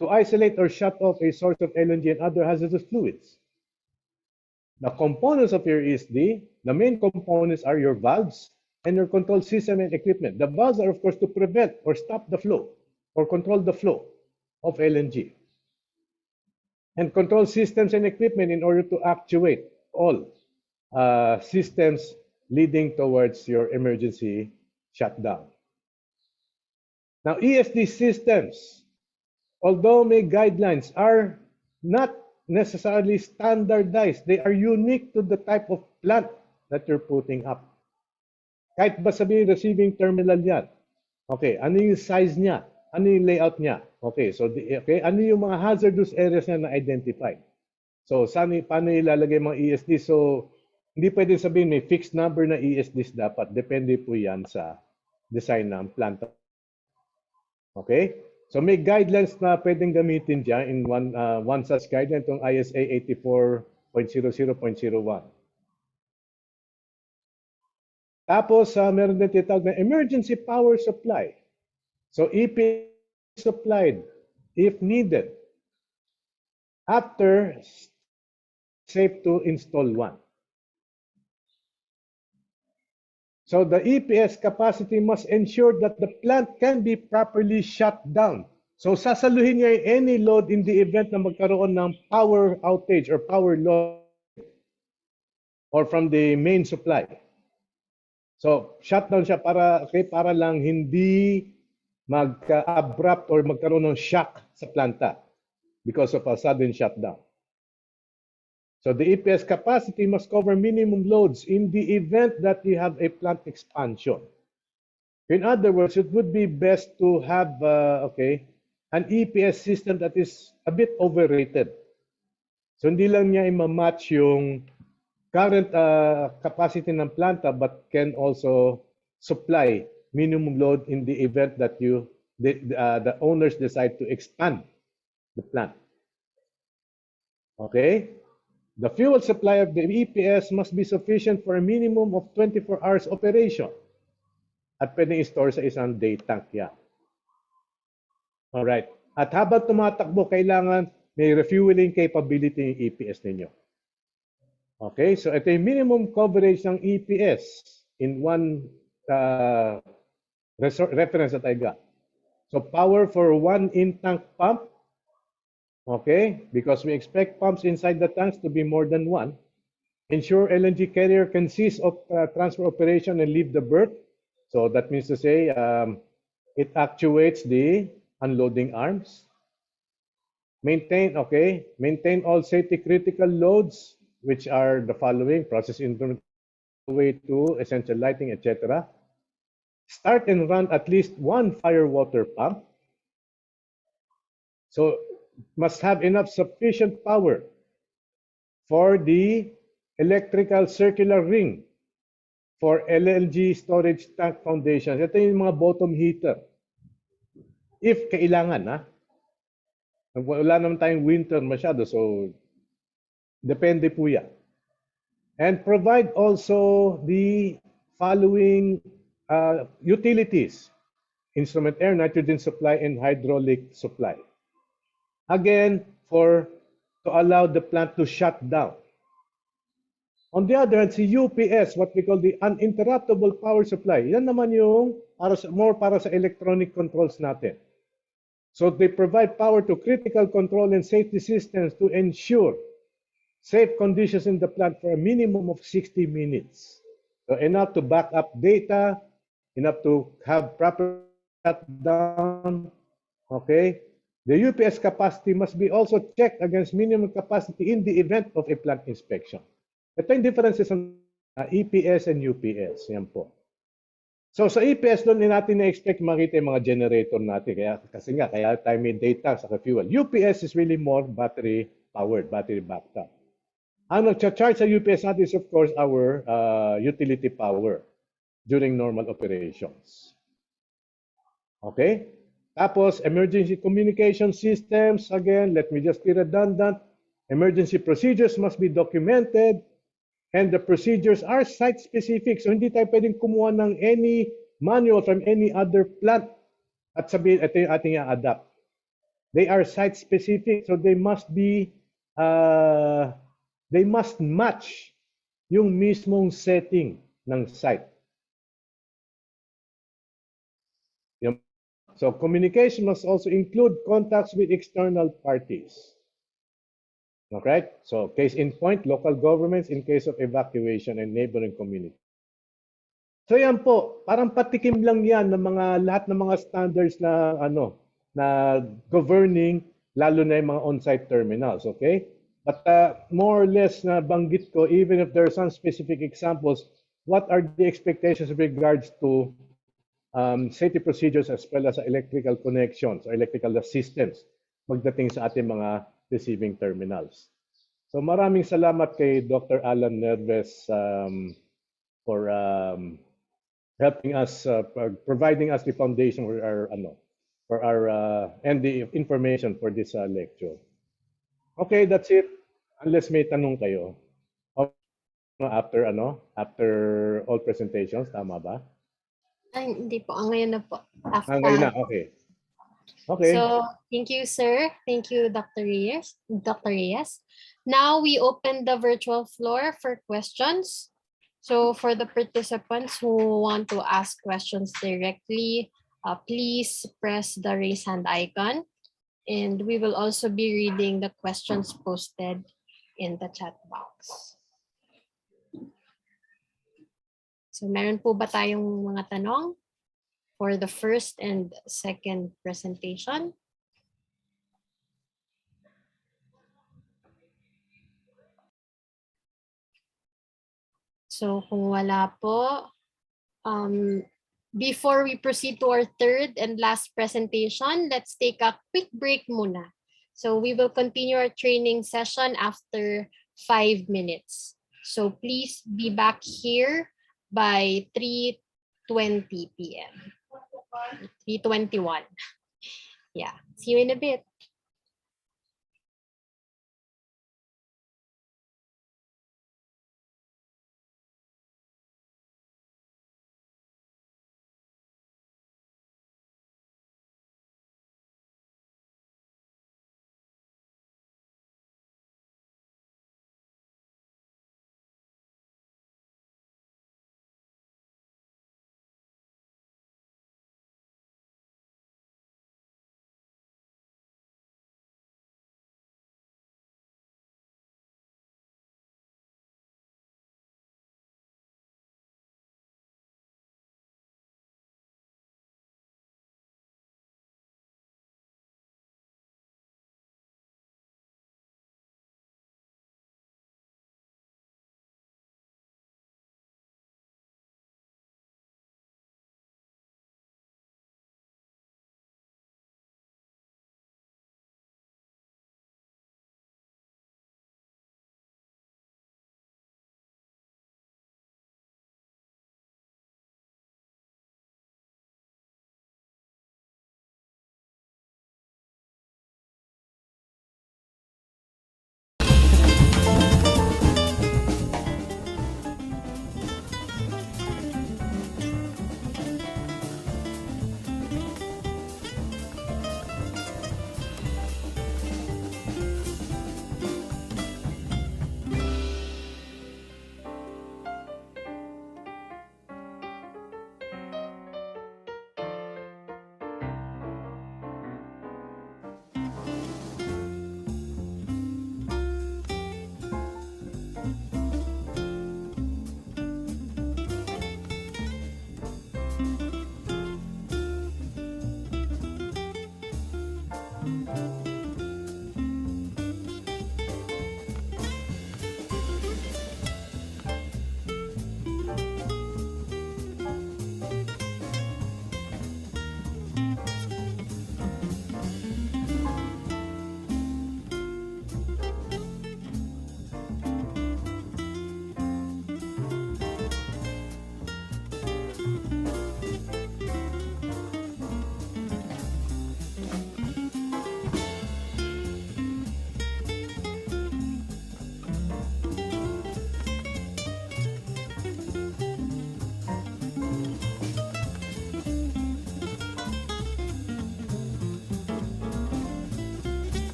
to isolate or shut off a source of LNG and other hazardous fluids. The components of your ESD, the main components are your valves and your control system and equipment. The valves are, of course, to prevent or stop the flow or control the flow of LNG. And control systems and equipment in order to actuate all systems leading towards your emergency shutdown. Now, ESD systems, although may guidelines, are not necessarily standardized. They are unique to the type of plant that you're putting up. Kahit ba sabihin receiving terminal yan, Okay, ano yung size niya? Ano yung layout niya? Okay, so okay, ano yung mga hazardous areas na na-identify? So, paano ilalagay mga ESD? So, hindi pwedeng sabihin may fixed number na ESDs dapat. Depende po yan sa design ng planta. Okay? So, may guidelines na pwedeng gamitin dyan in one such guideline, itong ISA 84.00.01. Tapos, meron din tinatawag na emergency power supply. So, EPS supplied if needed after safe to install one. So the EPS capacity must ensure that the plant can be properly shut down. So sasaluhin niya any load in the event na magkaroon ng power outage or power loss or from the main supply. So shutdown siya para lang hindi magka-abrupt or magkaroon ng shock sa planta because of a sudden shutdown. So the EPS capacity must cover minimum loads in the event that you have a plant expansion. In other words, it would be best to have an EPS system that is a bit overrated. So hindi lang niya i-match yung current capacity ng planta but can also supply minimum load in the event that the owners decide to expand the plant. Okay? The fuel supply of the EPS must be sufficient for a minimum of 24 hours operation. At pwedeng i-store sa isang day tank yan. Alright. At habang tumatakbo, kailangan may refueling capability yung EPS ninyo. Okay, so ito yung minimum coverage ng EPS in one reference that I got. So power for one in-tank pump. Okay, because we expect pumps inside the tanks to be more than one. Ensure LNG carrier can cease of transfer operation and leave the berth. So that means to say it actuates the unloading arms. Maintain all safety critical loads, which are the following: process instrumentation, way to essential lighting, etc. Start and run at least one fire water pump. So must have enough sufficient power for the electrical circular ring for LNG storage tank foundations. Ito yung mga bottom heater. If kailangan, wala naman tayong winter masyado, so depende po yan. And provide also the following utilities: instrument air, nitrogen supply, and hydraulic supply. Again, to allow the plant to shut down. On the other hand, si UPS, what we call the uninterruptible power supply, yan naman yung more para sa electronic controls natin. So they provide power to critical control and safety systems to ensure safe conditions in the plant for a minimum of 60 minutes. So enough to back up data, enough to have proper shutdown. Okay? The UPS capacity must be also checked against minimum capacity in the event of a plant inspection. Ito yung differences ng EPS and UPS. Yan po. So sa EPS, doon natin na-expect makita yung mga generator natin. Kaya tayo may data sa fuel. UPS is really more battery powered, battery backed up. Ang nag-charge sa UPS natin is of course our utility power during normal operations. Okay? Tapos, emergency communication systems. Again, let me just be redundant. Emergency procedures must be documented and the procedures are site-specific. So, hindi tayo pwedeng kumuha ng any manual from any other plant at sabihin, ito yung ating i-adapt. They are site-specific. So, they must match yung mismong setting ng site. So communication must also include contacts with external parties. Okay? So case in point, local governments in case of evacuation and neighboring community. So yan po, parang patikim lang yan ng lahat ng mga standards na governing lalo na yung mga on-site terminals, okay? But more or less na banggit ko, even if there are some specific examples, what are the expectations with regards to safety procedures as well as electrical connections or electrical assistance pagdating sa ating mga receiving terminals. So maraming salamat kay Dr. Alan Nerves for helping us, providing us the foundation for our and the information for this lecture. Okay, that's it. Unless may tanong kayo. After all presentations, tama ba? Ay, hindi po. Ngayon na po. Ngayon na, okay. Okay. So, thank you, sir. Thank you, Dr. Reyes. Dr. Reyes. Now, we open the virtual floor for questions. So, for the participants who want to ask questions directly, please press the raise hand icon. And we will also be reading the questions posted in the chat box. So, meron po ba tayong mga tanong for the first and second presentation? So, kung wala po, before we proceed to our third and last presentation, let's take a quick break muna. So, we will continue our training session after 5 minutes. So, please be back here by 3:20 p.m. 3:21. Yeah, see you in a bit.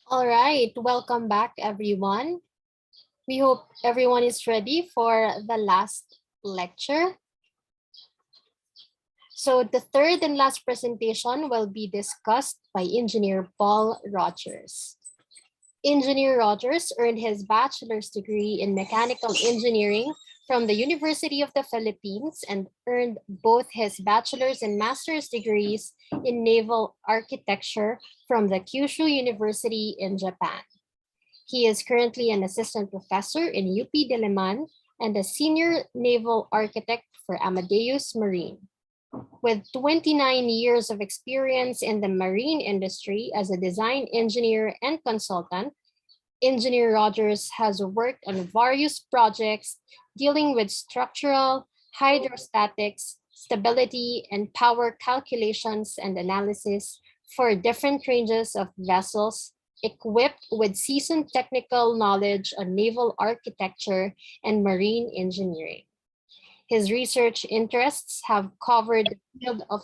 All right, welcome back, everyone. We hope everyone is ready for the last lecture. So the third and last presentation will be discussed by Engineer Paul Rogers. Engineer Rogers earned his bachelor's degree in mechanical engineering from the University of the Philippines and earned both his bachelor's and master's degrees in naval architecture from the Kyushu University in Japan. He is currently an assistant professor in UP Diliman and a senior naval architect for Amadeus Marine. With 29 years of experience in the marine industry as a design engineer and consultant, Engineer Rogers has worked on various projects dealing with structural, hydrostatics, stability, and power calculations and analysis for different ranges of vessels equipped with seasoned technical knowledge on naval architecture and marine engineering. His research interests have covered the field of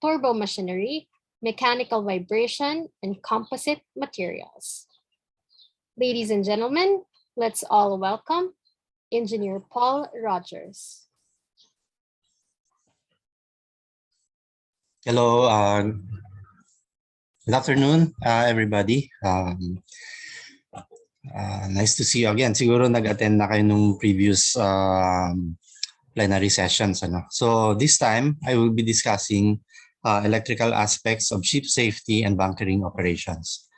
turbomachinery, mechanical vibration, and composite materials. Ladies and gentlemen, let's all welcome Engineer Paul Rogers. Hello, good afternoon, everybody. Nice to see you again. Siguro nag-attend na kayo nung previous plenary sessions. So this time, I will be discussing electrical aspects of ship safety and bunkering operations.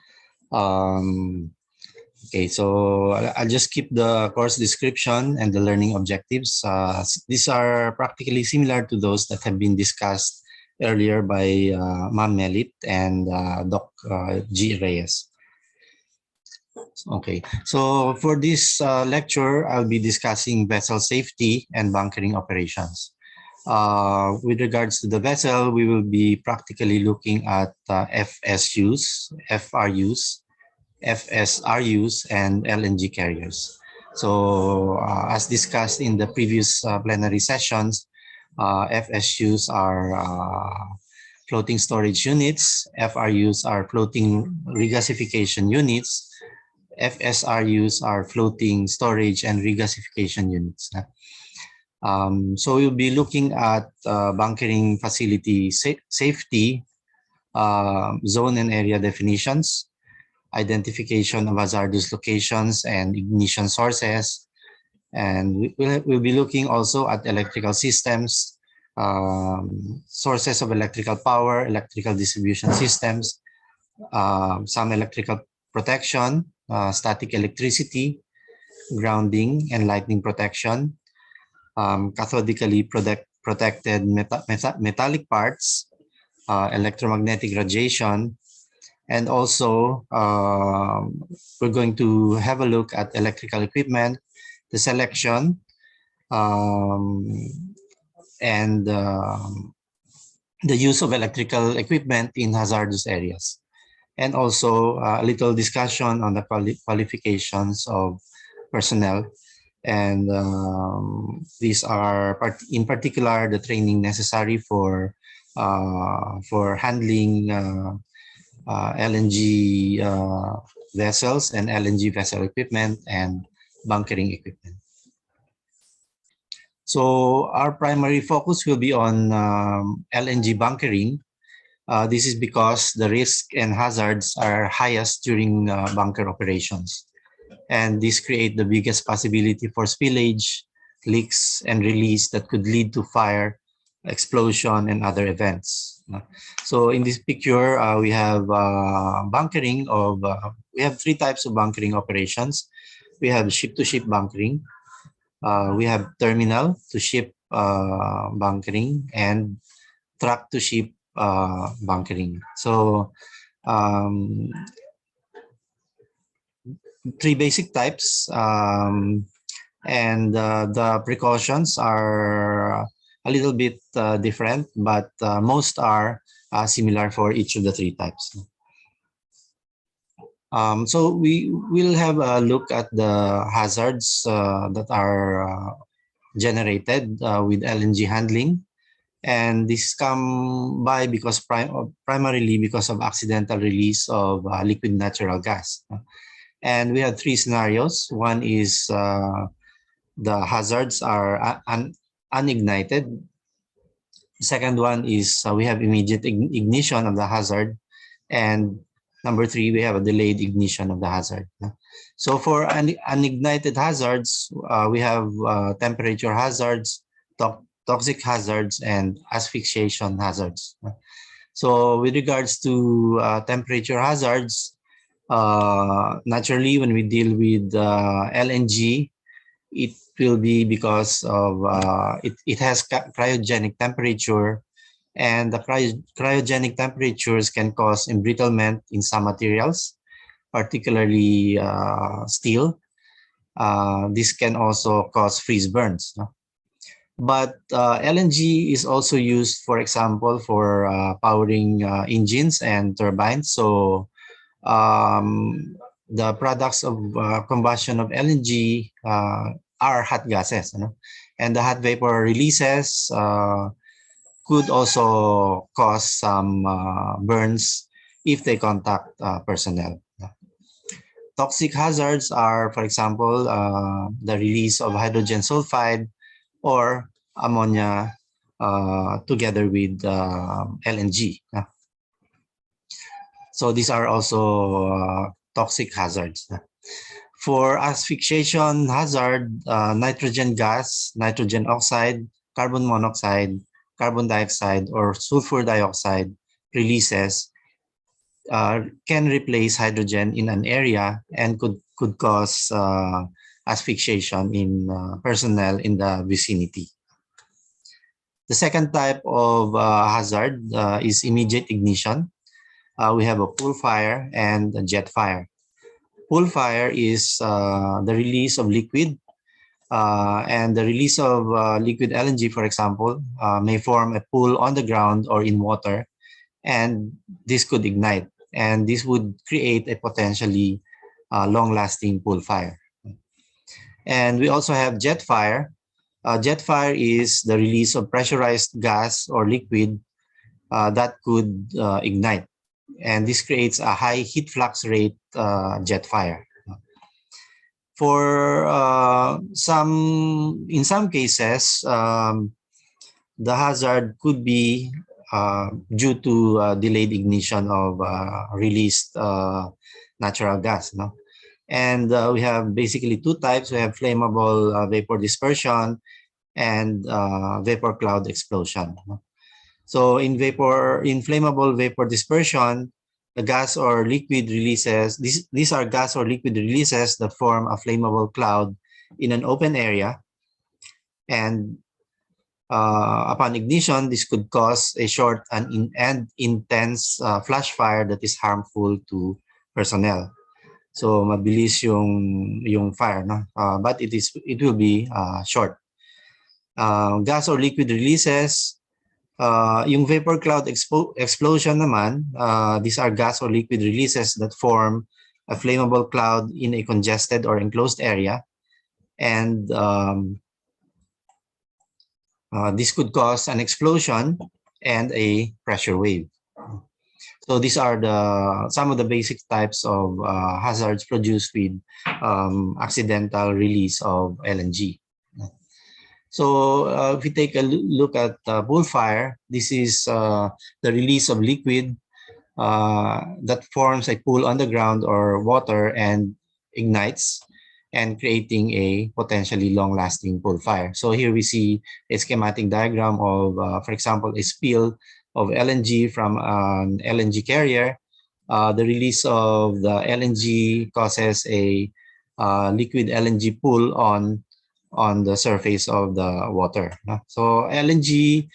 Okay, so I'll just keep the course description and the learning objectives. These are practically similar to those that have been discussed earlier by Ma'am Melit and Doc G. Reyes. Okay, so for this lecture, I'll be discussing vessel safety and bunkering operations. With regards to the vessel, we will be practically looking at FSUs, FRUs, FSRUs, and LNG carriers. So as discussed in the previous plenary sessions, FSUs are floating storage units, FRUs are floating regasification units, FSRUs are floating storage and regasification units. So we'll be looking at bunkering facility safety, zone and area definitions, identification of hazardous locations and ignition sources. And we'll be looking also at electrical systems, sources of electrical power, electrical distribution systems, some electrical protection, static electricity, grounding and lightning protection, cathodically protected metallic parts, electromagnetic radiation, and also we're going to have a look at electrical equipment, the selection, and the use of electrical equipment in hazardous areas. And also a little discussion on the qualifications of personnel. And these are in particular the training necessary for handling LNG vessels and LNG vessel equipment and bunkering equipment. So our primary focus will be on LNG bunkering. This is because the risk and hazards are highest during bunker operations. And this creates the biggest possibility for spillage, leaks, and release that could lead to fire, explosion, and other events. So in this picture, we have bunkering of, we have three types of bunkering operations. We have ship-to-ship bunkering, we have terminal-to-ship bunkering, and truck-to-ship bunkering. So three basic types, and the precautions are a little bit different, but most are similar for each of the three types. So we will have a look at the hazards that are generated with LNG handling And this come by because primarily because of accidental release of liquid natural gas. And we have three scenarios. One is the hazards are unignited. Second one is we have immediate ignition of the hazard. And number three, we have a delayed ignition of the hazard. So for unignited hazards, we have temperature hazards, toxic hazards, and asphyxiation hazards. So with regards to temperature hazards, naturally, when we deal with LNG, it will be because of it has cryogenic temperature, and the cryogenic temperatures can cause embrittlement in some materials, particularly steel. This can also cause freeze burns. No? But LNG is also used, for example, for powering engines and turbines. So the products of combustion of LNG are hot gases, you know? And the hot vapor releases could also cause some burns if they contact personnel. Toxic hazards are, for example, the release of hydrogen sulfide or ammonia together with LNG. So these are also toxic hazards. For asphyxiation hazard, nitrogen gas, nitrogen oxide, carbon monoxide, carbon dioxide, or sulfur dioxide releases can replace hydrogen in an area and could cause asphyxiation in personnel in the vicinity. The second type of hazard is immediate ignition. We have a pool fire and a jet fire. Pool fire is the release of liquid, and the release of liquid LNG, for example, may form a pool on the ground or in water, and this could ignite, and this would create a potentially long-lasting pool fire. And we also have jet fire. Jet fire is the release of pressurized gas or liquid that could ignite, and this creates a high heat flux rate jet fire. For in some cases, the hazard could be due to delayed ignition of released natural gas. No? And we have basically two types. We have flammable vapor dispersion and vapor cloud explosion. No? So in flammable vapor dispersion, the gas or liquid releases, these are gas or liquid releases that form a flammable cloud in an open area. And upon ignition, this could cause a short and intense flash fire that is harmful to personnel. So mabilis yung fire, no? But it will be short. Gas or liquid releases, yung vapor cloud explosion naman, these are gas or liquid releases that form a flammable cloud in a congested or enclosed area. And this could cause an explosion and a pressure wave. So these are some of the basic types of hazards produced with accidental release of LNG. So if we take a look at pool fire, this is the release of liquid that forms a pool on the ground or water and ignites, and creating a potentially long-lasting pool fire. So here we see a schematic diagram of, for example, a spill of LNG from an LNG carrier. The release of the LNG causes a liquid LNG pool on the surface of the water. So LNG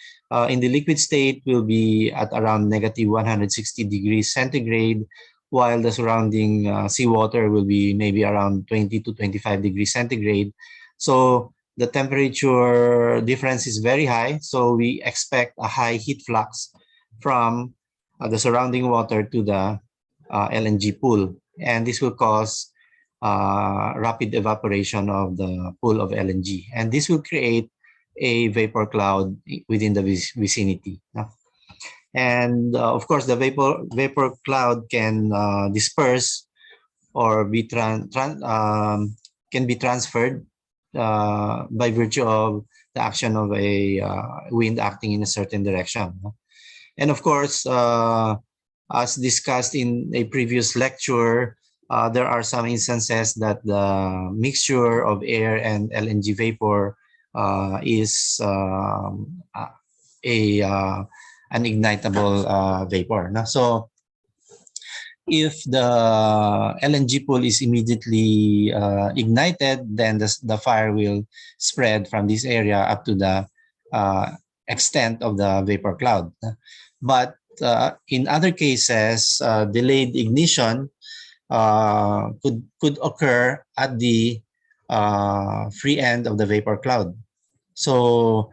in the liquid state will be at around negative 160 degrees centigrade, while the surrounding seawater will be maybe around 20 to 25 degrees centigrade. So the temperature difference is very high. So we expect a high heat flux from the surrounding water to the LNG pool. And this will cause rapid evaporation of the pool of LNG. And this will create a vapor cloud within the vicinity. And of course, the vapor cloud can disperse or be can be transferred by virtue of the action of a wind acting in a certain direction. And of course, as discussed in a previous lecture, there are some instances that the mixture of air and LNG vapor is an ignitable vapor. So if the LNG pool is immediately ignited, then the fire will spread from this area up to the extent of the vapor cloud. But in other cases, delayed ignition could occur at the free end of the vapor cloud. So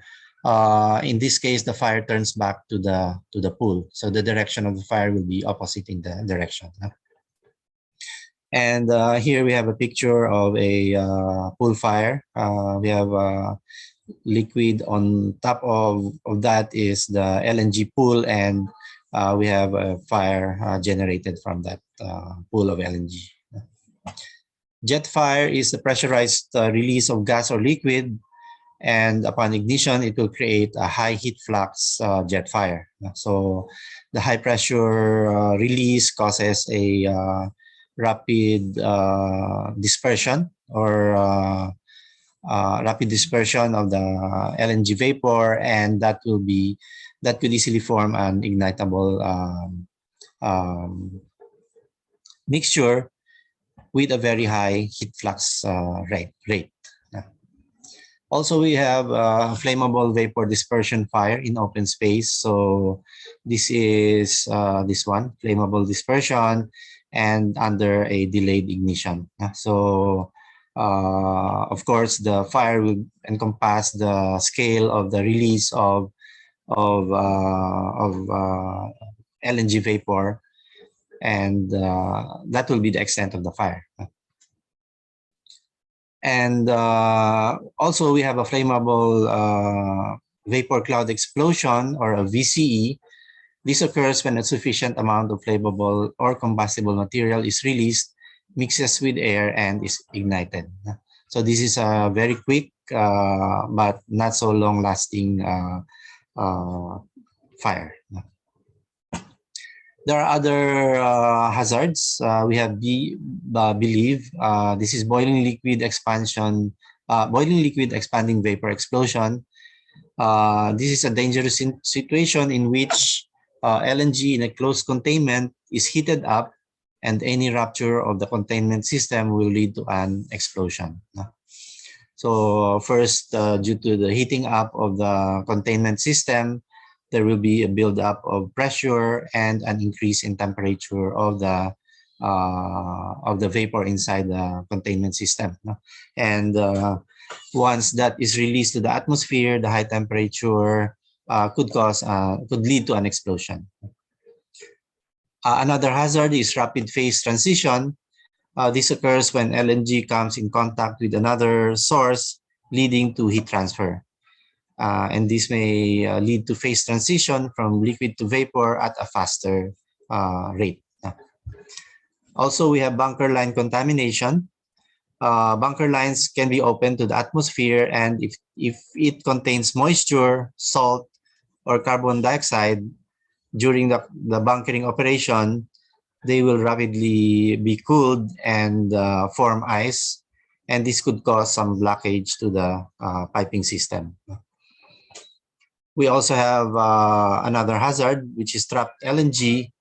in this case, the fire turns back to the pool. So the direction of the fire will be opposite in the direction. And here we have a picture of a pool fire. We have liquid on top of that is the LNG pool, and we have a fire generated from that pool of LNG. Jet fire is the pressurized release of gas or liquid, and upon ignition, it will create a high heat flux jet fire. So the high pressure release causes a rapid dispersion or rapid dispersion of the LNG vapor, and that could easily form an ignitable mixture with a very high heat flux rate. Also, we have flammable vapor dispersion fire in open space. So this is this one, flammable dispersion, and under a delayed ignition. So of course, the fire will encompass the scale of the release of LNG vapor, and that will be the extent of the fire. And also, we have a flammable vapor cloud explosion, or a VCE. This occurs when a sufficient amount of flammable or combustible material is released, mixes with air, and is ignited. So this is a very quick but not so long-lasting fire. There are other hazards. We have believe this is boiling liquid expansion, boiling liquid expanding vapor explosion. This is a dangerous situation in which LNG in a closed containment is heated up, and any rupture of the containment system will lead to an explosion. So first, due to the heating up of the containment system, there will be a buildup of pressure and an increase in temperature of the vapor inside the containment system. And once that is released to the atmosphere, the high temperature could lead to an explosion. Another hazard is rapid phase transition. This occurs when LNG comes in contact with another source, leading to heat transfer. And this may lead to phase transition from liquid to vapor at a faster rate. Also, we have bunker line contamination. Bunker lines can be opened to the atmosphere, and if it contains moisture, salt, or carbon dioxide during the bunkering operation, they will rapidly be cooled and form ice, and this could cause some blockage to the piping system. We also have another hazard, which is trapped LNG.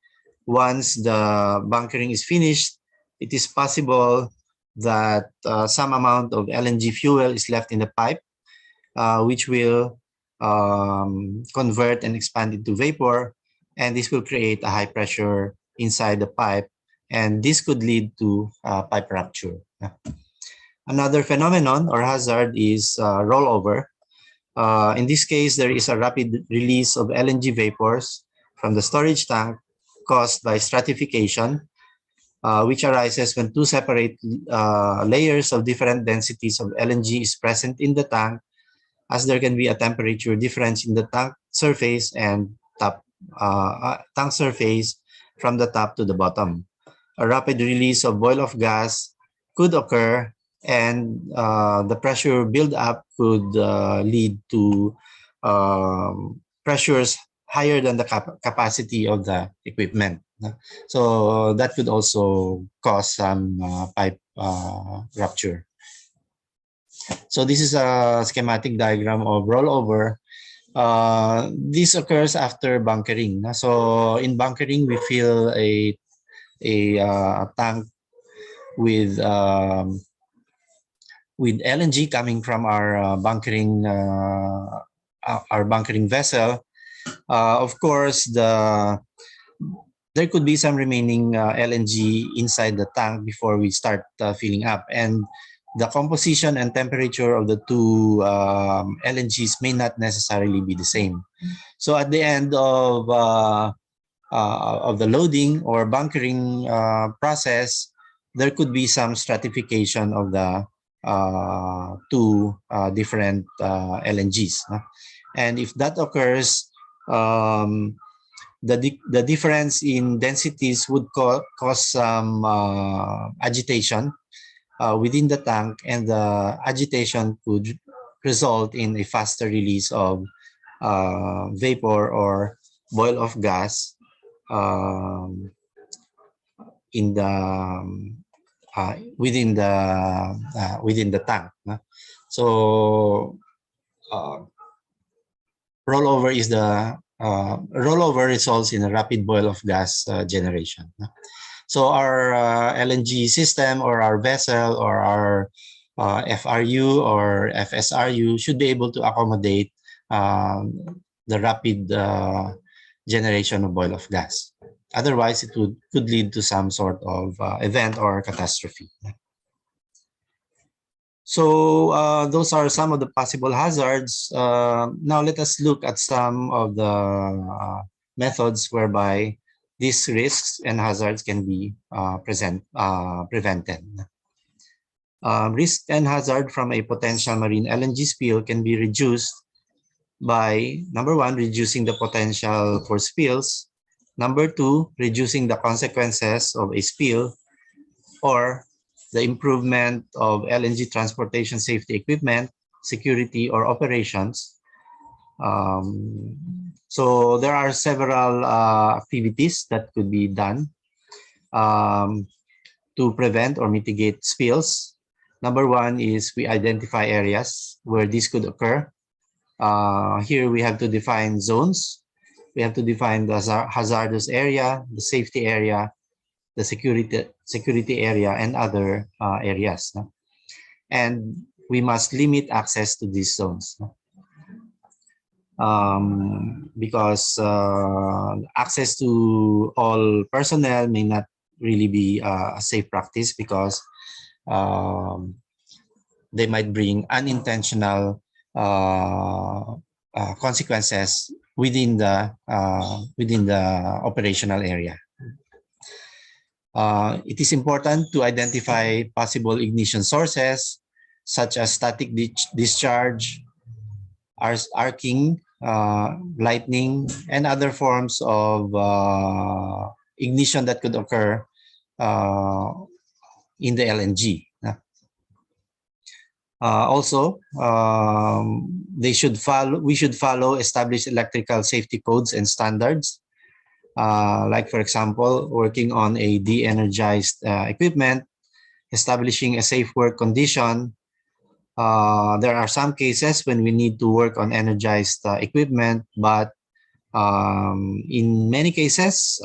Once the bunkering is finished, it is possible that some amount of LNG fuel is left in the pipe, which will convert and expand into vapor, and this will create a high pressure inside the pipe, and this could lead to pipe rupture. Another phenomenon or hazard is rollover. In this case, there is a rapid release of LNG vapors from the storage tank caused by stratification, which arises when two separate layers of different densities of LNG is present in the tank, as there can be a temperature difference in the tank surface and tank surface from the top to the bottom. A rapid release of boil-off gas could occur, and the pressure build-up could lead to pressures higher than the capacity of the equipment. So that could also cause some pipe rupture. So this is a schematic diagram of rollover. This occurs after bunkering. So in bunkering, we fill a tank with LNG coming from our bunkering vessel. Of course, there could be some remaining LNG inside the tank before we start filling up, and the composition and temperature of the two LNGs may not necessarily be the same. So at the end of the loading or bunkering process, there could be some stratification of the two different LNGs. And if that occurs, the difference in densities would cause some agitation within the tank, and the agitation could result in a faster release of vapor or boil-off gas in the within the tank. So rollover results in a rapid boil-off gas generation. So our LNG system or our vessel or our FRU or FSRU should be able to accommodate the rapid generation of boil-off gas. Otherwise, it could lead to some sort of event or catastrophe. So those are some of the possible hazards. Now let us look at some of the methods whereby these risks and hazards can be prevented. Risk and hazard from a potential marine LNG spill can be reduced by, number one, reducing the potential for spills. Number two, reducing the consequences of a spill, or the improvement of LNG transportation safety equipment, security, or operations. So there are several activities that could be done to prevent or mitigate spills. Number one is we identify areas where this could occur. Here we have to define zones. We have to define the hazardous area, the safety area, the security area, and other areas. And we must limit access to these zones. Because access to all personnel may not really be a safe practice, because they might bring unintentional consequences within the operational area. It is important to identify possible ignition sources such as static discharge, arcing, lightning, and other forms of ignition that could occur in the LNG. Also, we should follow established electrical safety codes and standards. Like, for example, working on a de-energized equipment, establishing a safe work condition. There are some cases when we need to work on energized equipment, but in many cases,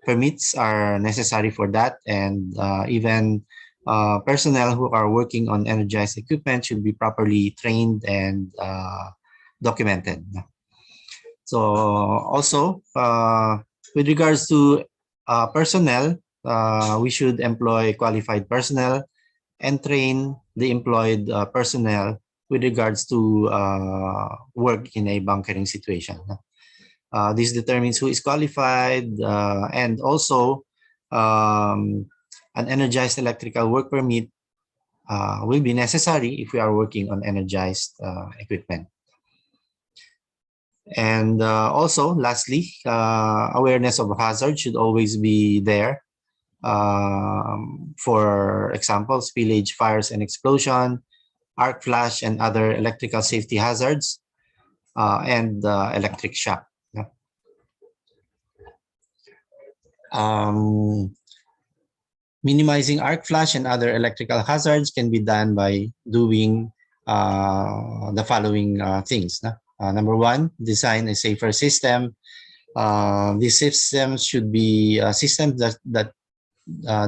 permits are necessary for that, and even personnel who are working on energized equipment should be properly trained and documented. So also, with regards to personnel, we should employ qualified personnel and train the employed personnel with regards to work in a bunkering situation. This determines who is qualified, and also an energized electrical work permit will be necessary if we are working on energized equipment. And also, lastly, awareness of hazard should always be there. For example, spillage, fires, and explosion, arc flash, and other electrical safety hazards, and electric shock. Yeah. Minimizing arc flash and other electrical hazards can be done by doing the following things. Number one, design a safer system. These systems should be systems that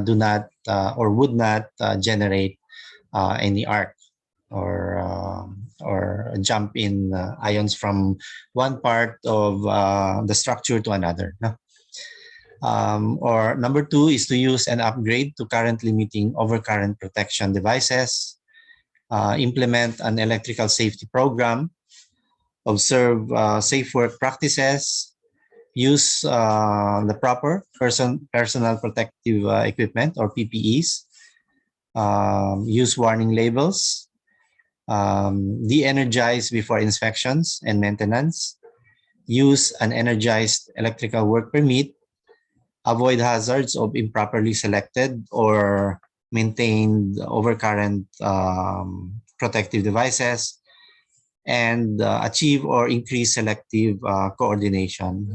do not or would not generate any arc or jump in ions from one part of the structure to another. No? Or number two is to use and upgrade to currently meeting overcurrent protection devices, implement an electrical safety program, observe safe work practices, use the proper personal protective equipment or PPEs, use warning labels, de-energize before inspections and maintenance, use an energized electrical work permit, avoid hazards of improperly selected or maintained overcurrent protective devices, and achieve or increase selective coordination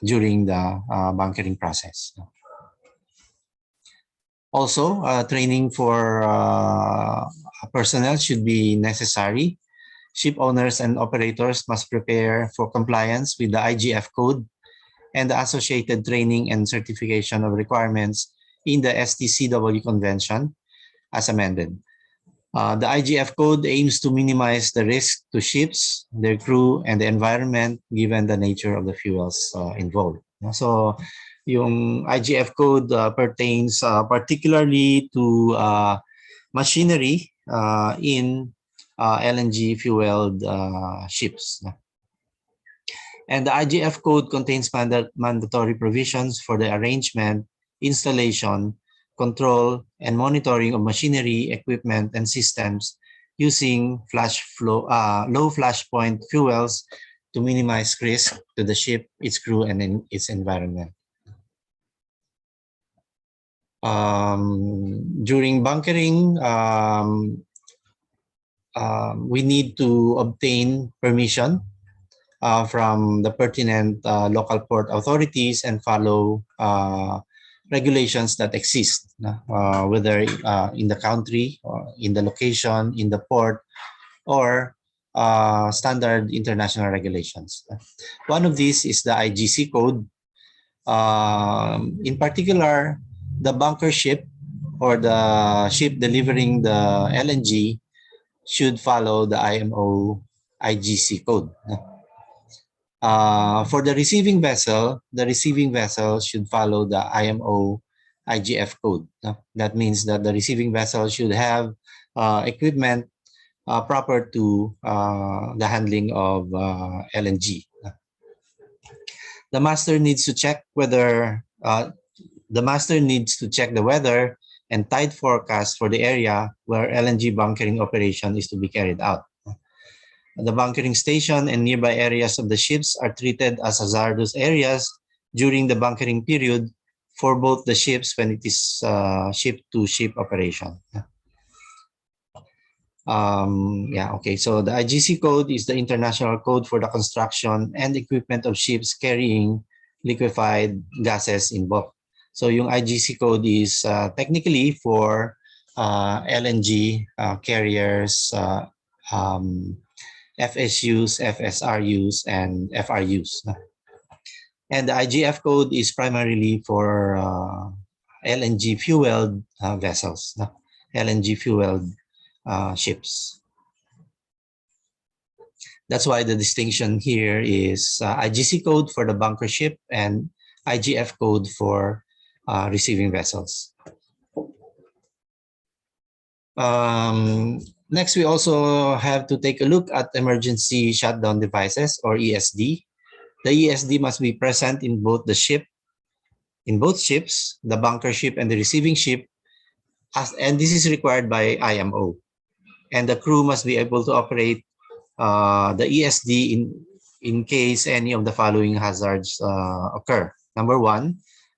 during the bunkering process. Also, training for personnel should be necessary. Ship owners and operators must prepare for compliance with the IGF code and the associated training and certification of requirements in the STCW convention as amended. The IGF code aims to minimize the risk to ships, their crew, and the environment given the nature of the fuels involved. So, yung IGF code pertains particularly to machinery in LNG fueled ships. And the IGF code contains mandatory provisions for the arrangement, installation, control, and monitoring of machinery, equipment, and systems using low flash point fuels to minimize risk to the ship, its crew, and in its environment. During bunkering, we need to obtain permission from the pertinent local port authorities and follow regulations that exist, whether in the country, or in the location, in the port, or standard international regulations. One of these is the IGC code. In particular, the bunker ship or the ship delivering the LNG should follow the IMO IGC code. For the receiving vessel should follow the IMO IGF code. That means that the receiving vessel should have equipment proper to the handling of LNG. The master needs to check whether the weather and tide forecast for the area where LNG bunkering operation is to be carried out. The bunkering station and nearby areas of the ships are treated as hazardous areas during the bunkering period for both the ships when it is ship-to-ship operation. So the IGC code is the international code for the construction and equipment of ships carrying liquefied gases in bulk. So yung IGC code is technically for LNG carriers, FSUs, FSRUs, and FRUs. And the IGF code is primarily for LNG fueled vessels, LNG fueled ships. That's why the distinction here is IGC code for the bunker ship and IGF code for receiving vessels. Next, we also have to take a look at emergency shutdown devices or ESD. The ESD must be present in both ships, the bunker ship and the receiving ship, and this is required by IMO. And the crew must be able to operate the ESD in case any of the following hazards occur. Number one,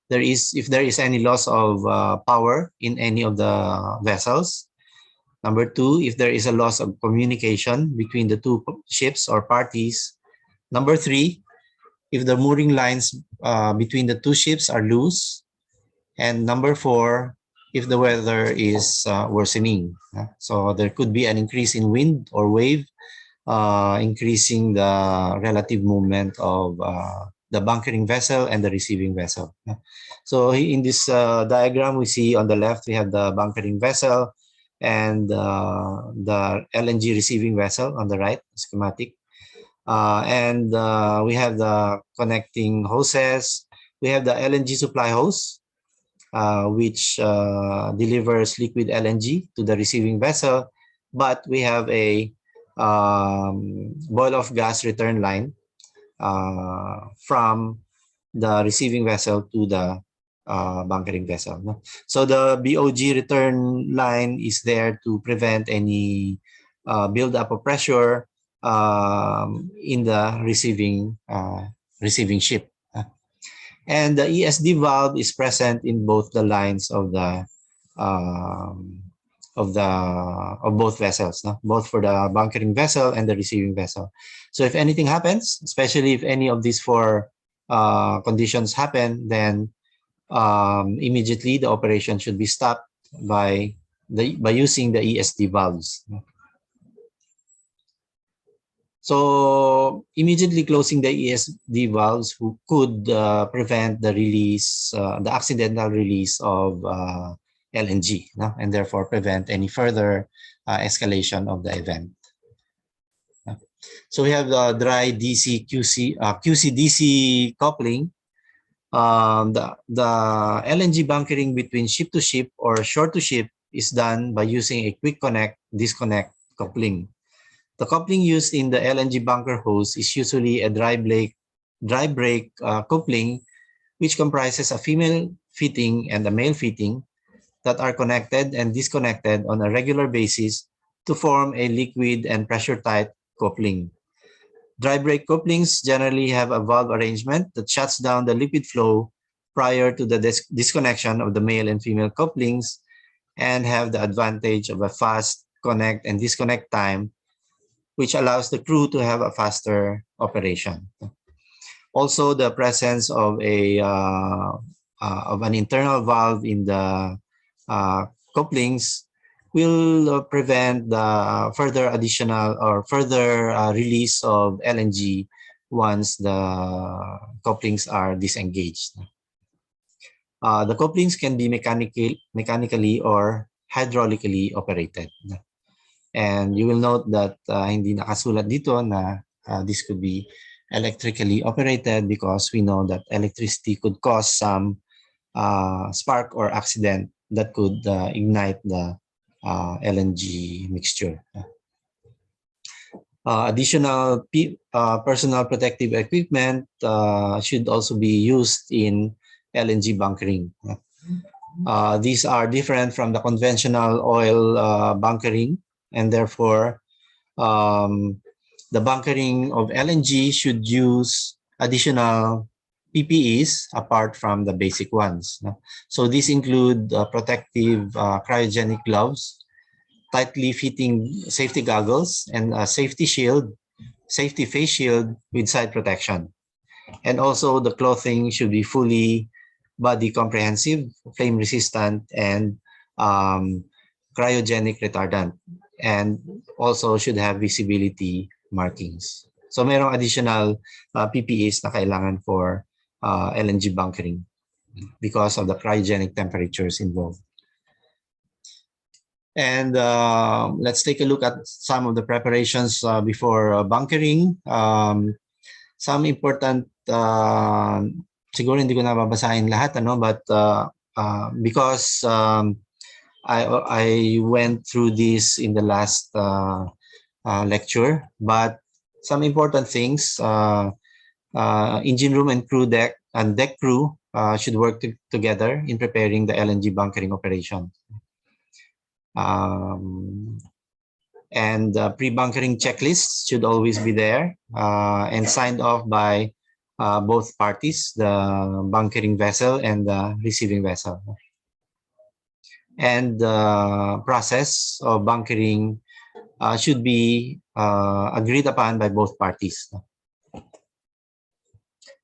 if there is any loss of power in any of the vessels. Number two, if there is a loss of communication between the two ships or parties. Number three, if the mooring lines between the two ships are loose. And number four, if the weather is worsening. So there could be an increase in wind or wave, increasing the relative movement of the bunkering vessel and the receiving vessel. So in this diagram, we see on the left, we have the bunkering vessel and the LNG receiving vessel on the right, schematic. And we have the connecting hoses. We have the LNG supply hose, which delivers liquid LNG to the receiving vessel. But we have a boil-off gas return line from the receiving vessel to the bunkering vessel. So the BOG return line is there to prevent any build-up of pressure in the receiving ship. And the ESD valve is present in both the lines of both vessels, both for the bunkering vessel and the receiving vessel. So if anything happens, especially if any of these four conditions happen, then immediately the operation should be stopped by using the ESD valves. So immediately closing the ESD valves could prevent the release, the accidental release of LNG, and therefore prevent any further escalation of the event. So we have the dry DC QC-DC coupling. The LNG bunkering between ship to ship or shore to ship is done by using a quick connect disconnect coupling. The coupling used in the LNG bunker hose is usually a dry brake coupling, which comprises a female fitting and a male fitting that are connected and disconnected on a regular basis to form a liquid and pressure tight coupling. Dry brake couplings generally have a valve arrangement that shuts down the liquid flow prior to the disconnection of the male and female couplings and have the advantage of a fast connect and disconnect time, which allows the crew to have a faster operation. Also, the presence of an internal valve in the couplings will prevent the further additional or further release of LNG once the couplings are disengaged. The couplings can be mechanically or hydraulically operated. And you will note that hindi nakasulat dito na this could be electrically operated because we know that electricity could cause some spark or accident that could ignite the LNG mixture. Additional personal protective equipment should also be used in LNG bunkering. These are different from the conventional oil bunkering, and therefore the bunkering of LNG should use additional PPEs apart from the basic ones. So these include protective cryogenic gloves, tightly fitting safety goggles, and a safety face shield with side protection. And also the clothing should be fully body comprehensive, flame resistant, and cryogenic retardant, and also should have visibility markings. So mayroong additional PPEs na kailangan for LNG bunkering because of the cryogenic temperatures involved. And let's take a look at some of the preparations before bunkering. Some important, siguro hindi ko na babasahin lahat, but because I went through this in the last lecture, but some important things, engine room and deck crew should work together in preparing the LNG bunkering operation. And pre-bunkering checklists should always be there and signed off by both parties, the bunkering vessel and the receiving vessel. And the process of bunkering should be agreed upon by both parties.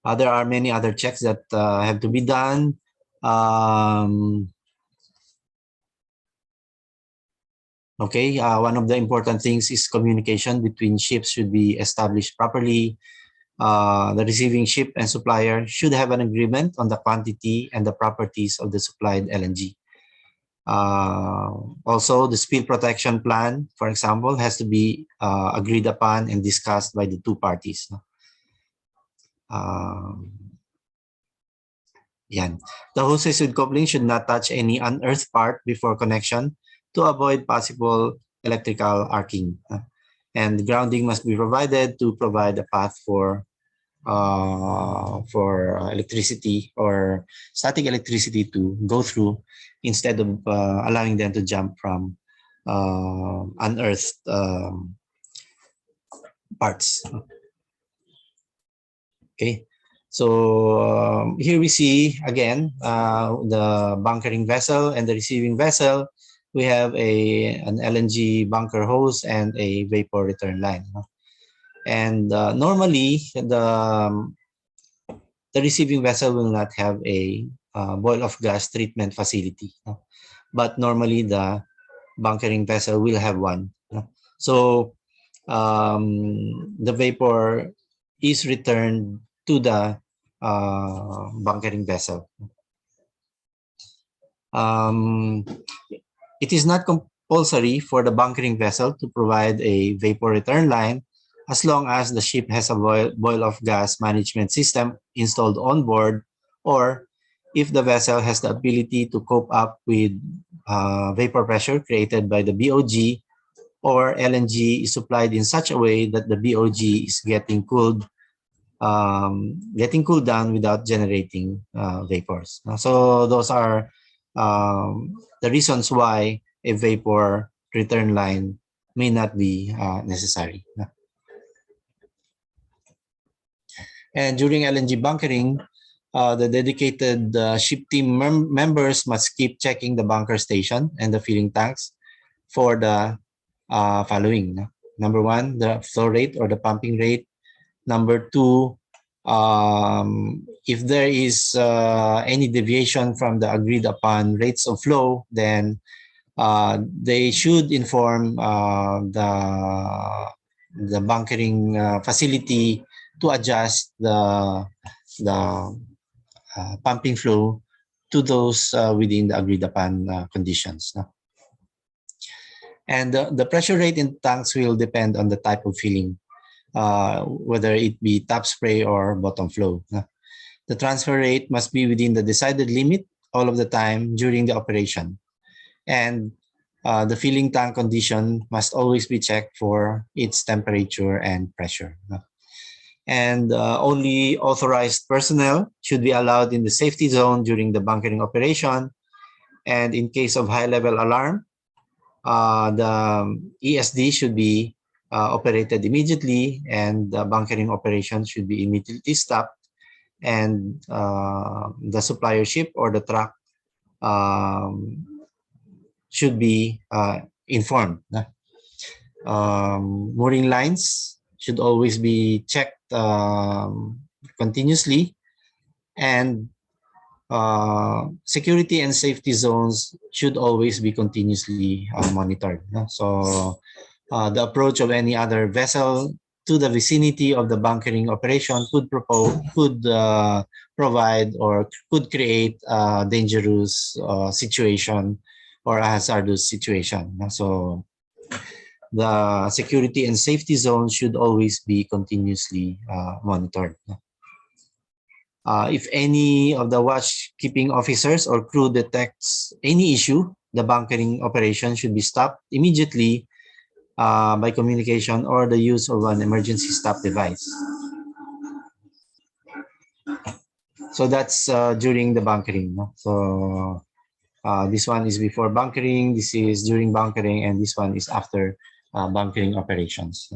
There are many other checks that have to be done. Okay, one of the important things is communication between ships should be established properly. The receiving ship and supplier should have an agreement on the quantity and the properties of the supplied LNG. Also, the spill protection plan, for example, has to be agreed upon and discussed by the two parties. Yan. The hoses with coupling should not touch any unearthed part before connection to avoid possible electrical arcing. And grounding must be provided to provide a path for electricity or static electricity to go through instead of allowing them to jump from unearthed parts. Okay, so here we see again the bunkering vessel and the receiving vessel. We have an LNG bunker hose and a vapor return line. And normally, the receiving vessel will not have a boil of gas treatment facility. But normally, the bunkering vessel will have one. So the vapor is returned to the bunkering vessel. It is not compulsory for the bunkering vessel to provide a vapor return line as long as the ship has a boil of gas management system installed on board, or if the vessel has the ability to cope up with vapor pressure created by the BOG, or LNG is supplied in such a way that the BOG is getting cooled down without generating vapors. So those are the reasons why a vapor return line may not be necessary. And during LNG bunkering, the dedicated ship team members must keep checking the bunker station and the filling tanks for the following. Number one, the flow rate or the pumping rate. Number two, if there is any deviation from the agreed upon rates of flow, then they should inform the bunkering facility to adjust the pumping flow to those within the agreed upon conditions. And the pressure rate in tanks will depend on the type of filling, whether it be top spray or bottom flow. The transfer rate must be within the decided limit all of the time during the operation. And the filling tank condition must always be checked for its temperature and pressure. And only authorized personnel should be allowed in the safety zone during the bunkering operation. And in case of high-level alarm, the ESD should be operated immediately, and the bunkering operation should be immediately stopped, and the supplier ship or the truck should be informed. Mooring lines should always be checked continuously, and security and safety zones should always be continuously monitored. So the approach of any other vessel to the vicinity of the bunkering operation could provide or could create a dangerous situation or a hazardous situation. So the security and safety zone should always be continuously monitored. If any of the watch-keeping officers or crew detects any issue, the bunkering operation should be stopped immediately by communication or the use of an emergency stop device. So that's during the bunkering. So This one is before bunkering, this is during bunkering, and this one is after bunkering operations.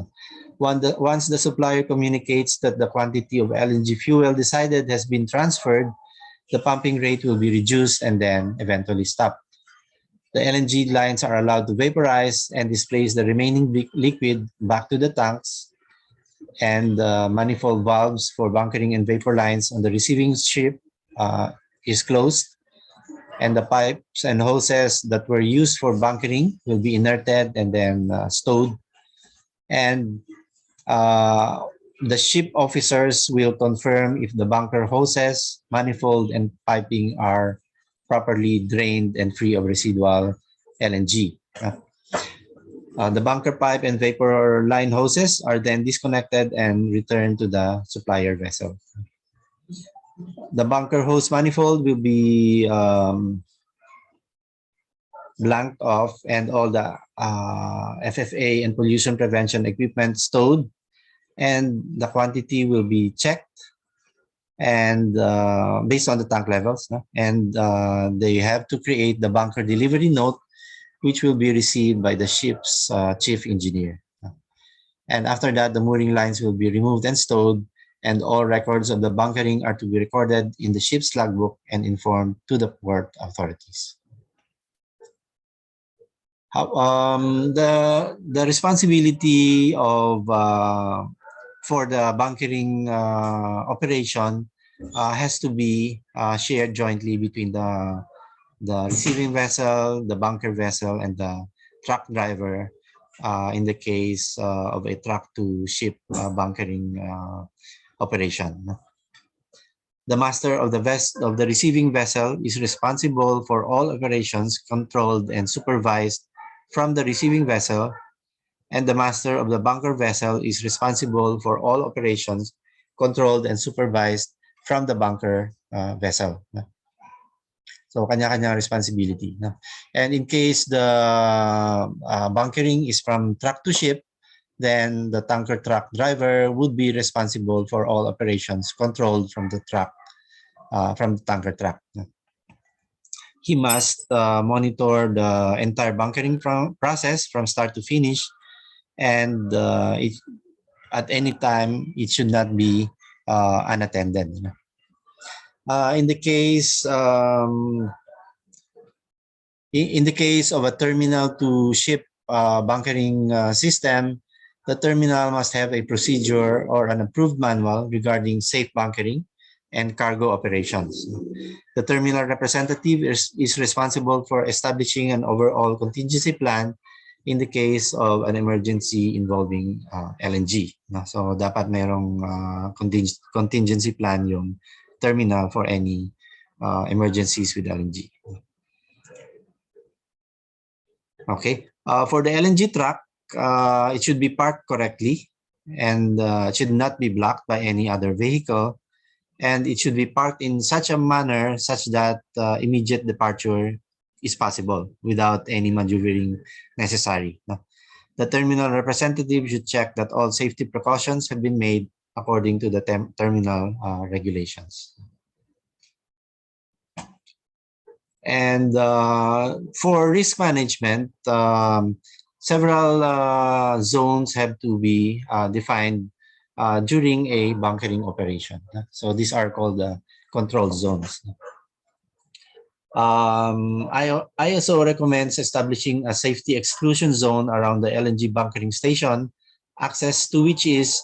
Once the supplier communicates that the quantity of LNG fuel decided has been transferred, the pumping rate will be reduced and then eventually stopped. The LNG lines are allowed to vaporize and displace the remaining liquid back to the tanks, and manifold valves for bunkering and vapor lines on the receiving ship is closed, and the pipes and hoses that were used for bunkering will be inerted and then stowed. And the ship officers will confirm if the bunker hoses, manifold, and piping are properly drained and free of residual LNG. The bunker pipe and vapor line hoses are then disconnected and returned to the supplier vessel. The bunker hose manifold will be blanked off and all the FFA and pollution prevention equipment stowed, and the quantity will be checked and based on the tank levels, and they have to create the bunker delivery note, which will be received by the ship's chief engineer. And after that, the mooring lines will be removed and stowed, and all records of the bunkering are to be recorded in the ship's logbook and informed to the port authorities. The responsibility of for the bunkering operation has to be shared jointly between the receiving vessel, the bunker vessel, and the truck driver in the case of a truck to ship bunkering operation. The master of the receiving vessel is responsible for all operations controlled and supervised from the receiving vessel, and the master of the bunker vessel is responsible for all operations controlled and supervised from the bunker vessel. So, kanya-kanya responsibility. And in case the bunkering is from truck to ship, then the tanker truck driver would be responsible for all operations controlled from the truck, from the tanker truck. He must monitor the entire bunkering process from start to finish, and at any time it should not be unattended. In the case of a terminal to ship bunkering system, the terminal must have a procedure or an approved manual regarding safe bunkering and cargo operations. The terminal representative is responsible for establishing an overall contingency plan in the case of an emergency involving LNG. So dapat mayroong contingency plan yung terminal for any emergencies with LNG. Okay, for the LNG truck, it should be parked correctly, and it should not be blocked by any other vehicle, and it should be parked in such a manner such that immediate departure is possible without any maneuvering necessary. The terminal representative should check that all safety precautions have been made according to the terminal regulations. And for risk management, several zones have to be defined during a bunkering operation. So these are called the control zones. ISO recommends establishing a safety exclusion zone around the LNG bunkering station, access to which is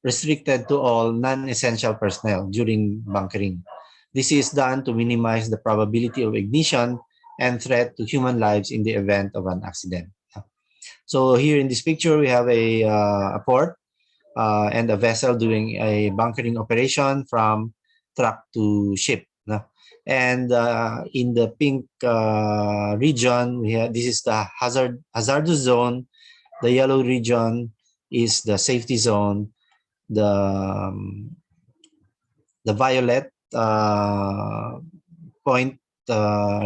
restricted to all non-essential personnel during bunkering. This is done to minimize the probability of ignition and threat to human lives in the event of an accident. So here in this picture, we have a port and a vessel doing a bunkering operation from truck to ship. And in the pink region, this is the hazardous zone. The yellow region is the safety zone. The violet point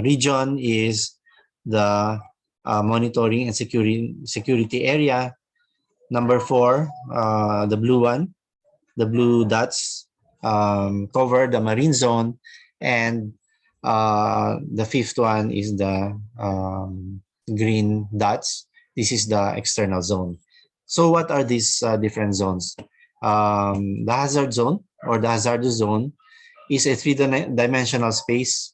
region is the monitoring and security area. Number 4, the blue one, the blue dots cover the marine zone, and The fifth one is the green dots. This is the external zone. So what are these different zones? The hazard zone or the hazardous zone is a three-dimensional space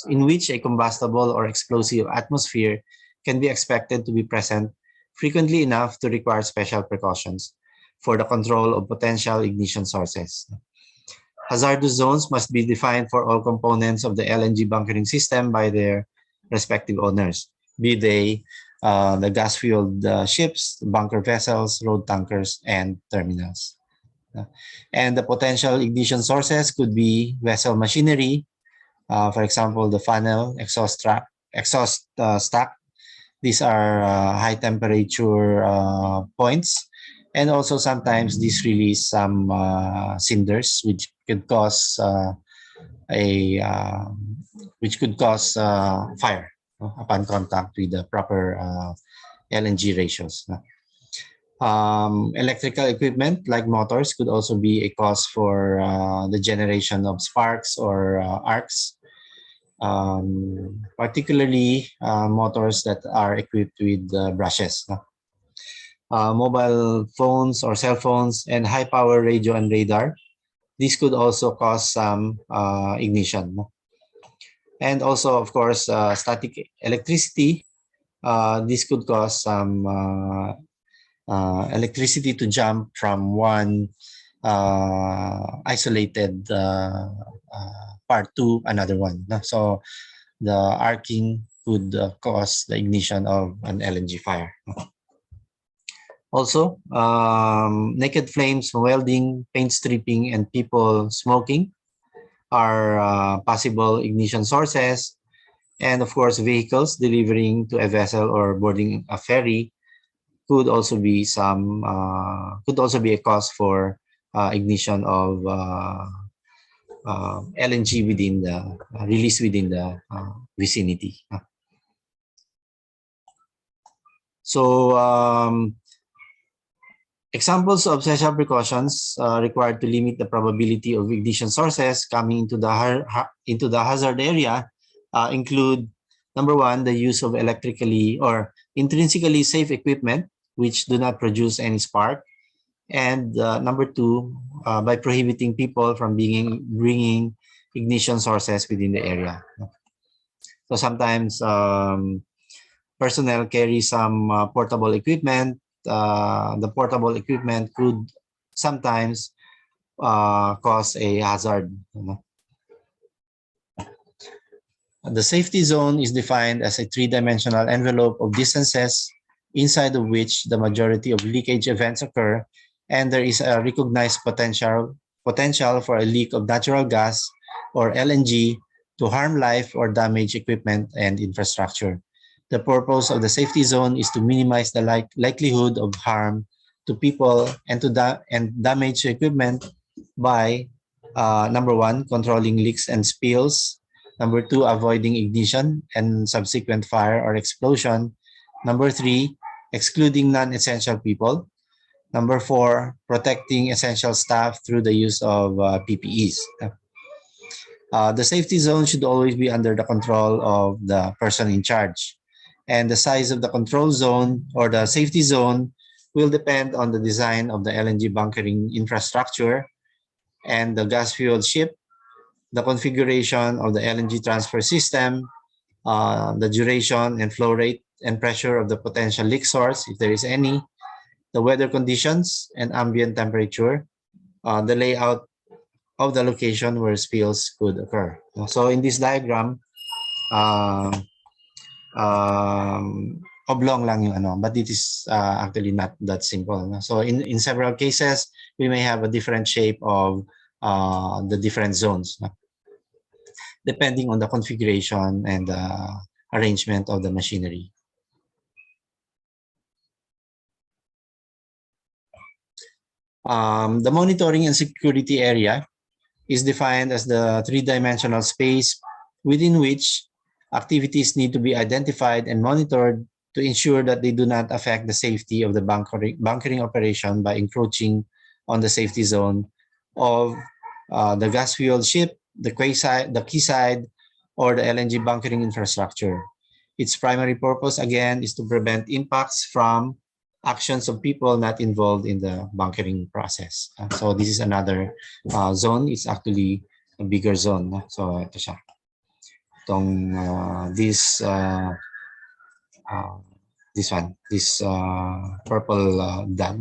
in which a combustible or explosive atmosphere can be expected to be present frequently enough to require special precautions for the control of potential ignition sources. Hazardous zones must be defined for all components of the LNG bunkering system by their respective owners, be they the gas-fueled ships, bunker vessels, road tankers, and terminals. And the potential ignition sources could be vessel machinery, for example, the funnel, exhaust stack. These are high temperature points. And also sometimes these release some cinders, which could cause fire upon contact with the proper LNG ratios. Electrical equipment like motors could also be a cause for the generation of sparks or arcs, particularly motors that are equipped with brushes. Mobile phones or cell phones and high power radio and radar. This could also cause some ignition. And also, of course, static electricity. This could cause some electricity to jump from one isolated part to another one. So the arcing could cause the ignition of an LNG fire. Also, naked flames from welding, paint stripping, and people smoking are possible ignition sources. And of course, vehicles delivering to a vessel or boarding a ferry could also be a cause for ignition of LNG within the release within the vicinity. So examples of special precautions required to limit the probability of ignition sources coming into the hazard area include, number one, the use of electrically or intrinsically safe equipment which do not produce any spark, and number two, by prohibiting people from bringing ignition sources within the area. So sometimes personnel carry some portable equipment. The portable equipment could sometimes cause a hazard. The safety zone is defined as a three-dimensional envelope of distances inside of which the majority of leakage events occur, and there is a recognized potential for a leak of natural gas or LNG to harm life or damage equipment and infrastructure. The purpose of the safety zone is to minimize the likelihood of harm to people and damage equipment by number one, controlling leaks and spills. Number two, avoiding ignition and subsequent fire or explosion. Number three, excluding non-essential people. Number four, protecting essential staff through the use of PPEs. The safety zone should always be under the control of the person in charge. And the size of the control zone or the safety zone will depend on the design of the LNG bunkering infrastructure and the gas-fueled ship, the configuration of the LNG transfer system, the duration and flow rate and pressure of the potential leak source, if there is any, the weather conditions and ambient temperature, the layout of the location where spills could occur. So in this diagram, oblong lang yung ano, but it is actually not that simple. No? So in several cases, we may have a different shape of the different zones, no? Depending on the configuration and arrangement of the machinery. The monitoring and security area is defined as the three-dimensional space within which activities need to be identified and monitored to ensure that they do not affect the safety of the bunkering operation by encroaching on the safety zone of the gas-fueled ship, the quayside, or the LNG bunkering infrastructure. Its primary purpose, again, is to prevent impacts from actions of people not involved in the bunkering process. So this is another zone. It's actually a bigger zone. So ito siya. This one, this purple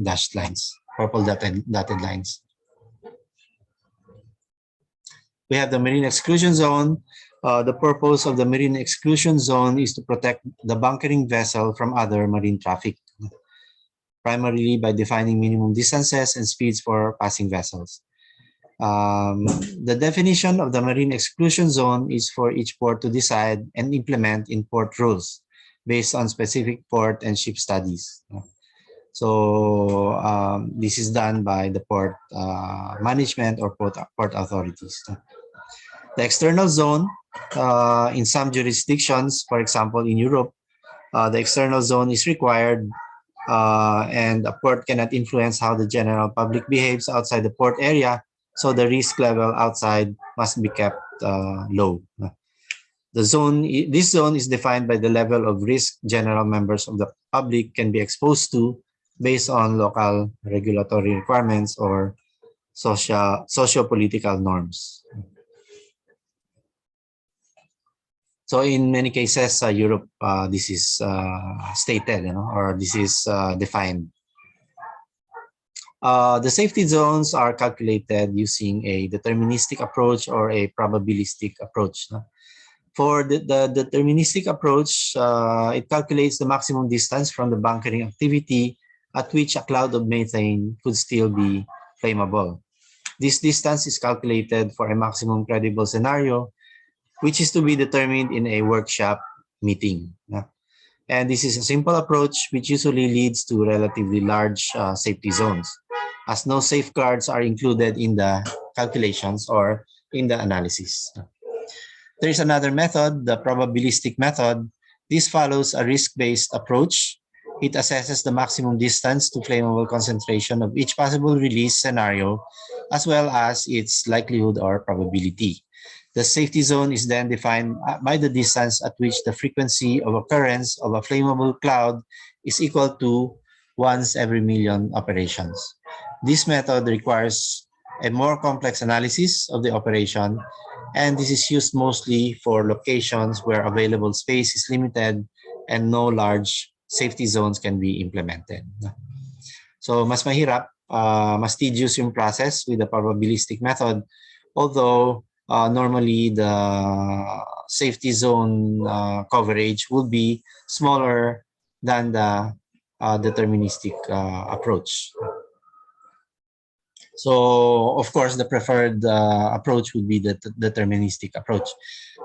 dashed lines, purple dotted lines. We have the marine exclusion zone. The purpose of the marine exclusion zone is to protect the bunkering vessel from other marine traffic, primarily by defining minimum distances and speeds for passing vessels. The definition of the marine exclusion zone is for each port to decide and implement in port rules based on specific port and ship studies. So this is done by the port management or port authorities. The external zone, in some jurisdictions, for example, in Europe, the external zone is required and a port cannot influence how the general public behaves outside the port area, so the risk level outside must be kept low. This zone is defined by the level of risk general members of the public can be exposed to based on local regulatory requirements or socio-political norms. So in many cases, Europe, this is stated, or this is defined. The safety zones are calculated using a deterministic approach or a probabilistic approach. For the deterministic approach, it calculates the maximum distance from the bunkering activity at which a cloud of methane could still be flammable. This distance is calculated for a maximum credible scenario, which is to be determined in a workshop meeting. And this is a simple approach which usually leads to relatively large safety zones, as no safeguards are included in the calculations or in the analysis. There is another method, the probabilistic method. This follows a risk-based approach. It assesses the maximum distance to flammable concentration of each possible release scenario, as well as its likelihood or probability. The safety zone is then defined by the distance at which the frequency of occurrence of a flammable cloud is equal to once every million operations. This method requires a more complex analysis of the operation, and this is used mostly for locations where available space is limited and no large safety zones can be implemented. So mas mahirap, mas tedious yung process with the probabilistic method, although normally the safety zone coverage would be smaller than the deterministic approach. So, of course, the preferred approach would be the deterministic approach,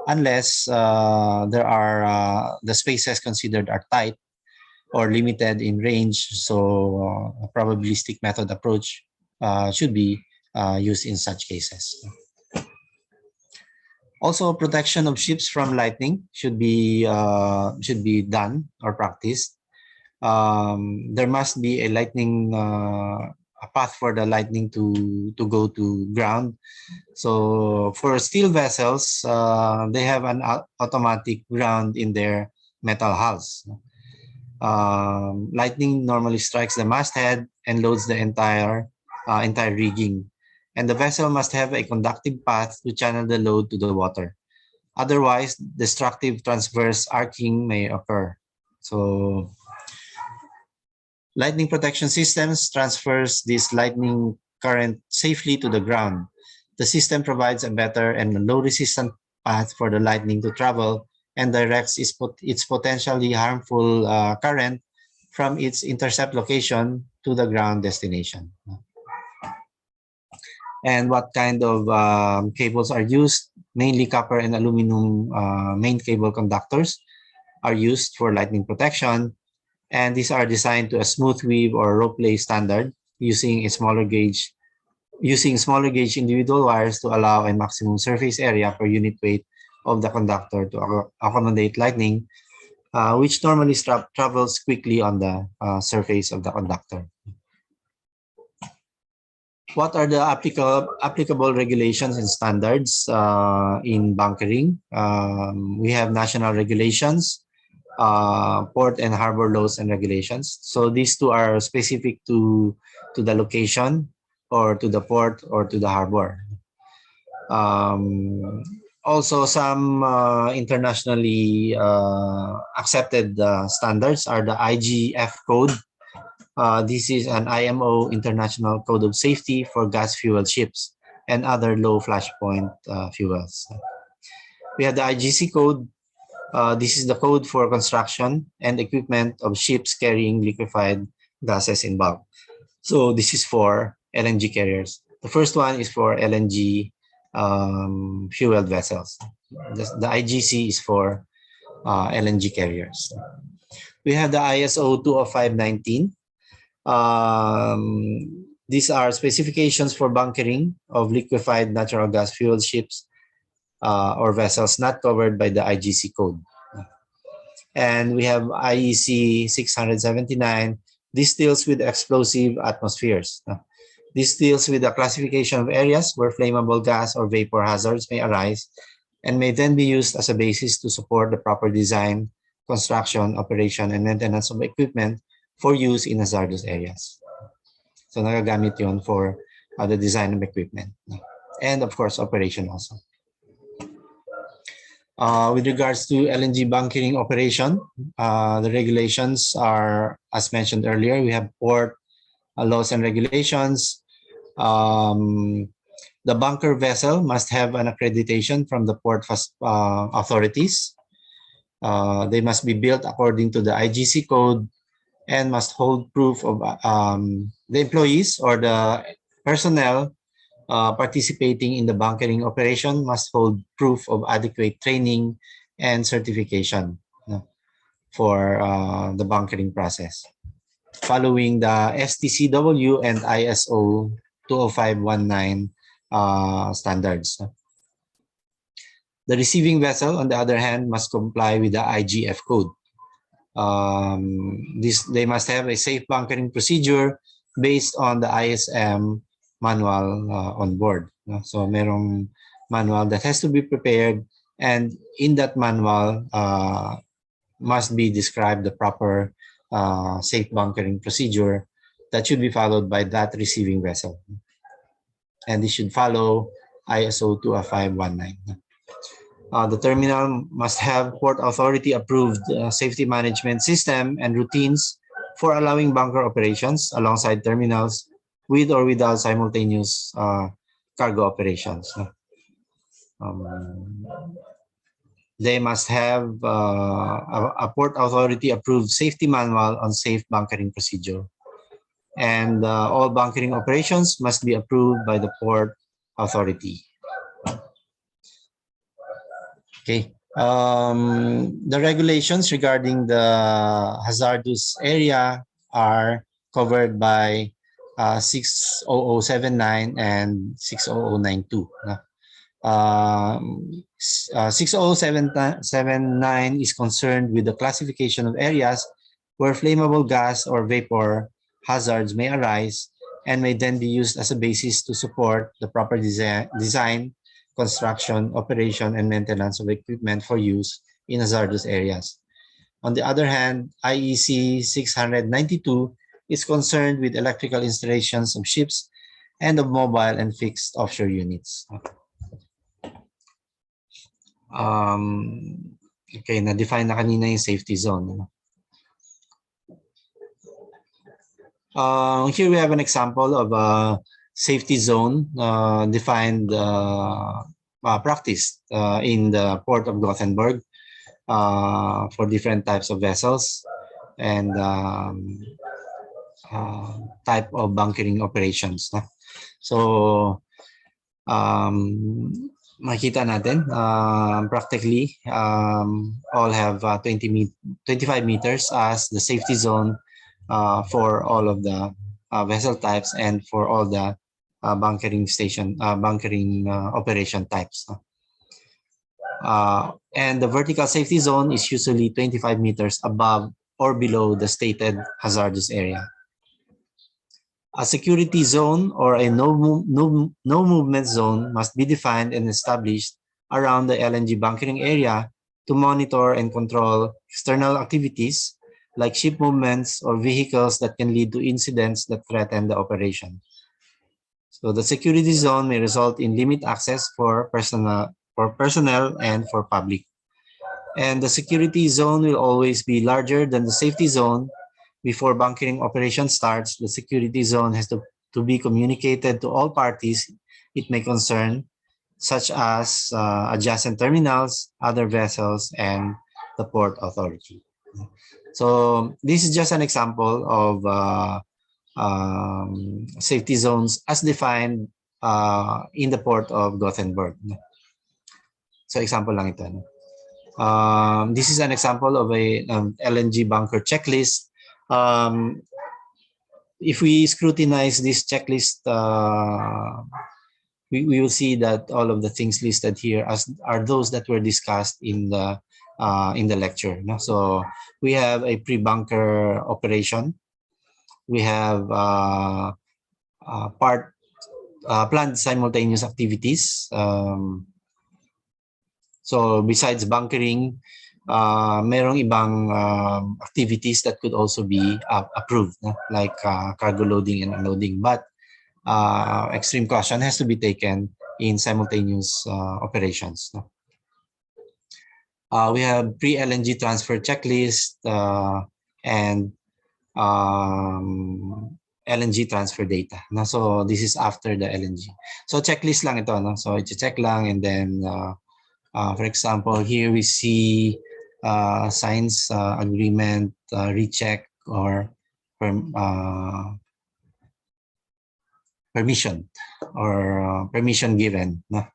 unless there are the spaces considered are tight or limited in range. So, a probabilistic method approach should be used in such cases. Also, protection of ships from lightning should be done or practiced. There must be a lightning a path for the lightning to go to ground. So for steel vessels, they have an automatic ground in their metal hulls. Lightning normally strikes the masthead and loads the entire rigging, and the vessel must have a conductive path to channel the load to the water. Otherwise, destructive transverse arcing may occur. So lightning protection systems transfers this lightning current safely to the ground. The system provides a better and low resistant path for the lightning to travel and directs its potentially harmful current from its intercept location to the ground destination. And what kind of cables are used? Mainly copper and aluminum main cable conductors are used for lightning protection. And these are designed to a smooth weave or rope lay standard using smaller gauge individual wires to allow a maximum surface area per unit weight of the conductor to accommodate lightning, which normally travels quickly on the surface of the conductor. What are the applicable regulations and standards in bunkering? We have national regulations, port and harbor laws and regulations. So these two are specific to the location or to the port or to the harbor. Also, some internationally accepted standards are the IGF code. This is an IMO International Code of Safety for gas fuel ships and other low flashpoint fuels. We have the IGC code. This is the code for construction and equipment of ships carrying liquefied gases in bulk. So this is for LNG carriers. The first one is for LNG fueled vessels. The IGC is for LNG carriers. We have the ISO 20519. These are specifications for bunkering of liquefied natural gas fueled ships or vessels not covered by the IGC code. And we have IEC 679. This deals with explosive atmospheres. This deals with the classification of areas where flammable gas or vapor hazards may arise and may then be used as a basis to support the proper design, construction, operation, and maintenance of equipment for use in hazardous areas. So nagagamit yun for the design of equipment. And of course, operation also. With regards to LNG bunkering operation, the regulations are, as mentioned earlier, we have port laws and regulations. The bunker vessel must have an accreditation from the port authorities. They must be built according to the IGC code and must hold proof of the employees or the personnel participating in the bunkering operation must hold proof of adequate training and certification for the bunkering process, following the STCW and ISO 20519 standards. The receiving vessel, on the other hand, must comply with the IGF code. They must have a safe bunkering procedure based on the ISM manual on board. So merong manual that has to be prepared, and in that manual must be described the proper safe bunkering procedure that should be followed by that receiving vessel. And this should follow ISO 20519. The terminal must have Port Authority approved safety management system and routines for allowing bunker operations alongside terminals with or without simultaneous cargo operations. They must have a Port Authority approved safety manual on safe bunkering procedure. And all bunkering operations must be approved by the Port Authority. Okay. The regulations regarding the hazardous area are covered by 60079 and 60092. 60079 is concerned with the classification of areas where flammable gas or vapor hazards may arise and may then be used as a basis to support the proper design, construction, operation, and maintenance of equipment for use in hazardous areas. On the other hand, IEC 692 is concerned with electrical installations of ships and of mobile and fixed offshore units. Okay, na-define na kanina yung safety zone. Here we have an example of a safety zone defined practiced in the port of Gothenburg for different types of vessels and type of bunkering operations. So makita natin practically all have 25 meters as the safety zone for all of the vessel types and for all the bunkering operation types. And the vertical safety zone is usually 25 meters above or below the stated hazardous area. A security zone or a no movement zone must be defined and established around the LNG bunkering area to monitor and control external activities like ship movements or vehicles that can lead to incidents that threaten the operation. So the security zone may result in limit access for personnel and for public. And the security zone will always be larger than the safety zone. Before bunkering operation starts, the security zone has to be communicated to all parties it may concern, such as adjacent terminals, other vessels, and the port authority. So this is just an example of safety zones as defined in the port of Gothenburg. So example lang ito. This is an example of a LNG bunker checklist. If we scrutinize this checklist, we will see that all of the things listed here are those that were discussed in the lecture. No? So we have a pre-bunker operation. We have planned simultaneous activities. So besides bunkering, merong ibang activities that could also be approved, no? Like cargo loading and unloading. But extreme caution has to be taken in simultaneous operations. No? We have pre-LNG transfer checklist and LNG transfer data. No? So this is after the LNG. So checklist lang ito. No? So i-check lang, and then for example, here we see signs, agreement, recheck, or permission, or permission given. No?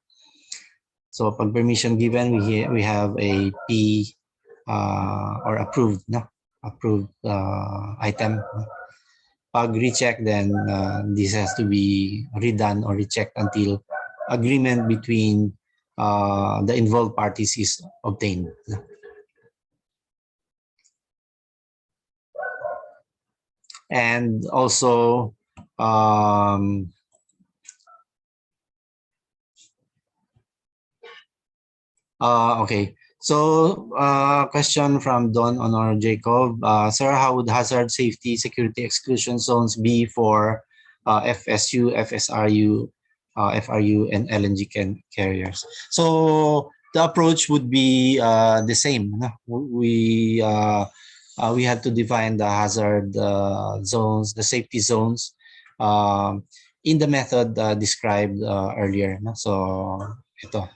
So pag permission given, we have a P or approved, no? Approved item. Pag recheck, then this has to be redone or rechecked until agreement between the involved parties is obtained. And also, okay. So, question from Don Honor Jacob. Sir, how would hazard safety security exclusion zones be for FSU, FSRU, FRU, and LNG carriers? So, the approach would be the same. No? We had to define the hazard zones, the safety zones, in the method described earlier. No? So, ito.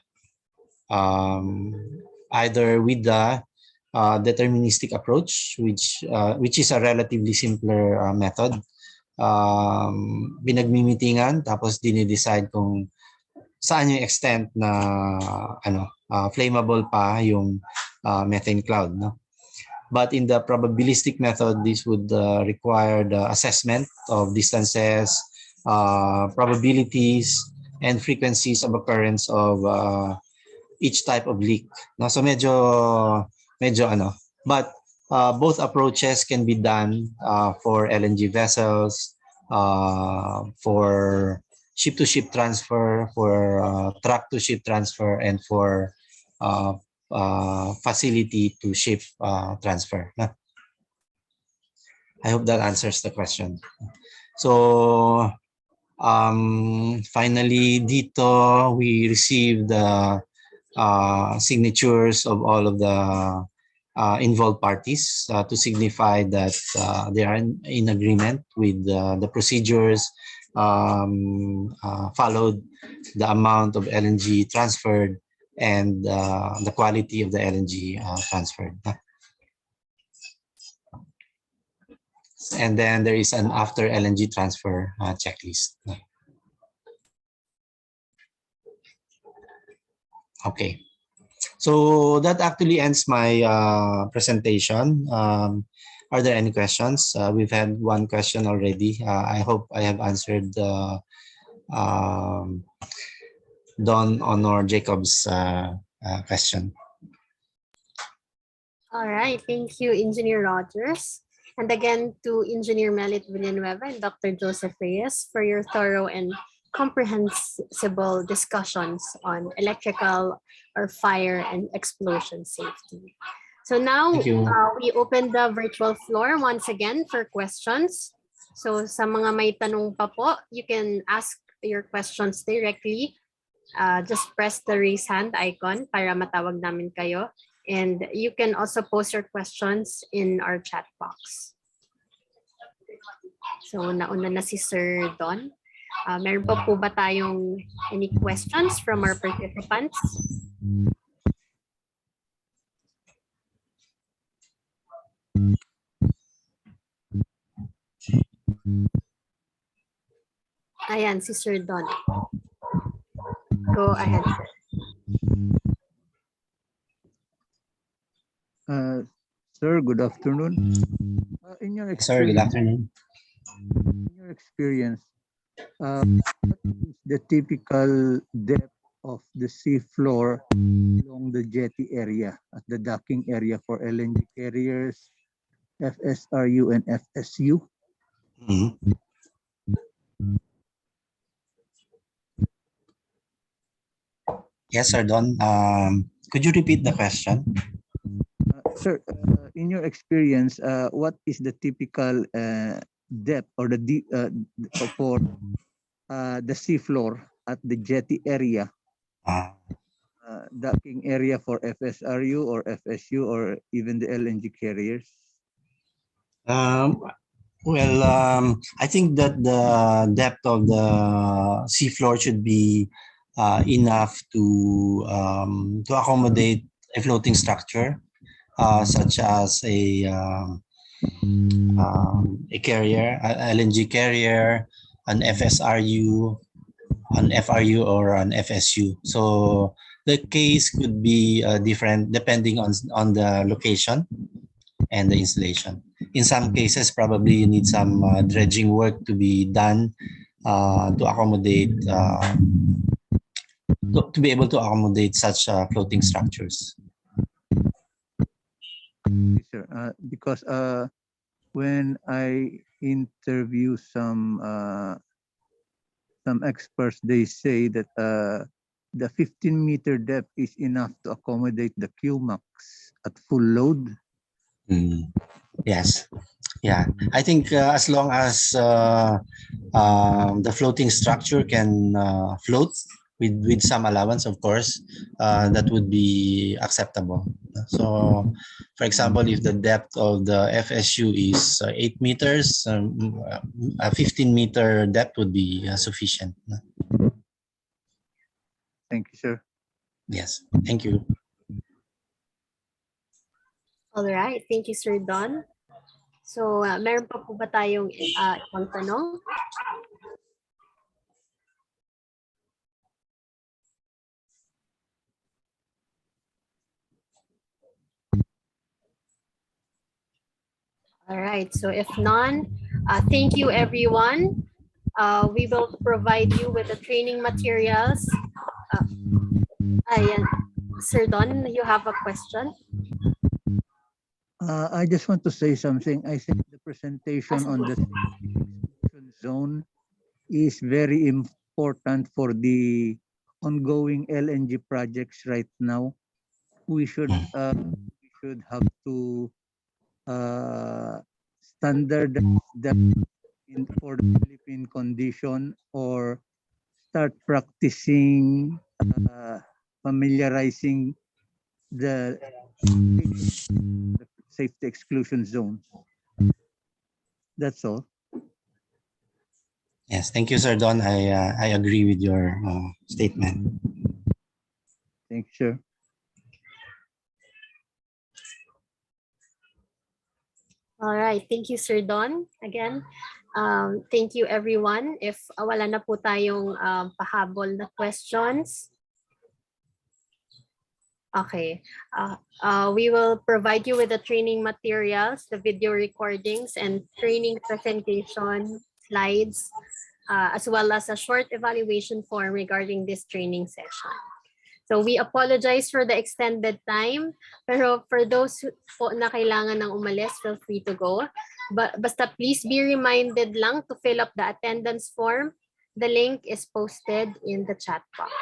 Either with the deterministic approach, which is a relatively simpler method. Binagmimitingan, tapos dinidecide kung saan yung extent na flammable pa yung methane cloud. No? But in the probabilistic method, this would require the assessment of distances, probabilities, and frequencies of occurrence of each type of leak. No? So medyo but both approaches can be done for LNG vessels, for ship-to-ship transfer, for truck-to-ship transfer, and for facility-to-ship transfer. No? I hope that answers the question. So finally, dito we received the signatures of all of the involved parties to signify that they are in agreement with the procedures followed, the amount of LNG transferred, and the quality of the LNG transferred. And then there is an after LNG transfer checklist. Okay, so that actually ends my presentation. Are there any questions? We've had one question already. I hope I have answered Don Honor Jacob's question. All right, thank you, Engineer Rogers. And again, to Engineer Melit Villanueva and Dr. Joseph Reyes for your thorough and comprehensible discussions on electrical or fire and explosion safety. So now Thank you. we open the virtual floor once again for questions. So sa mga may tanong pa po, you can ask your questions directly. Just press the raise hand icon para matawag namin kayo. And you can also post your questions in our chat box. So nauna na si Sir Don. Meron pa po ba tayong any questions from our participants? Ayan, si Sir Don. Go ahead, sir. Sir, good afternoon. In your Sir, good afternoon. experience, what is the typical depth of the sea floor along the jetty area at the docking area for LNG carriers, FSRU and FSU? Mhm. Yes, Sir Don. Could you repeat the question? Sir, in your experience, what is the typical depth or the deep for the sea floor at the jetty area, Uh, docking area for FSRU or FSU or even the LNG carriers? Um, well, I think that the depth of the seafloor should be enough to accommodate a floating structure, such as a carrier, an LNG carrier, an FSRU, an FRU, or an FSU. So the case could be different depending on the location and the installation. In some cases, probably you need some dredging work to be done to accommodate, to be able to accommodate such floating structures. Yes, sir. Because when I interview some experts, they say that the 15-meter depth is enough to accommodate the QMAX at full load. Mm. Yes. Yeah. I think as long as the floating structure can float with some allowance, of course, that would be acceptable. So, for example, if the depth of the FSU is 8 meters, a 15-meter depth would be sufficient. Thank you, sir. Yes. Thank you. All right, thank you, Sir Don. So, meron pa po ba tayong ibang tanong? All right, so if none, thank you, everyone. We will provide you with the training materials. Ayan. Sir Don, you have a question? I just want to say something. I think the presentation on the exclusion zone is very important for the ongoing LNG projects right now. We should have to standardize them for the Philippine condition or start practicing familiarizing the safety exclusion zones. That's all. Yes. Thank you, Sir Don. I agree with your statement. Thank you, sir. All right, thank you, Sir Don. Again, thank you, everyone. If wala na po tayong pahabol na questions, okay. We will provide you with the training materials, the video recordings, and training presentation slides, as well as a short evaluation form regarding this training session. So we apologize for the extended time. Pero for those na kailangan ng umalis, feel free to go. Basta please be reminded lang to fill up the attendance form. The link is posted in the chat box.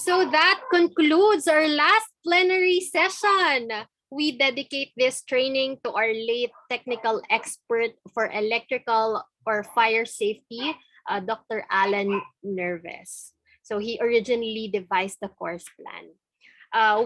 So that concludes our last plenary session. We dedicate this training to our late technical expert for electrical or fire safety, Dr. Alan Nerves. So he originally devised the course plan.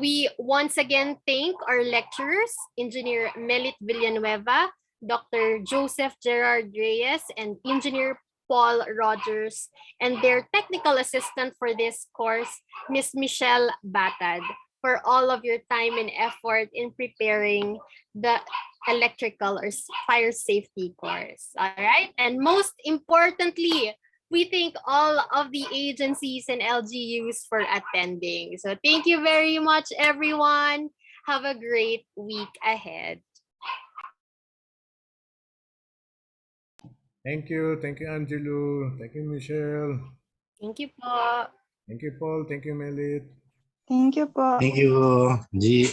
We once again thank our lecturers, Engineer Melit Villanueva, Dr. Joseph Gerard Reyes, and Engineer Paul Rogers, and their technical assistant for this course, Ms. Michelle Batad, for all of your time and effort in preparing the electrical or fire safety course. All right, and most importantly, we thank all of the agencies and LGUs for attending. So thank you very much, everyone. Have a great week ahead. Thank you, Angelo. Thank you, Michelle. Thank you po. Thank you, Paul. Thank you, Melit. Thank you po. Thank you, G.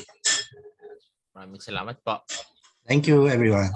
Maraming salamat po. Thank you, everyone.